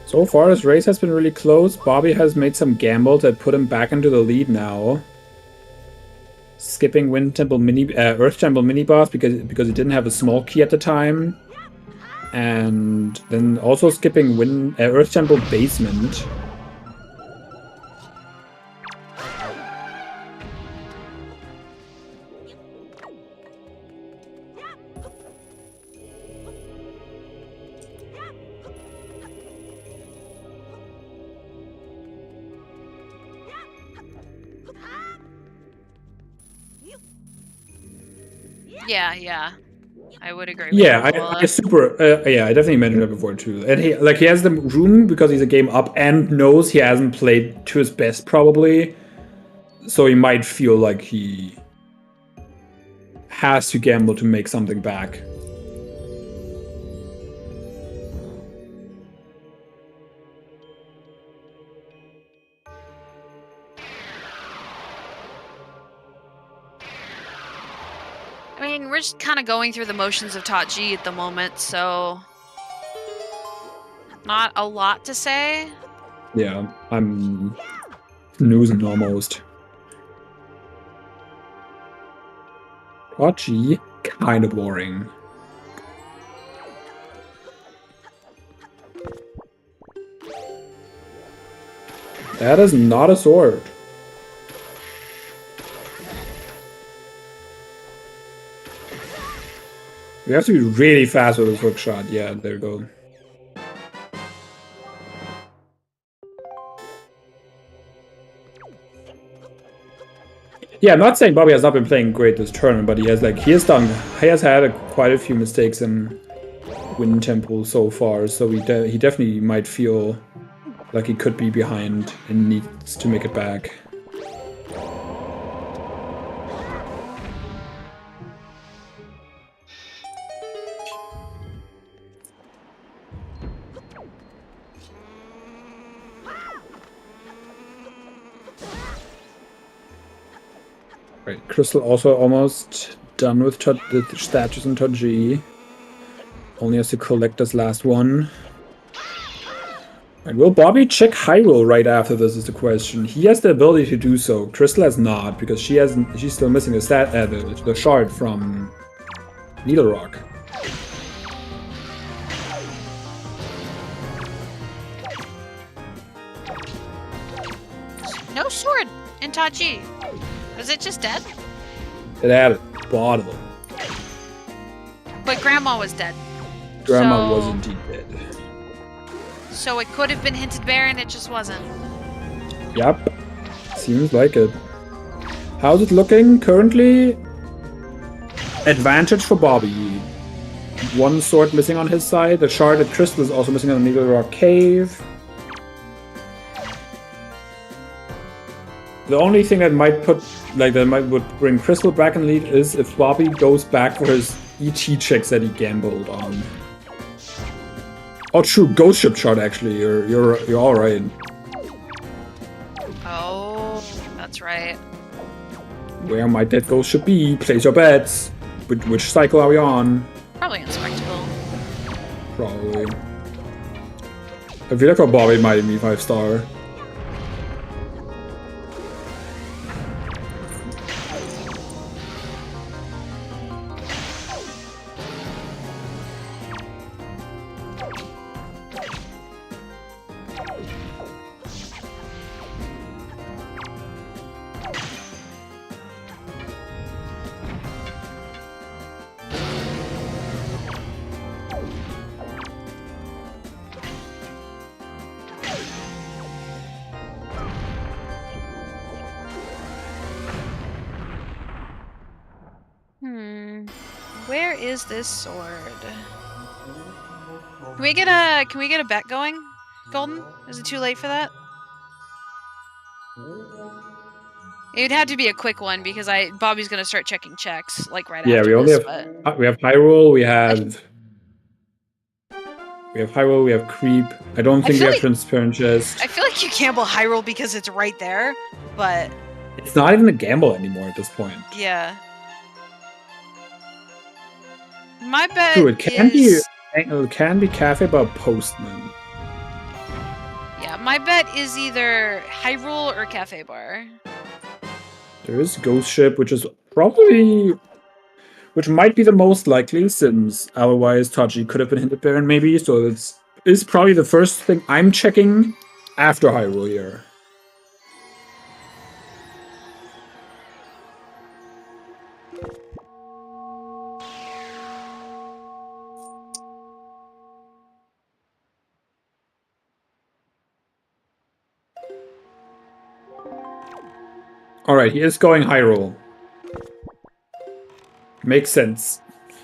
[SPEAKER 3] So far, this race has been really close. Bobby has made some gambles that put him back into the lead now. Skipping Earth Temple mini boss because he didn't have a small key at the time, and then also skipping Earth Temple basement.
[SPEAKER 2] Yeah. I would agree with
[SPEAKER 3] Yeah,
[SPEAKER 2] I
[SPEAKER 3] definitely mentioned that before too. And he has the room because he's a game up and knows he hasn't played to his best probably. So he might feel like he has to gamble to make something back.
[SPEAKER 2] I mean, we're just kind of going through the motions of Tachi at the moment, so not a lot to say.
[SPEAKER 3] Yeah, I'm snoozing almost. Tachi, kind of boring. That is not a sword. We have to be really fast with this hook shot. Yeah, there you go. Yeah, I'm not saying Bobby has not been playing great this tournament, but he has had quite a few mistakes in Wind Temple so far. So he definitely might feel like he could be behind and needs to make it back. Right, Crystal also almost done with the statues in Taji. Only has to collect this last one. And will Bobby check Hyrule right after this is the question. He has the ability to do so. Crystal has not, because she's still missing the shard from Needle Rock.
[SPEAKER 2] No sword in Tachi. Was it just dead?
[SPEAKER 3] It had a bottle.
[SPEAKER 2] But Grandma was dead.
[SPEAKER 3] Grandma was indeed dead.
[SPEAKER 2] So it could have been hinted bear and it just wasn't.
[SPEAKER 3] Yep. Seems like it. How's it looking currently? Advantage for Bobby. One sword missing on his side. The shard at Crystal is also missing on the Needle Rock Cave. The only thing that might would bring Crystal back in lead is if Bobby goes back for his ET checks that he gambled on. Oh, true, Ghost Ship shard. Actually, you're all right.
[SPEAKER 2] Oh, that's right.
[SPEAKER 3] Where might that Ghost Ship be? Place your bets. Which cycle are we on?
[SPEAKER 2] Probably Inspectable.
[SPEAKER 3] Probably. I feel like Bobby might be 5-star.
[SPEAKER 2] Where is this sword? Can we get a bet going, Golden? Is it too late for that? It'd have to be a quick one because Bobby's gonna start checking checks like right after.
[SPEAKER 3] Yeah, we only have Hyrule. We have Hyrule. We have Creep. I don't think we have Transparent Chest.
[SPEAKER 2] I feel like you gamble Hyrule because it's right there, but
[SPEAKER 3] it's not even a gamble anymore at this point.
[SPEAKER 2] Yeah. My bet
[SPEAKER 3] True, it can be Cafe but Postman.
[SPEAKER 2] Yeah, my bet is either Hyrule or Cafe Bar.
[SPEAKER 3] There is Ghost Ship, which might be the most likely, since otherwise Tachi could have been hinted Baron maybe, so it's probably the first thing I'm checking after Hyrule here. Alright, he is going Hyrule. Makes sense.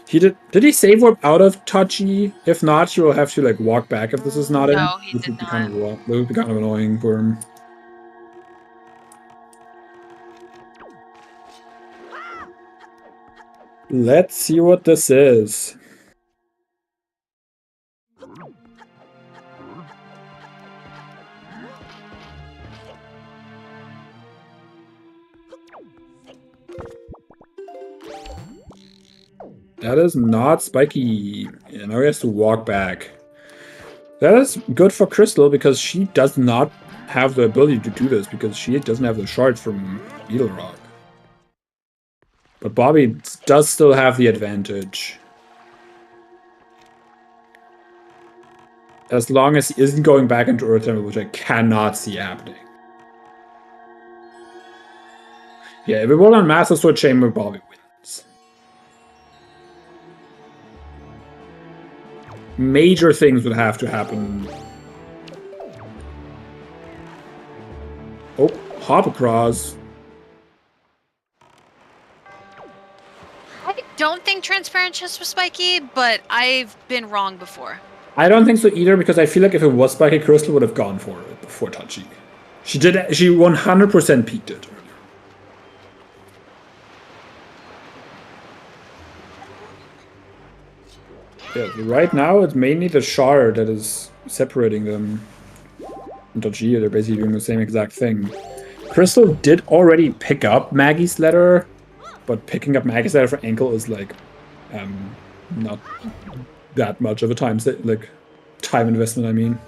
[SPEAKER 3] Did he save warp out of Tachi? If not, he will have to like walk back if this is not in.
[SPEAKER 2] No, he did not.
[SPEAKER 3] That would be kind of annoying for him. Let's see what this is. That is not spiky. And now he has to walk back. That is good for Crystal because she does not have the ability to do this because she doesn't have the shard from Needle Rock. But Bobby does still have the advantage. As long as he isn't going back into Earth Temple, which I cannot see happening. Yeah, if it were on Master Sword Chamber, Bobby wins. Major things would have to happen. Oh, hop across.
[SPEAKER 2] I don't think Transparent Chest was spiky, but I've been wrong before.
[SPEAKER 3] I don't think so either, because I feel like if it was spiky, Crystal would have gone for it before Tachi. She 100% peeked it. Yeah, right now it's mainly the shard that is separating them. And Tachi, they're basically doing the same exact thing. Crystal did already pick up Maggie's letter, but picking up Maggie's letter for ankle is like not that much of a time investment, I mean.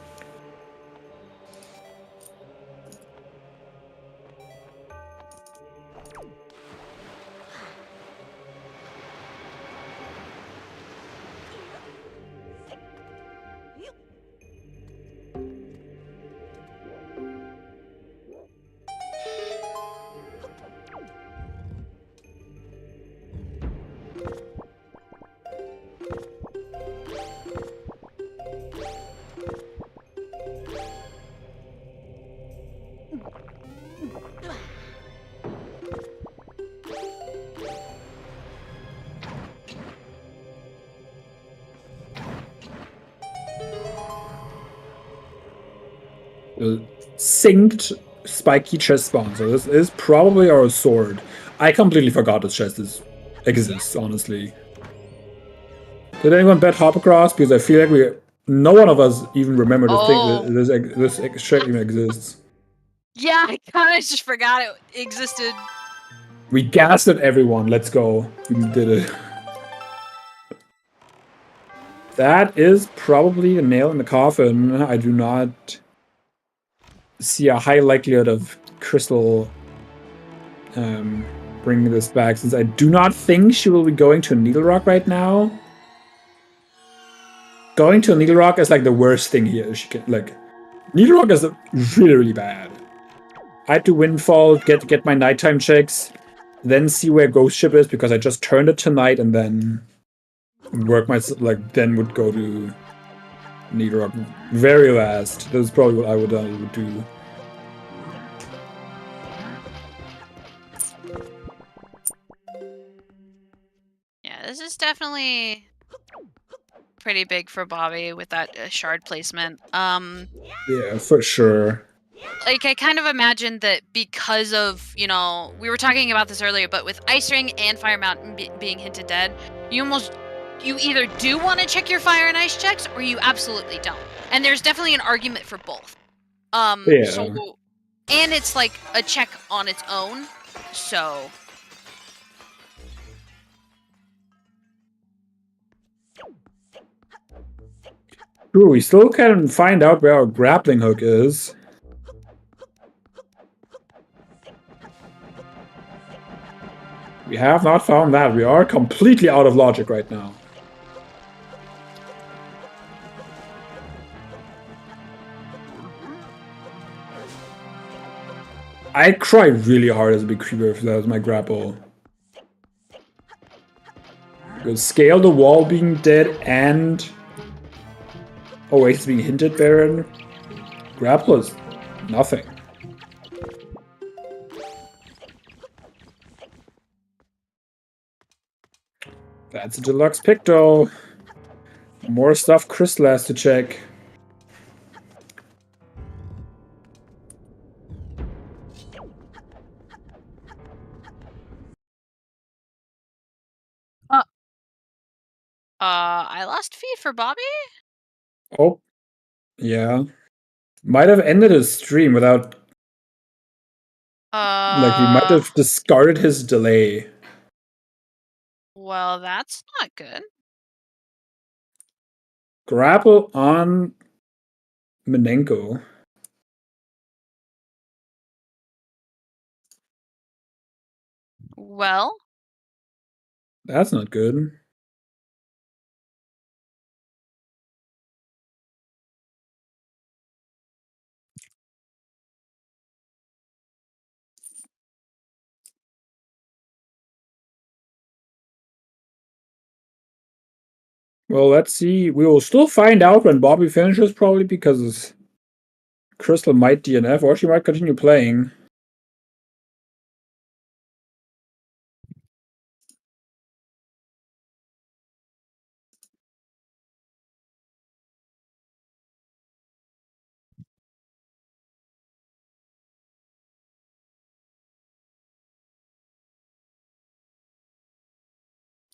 [SPEAKER 3] synced spiky chest spawn. So this is probably our sword. I completely forgot this chest exists, honestly. Did anyone bet hop across? Because I feel like no one of us even remember to think that this chest even exists.
[SPEAKER 2] Yeah, I kind of just forgot it existed.
[SPEAKER 3] We gassed at everyone. Let's go. We did it. That is probably a nail in the coffin. I do not see a high likelihood of Crystal bringing this back, since I do not think she will be going to Needle Rock right now. Going to Needle Rock is like the worst thing here. She can Needle Rock is really, really bad. I had to Windfall, get my nighttime checks, then see where Ghost Ship is, because I just turned it to night and then work myself, then would go to Needle Rock very last. That's probably what I would do.
[SPEAKER 2] Yeah, this is definitely pretty big for Bobby with that shard placement.
[SPEAKER 3] Yeah, for sure.
[SPEAKER 2] Like, I kind of imagined that because of, we were talking about this earlier, but with Ice Ring and Fire Mountain being hinted dead, you either do want to check your fire and ice checks, or you absolutely don't. And there's definitely an argument for both.
[SPEAKER 3] Yeah.
[SPEAKER 2] So, and it's like a check on its own, so...
[SPEAKER 3] Ooh, we still can't find out where our grappling hook is. We have not found that. We are completely out of logic right now. I'd cry really hard as a big creeper if that was my grapple. Because scale the wall being dead and... Oh wait, it's being hinted, Baron. Grapple is nothing. That's a deluxe pick though. More stuff Crystal has to check.
[SPEAKER 2] I lost feed for Bobby?
[SPEAKER 3] Oh, yeah. Might have ended his stream without... he might have discarded his delay.
[SPEAKER 2] Well, that's not good.
[SPEAKER 3] Grapple on Minenko.
[SPEAKER 2] Well?
[SPEAKER 3] That's not good. Well, let's see. We will still find out when Bobby finishes, probably, because Crystal might DNF, or she might continue playing.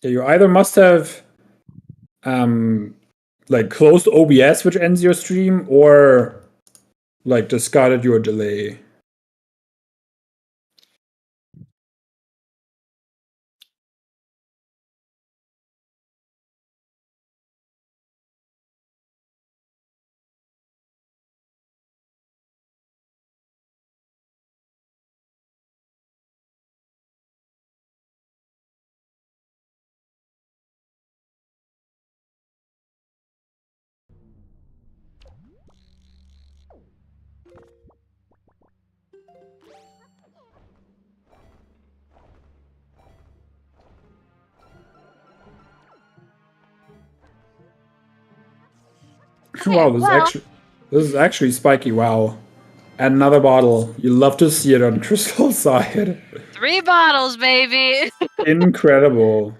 [SPEAKER 3] Yeah, you either must have closed OBS, which ends your stream, or discarded your delay.
[SPEAKER 2] Okay,
[SPEAKER 3] Wow, this is actually spiky. Wow. And another bottle. You love to see it on Crystal's side.
[SPEAKER 2] 3 bottles, baby!
[SPEAKER 3] Incredible.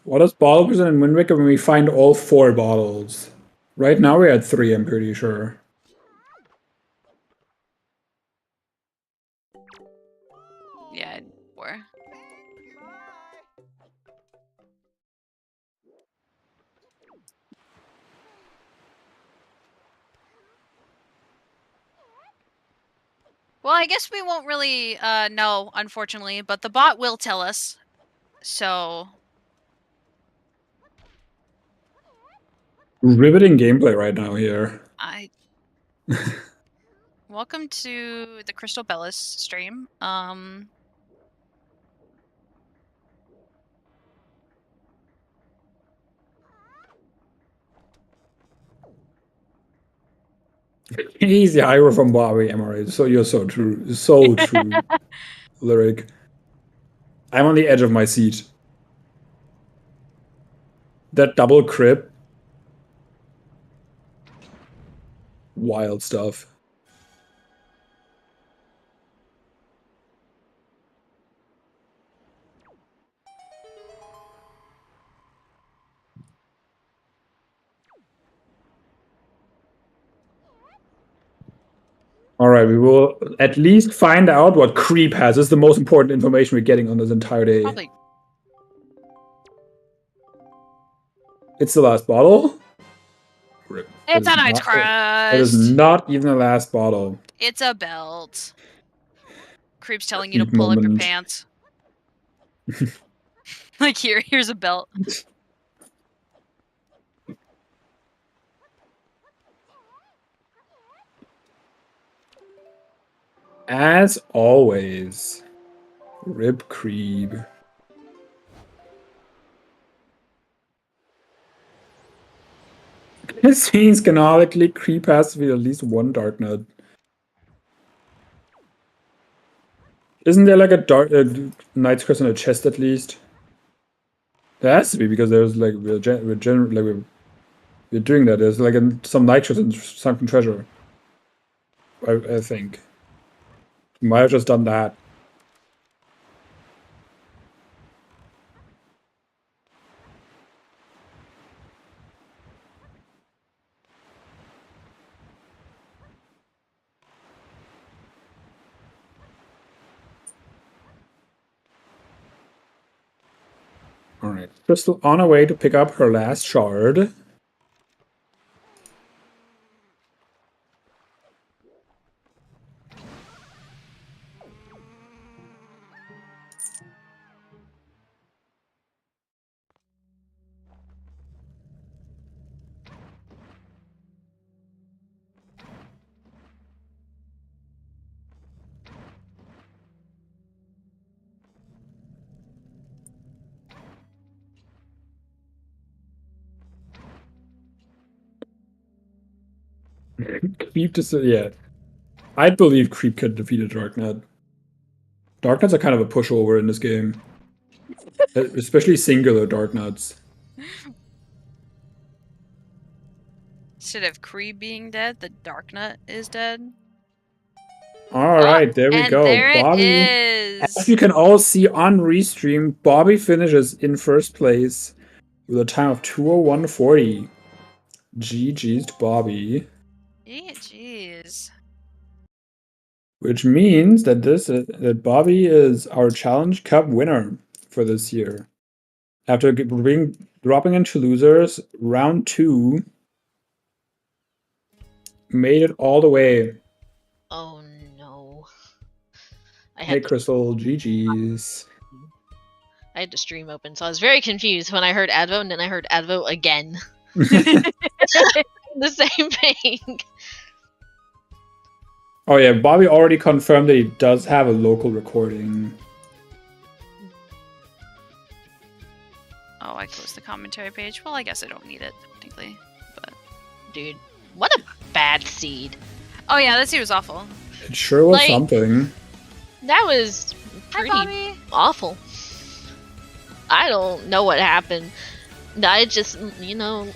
[SPEAKER 3] What does bottle percent in Wind Waker when we find all 4 bottles? Right now we're at 3, I'm pretty sure.
[SPEAKER 2] Yeah, 4. Well, I guess we won't really know, unfortunately, but the bot will tell us. So
[SPEAKER 3] Riveting gameplay right now here.
[SPEAKER 2] Welcome to the CrystalBellis stream.
[SPEAKER 3] Easy hire from Bobby, Emery. So you're so true. So true. Lyric. I'm on the edge of my seat. That double crib. Wild stuff. Alright, we will at least find out what Creep has. This is the most important information we're getting on this entire day.
[SPEAKER 2] Probably.
[SPEAKER 3] It's the last bottle?
[SPEAKER 2] It's a Night's Crust.
[SPEAKER 3] It is not even the last bottle.
[SPEAKER 2] It's a belt. Creep's telling you to pull up your pants. Like, here's a belt.
[SPEAKER 3] As always, Rip Creep. This means canonically Creep has to be at least 1 Dark Nut. Isn't there like a Knight's Crest in a chest at least? There has to be, because there's like we're doing that. There's like some Night Crest and Sunken Treasure. I think. Might have just done that. Alright, Crystal on her way to pick up her last shard. Creep yeah. I'd believe Creep could defeat a Dark Nut. Dark Nuts are kind of a pushover in this game. Especially singular Dark Nuts.
[SPEAKER 2] Instead of Creep being dead, the Dark Nut is dead.
[SPEAKER 3] Alright, there we go.
[SPEAKER 2] There
[SPEAKER 3] Bobby,
[SPEAKER 2] it is.
[SPEAKER 3] as you can all see on Restream, Bobby finishes in first place with a time of 2:01:40. GG's to Bobby.
[SPEAKER 2] Yeah, jeez.
[SPEAKER 3] Which means that that Bobby is our Challenge Cup winner for this year. After dropping into losers, round 2 made it all the way.
[SPEAKER 4] Oh no.
[SPEAKER 3] Hey Crystal, GG's.
[SPEAKER 4] I had the stream open, so I was very confused when I heard Advo, and then I heard Advo again. The same thing.
[SPEAKER 3] Oh yeah, Bobby already confirmed that he does have a local recording.
[SPEAKER 2] Oh, I closed the commentary page. Well, I guess I don't need it, technically. But
[SPEAKER 4] dude, what a bad seed.
[SPEAKER 2] Oh yeah, that seed was awful.
[SPEAKER 3] It sure was something.
[SPEAKER 4] That was pretty awful. I don't know what happened. I just,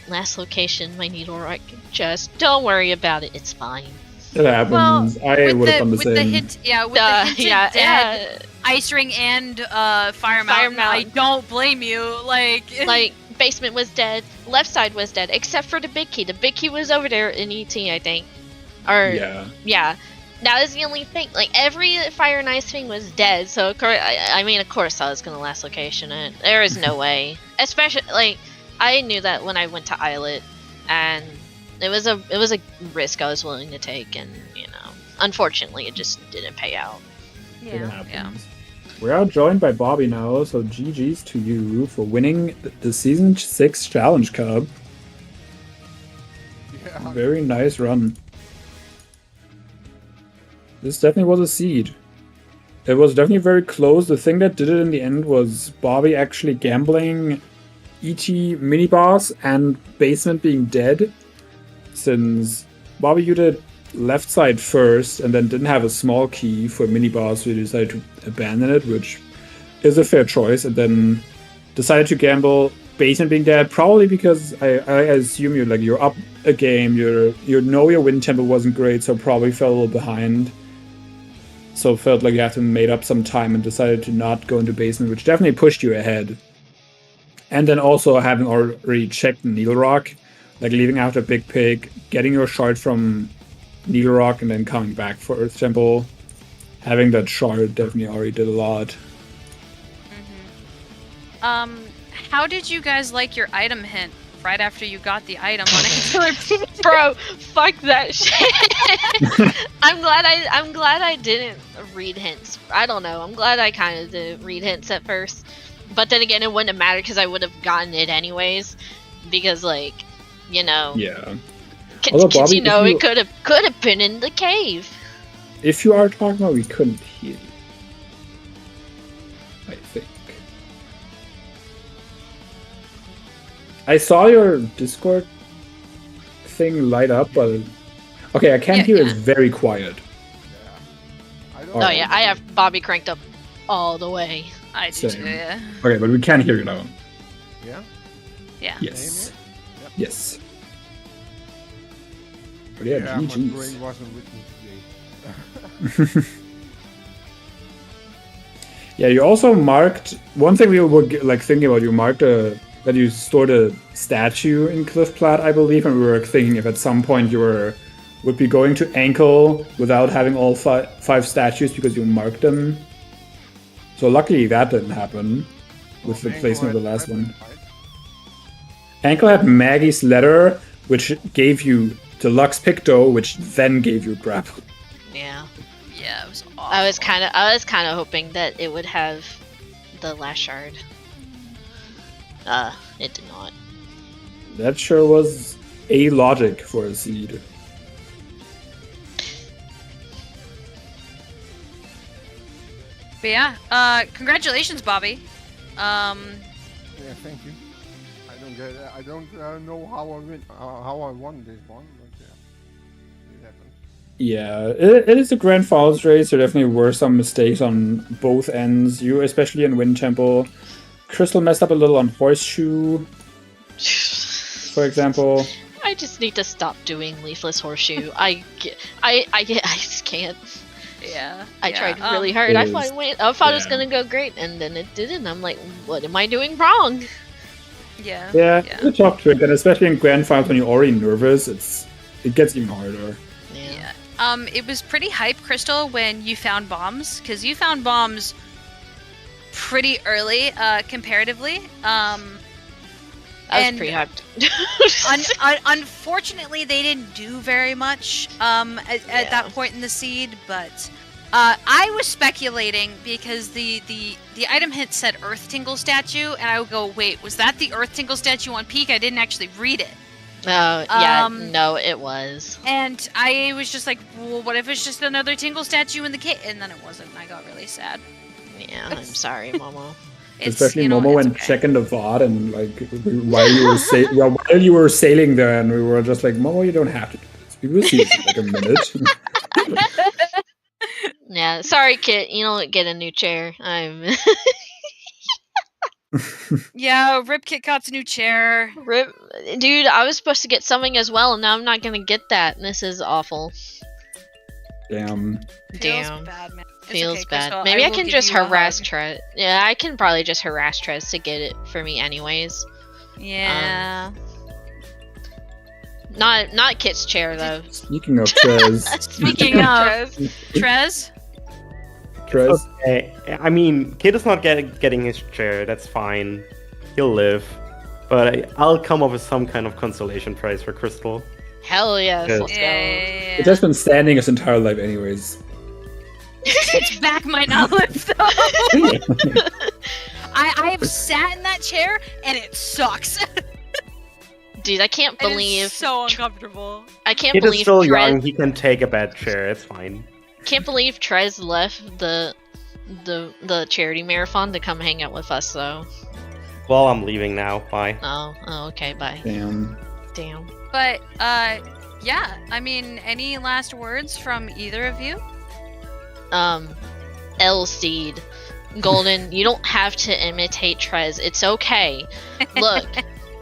[SPEAKER 4] last location, my needle right. Just don't worry about it. It's fine.
[SPEAKER 3] It happens.
[SPEAKER 2] Well,
[SPEAKER 3] I would have done the same.
[SPEAKER 2] With the hint dead, Ice Ring and Fire Mountain. I don't blame you. Like
[SPEAKER 4] basement was dead, left side was dead, except for the big key. The big key was over there in ET, I think. Or yeah. That was the only thing. Like every fire and ice thing was dead. So of course, I mean, of course, I was gonna last location it. There is no way. Especially like I knew that when I went to Islet, and it was a risk I was willing to take, and unfortunately, it just didn't pay out.
[SPEAKER 2] Yeah.
[SPEAKER 3] We are joined by Bobby now, so GG's to you for winning the Season 6 Challenge Cup. Yeah. Very nice run. This definitely was a seed. It was definitely very close. The thing that did it in the end was Bobby actually gambling ET mini-boss and basement being dead. Since Bobby, you did left side first and then didn't have a small key for mini-boss, so you decided to abandon it, which is a fair choice, and then decided to gamble basement being dead, probably because I assume you're up a game, your win tempo wasn't great, so probably fell a little behind. So felt like you had to made up some time and decided to not go into basement, which definitely pushed you ahead. And then also having already checked Needle Rock, like leaving out a big pig, getting your shard from Needle Rock, and then coming back for Earth Temple. Having that shard definitely already did a lot.
[SPEAKER 2] How did you guys like your item hint right after you got the item on a
[SPEAKER 4] Bro, fuck that shit. I'm glad I didn't read hints. I don't know. I'm glad I kind of did read hints at first, but then again, it wouldn't have mattered because I would have gotten it anyways. Because
[SPEAKER 3] Yeah.
[SPEAKER 4] Because it could have been in the cave.
[SPEAKER 3] If you are talking about, we couldn't hear you. I think. I saw your Discord thing light up, but okay, I can't hear. It's very quiet.
[SPEAKER 4] Yeah. I have Bobby cranked up all the way.
[SPEAKER 2] I do too. Yeah.
[SPEAKER 3] Okay, but we can hear you now.
[SPEAKER 5] Yeah.
[SPEAKER 2] Yeah.
[SPEAKER 3] Yes.
[SPEAKER 5] Yep.
[SPEAKER 3] Yes. But yeah,
[SPEAKER 5] my
[SPEAKER 3] GG's.
[SPEAKER 5] brain wasn't with me today.
[SPEAKER 3] Yeah, you also marked one thing we were thinking about. You marked that you stored a statue in Cliff Plat, I believe, and we were thinking if at some point you would be going to ankle without having all five statues because you marked them. So luckily that didn't happen with the placement of the last one. Ankle had Maggie's letter, which gave you Deluxe Picto, which then gave you grapple.
[SPEAKER 4] Yeah.
[SPEAKER 2] Yeah, it was awful.
[SPEAKER 4] I was kind of hoping that it would have the last shard. It did not.
[SPEAKER 3] That sure was a logic for a seed.
[SPEAKER 2] But yeah, congratulations, Bobby.
[SPEAKER 5] Yeah, thank you. I don't know how I won this one, but yeah, it happened.
[SPEAKER 3] Yeah, it is a grand finals race. There definitely were some mistakes on both ends. You, especially in Wind Temple. Crystal messed up a little on Horseshoe, for example.
[SPEAKER 4] I just need to stop doing Leafless Horseshoe. I just can't.
[SPEAKER 2] Yeah.
[SPEAKER 4] I tried really hard. I thought it was gonna go great, and then it didn't. I'm like, what am I doing wrong?
[SPEAKER 2] Yeah.
[SPEAKER 3] It's a tough trick, and especially in grand finals when you're already nervous, it gets even harder.
[SPEAKER 4] Yeah.
[SPEAKER 2] It was pretty hype, Crystal, when you found bombs, because you found bombs pretty early, comparatively.
[SPEAKER 4] I was pretty hyped.
[SPEAKER 2] Unfortunately, they didn't do very much at that point in the seed, but I was speculating because the item hint said Earth Tingle statue, and I would go, wait, was that the Earth Tingle statue on Peak? I didn't actually read it.
[SPEAKER 4] No, it was.
[SPEAKER 2] And I was just like, well, what if it's just another Tingle statue in the kit? And then it wasn't, and I got really sad.
[SPEAKER 4] Yeah, I'm sorry, Momo.
[SPEAKER 3] Especially Momo went checking the VOD and while you were sailing there, and we were just like, Momo, you don't have to do this. We will see this in like a minute.
[SPEAKER 4] Yeah, sorry, Kit. You don't get a new chair.
[SPEAKER 2] Yeah, Rip Kit Kat's new chair.
[SPEAKER 4] Rip, dude. I was supposed to get something as well, and now I'm not gonna get that. This is awful.
[SPEAKER 3] Damn.
[SPEAKER 2] Feels bad, man.
[SPEAKER 4] Feels
[SPEAKER 2] okay,
[SPEAKER 4] bad.
[SPEAKER 2] Crystal,
[SPEAKER 4] Maybe I
[SPEAKER 2] will
[SPEAKER 4] can
[SPEAKER 2] give
[SPEAKER 4] just
[SPEAKER 2] you a
[SPEAKER 4] harass
[SPEAKER 2] hug.
[SPEAKER 4] Trez. Yeah, I can probably just harass Trez to get it for me anyways.
[SPEAKER 2] Yeah.
[SPEAKER 4] Not Kit's chair though.
[SPEAKER 3] Speaking of Trez.
[SPEAKER 2] Speaking of Trez,
[SPEAKER 6] Okay. I mean, Kid is not getting his chair. That's fine. He'll live. But I'll come up with some kind of consolation prize for Crystal.
[SPEAKER 4] Hell yes,
[SPEAKER 6] Yes.
[SPEAKER 4] let's go.
[SPEAKER 3] It's just been standing his entire life anyways.
[SPEAKER 2] Its back might not lift though. I have sat in that chair and it sucks.
[SPEAKER 4] Dude, I can't
[SPEAKER 2] It is
[SPEAKER 4] believe
[SPEAKER 2] so uncomfortable.
[SPEAKER 4] I can't
[SPEAKER 6] Kid is
[SPEAKER 4] believe
[SPEAKER 6] still
[SPEAKER 4] Trez
[SPEAKER 6] young. He can take a bad chair. It's fine.
[SPEAKER 4] can't believe Trez left the charity marathon to come hang out with us though.
[SPEAKER 6] Well, I'm leaving now. Bye.
[SPEAKER 4] Oh okay, bye.
[SPEAKER 3] Damn.
[SPEAKER 4] Damn.
[SPEAKER 2] But yeah. I mean, any last words from either of you?
[SPEAKER 4] L Seed. Golden, you don't have to imitate Trez. It's okay. Look,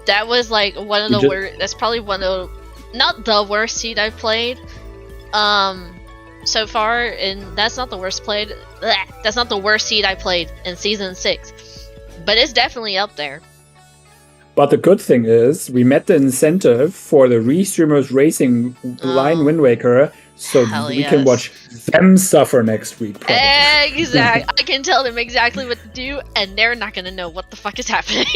[SPEAKER 4] that was like one of the worst. That's probably one of not the worst seed I've played. So far, and that's not the worst played. That's not the worst seed I played in season 6, but it's definitely up there.
[SPEAKER 3] But the good thing is, we met the incentive for the Restreamers Racing line Wind Waker, so
[SPEAKER 4] Hell
[SPEAKER 3] we can watch them suffer next week. Probably.
[SPEAKER 4] Exactly. I can tell them exactly what to do, and they're not gonna know what the fuck is happening.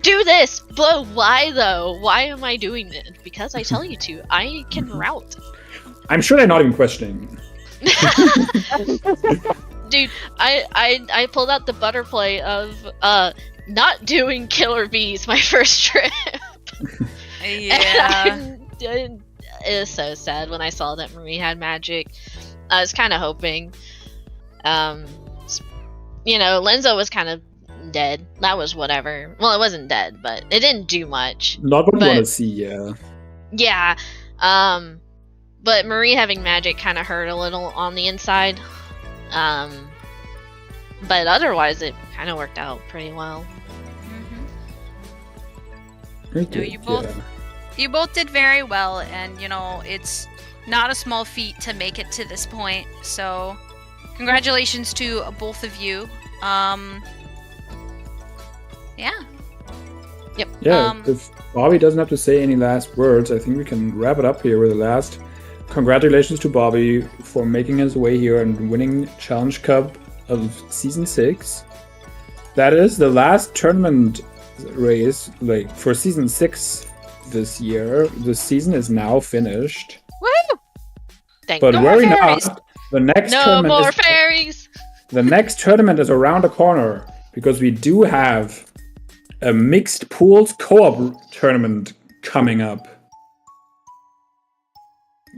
[SPEAKER 4] Do this, but why though? Why am I doing it? Because I tell you to. I can route.
[SPEAKER 3] I'm sure they're not even questioning.
[SPEAKER 4] Dude, I pulled out the butterfly of not doing killer bees my first trip.
[SPEAKER 2] Yeah.
[SPEAKER 4] And it was so sad when I saw that Marie had magic. I was kind of hoping. Lenzo was kind of dead. That was whatever. Well, it wasn't dead, but it didn't do much.
[SPEAKER 3] Not what we want to see, yeah.
[SPEAKER 4] Yeah. But Marie having magic kind of hurt a little on the inside. But otherwise, it kind of worked out pretty well.
[SPEAKER 2] No, you both did very well, and it's not a small feat to make it to this point. So, congratulations to both of you. Yeah.
[SPEAKER 4] Yep.
[SPEAKER 3] Yeah. If Bobby doesn't have to say any last words, I think we can wrap it up here with the last. Congratulations to Bobby for making his way here and winning Challenge Cup of Season 6. That is the last tournament race for Season 6 this year. The season is now finished.
[SPEAKER 4] Woo! Thank
[SPEAKER 3] but
[SPEAKER 4] no
[SPEAKER 3] worry not, the next
[SPEAKER 4] fairies.
[SPEAKER 3] The next tournament is around the corner because we do have a mixed pools co-op tournament coming up.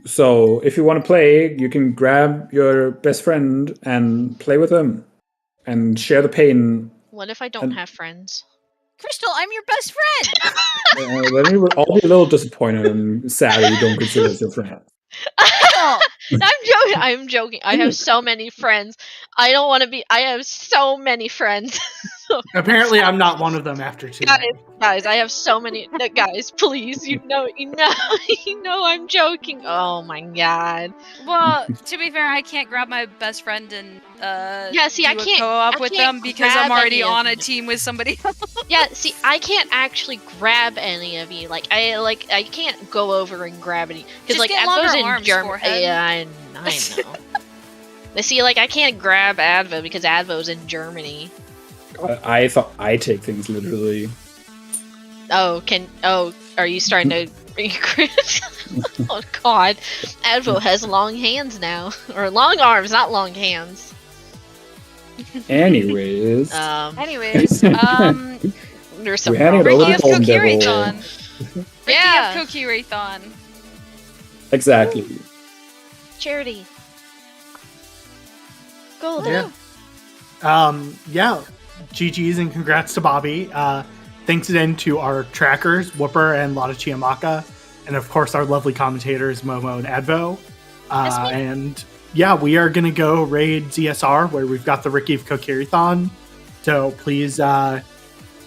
[SPEAKER 3] So if you want to play, you can grab your best friend and play with them and share the pain.
[SPEAKER 4] What if I don't have friends?
[SPEAKER 2] Crystal, I'm your best friend!
[SPEAKER 3] Then we will all be a little disappointed and sad that you don't consider us your friend.
[SPEAKER 4] I'm joking. I have so many friends. I don't want to be. I have so many friends.
[SPEAKER 1] Apparently, I'm not one of them after 2.
[SPEAKER 4] Guys, I have so many. Guys, please, you know, I'm joking. Oh my god.
[SPEAKER 2] Well, to be fair, I can't grab my best friend and
[SPEAKER 4] I can't
[SPEAKER 2] co-op with them because I'm already on a team with somebody else.
[SPEAKER 4] Yeah, see, I can't actually grab any of you. I can't go over and grab any because Advo's in Germany. Yeah, I know. But see, I can't grab Advo because Advo's in Germany.
[SPEAKER 3] I thought I take things literally.
[SPEAKER 4] Are you starting to? Oh God, Advo has long hands now, or long arms, not long hands.
[SPEAKER 3] Anyways.
[SPEAKER 2] There's some
[SPEAKER 3] Ricky of
[SPEAKER 2] Kokiri-thon. Ricky of Kokiri-thon.
[SPEAKER 3] Exactly.
[SPEAKER 4] Charity. Golden.
[SPEAKER 1] Yeah. GG's and congrats to Bobby. Thanks again to our trackers, Whooper and Lotta Chiamaka, and of course our lovely commentators, Momo and Advo. And yeah, we are going to go raid ZSR where we've got the Ricky of Kokiri-thon. So please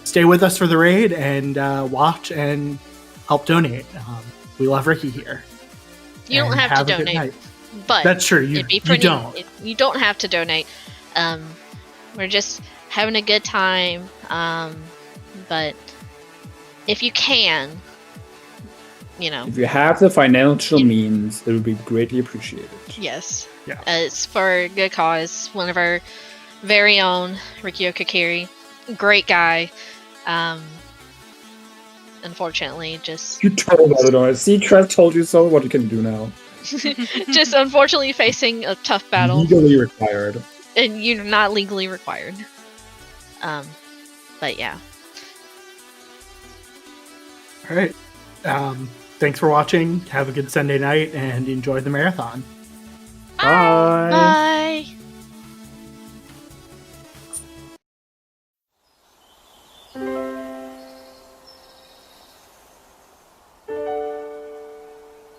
[SPEAKER 1] stay with us for the raid and watch and help donate. We love Ricky here.
[SPEAKER 4] You don't have to donate. But
[SPEAKER 1] that's true.
[SPEAKER 4] it'd be pretty, you don't have to donate. We're just having a good time. But if you can,
[SPEAKER 3] if you have the financial means, it would be greatly appreciated.
[SPEAKER 4] Yes.
[SPEAKER 1] Yeah.
[SPEAKER 4] It's for a good cause. One of our very own, Rikyo Kakiri. Great guy. Unfortunately, just...
[SPEAKER 3] You told otherwise. See, Trev told you so. What you can do now.
[SPEAKER 4] Just unfortunately facing a tough battle.
[SPEAKER 3] Legally required.
[SPEAKER 4] And you're not legally required. But yeah.
[SPEAKER 1] All right. Thanks for watching. Have a good Sunday night and enjoy the marathon.
[SPEAKER 3] Bye.
[SPEAKER 4] Bye.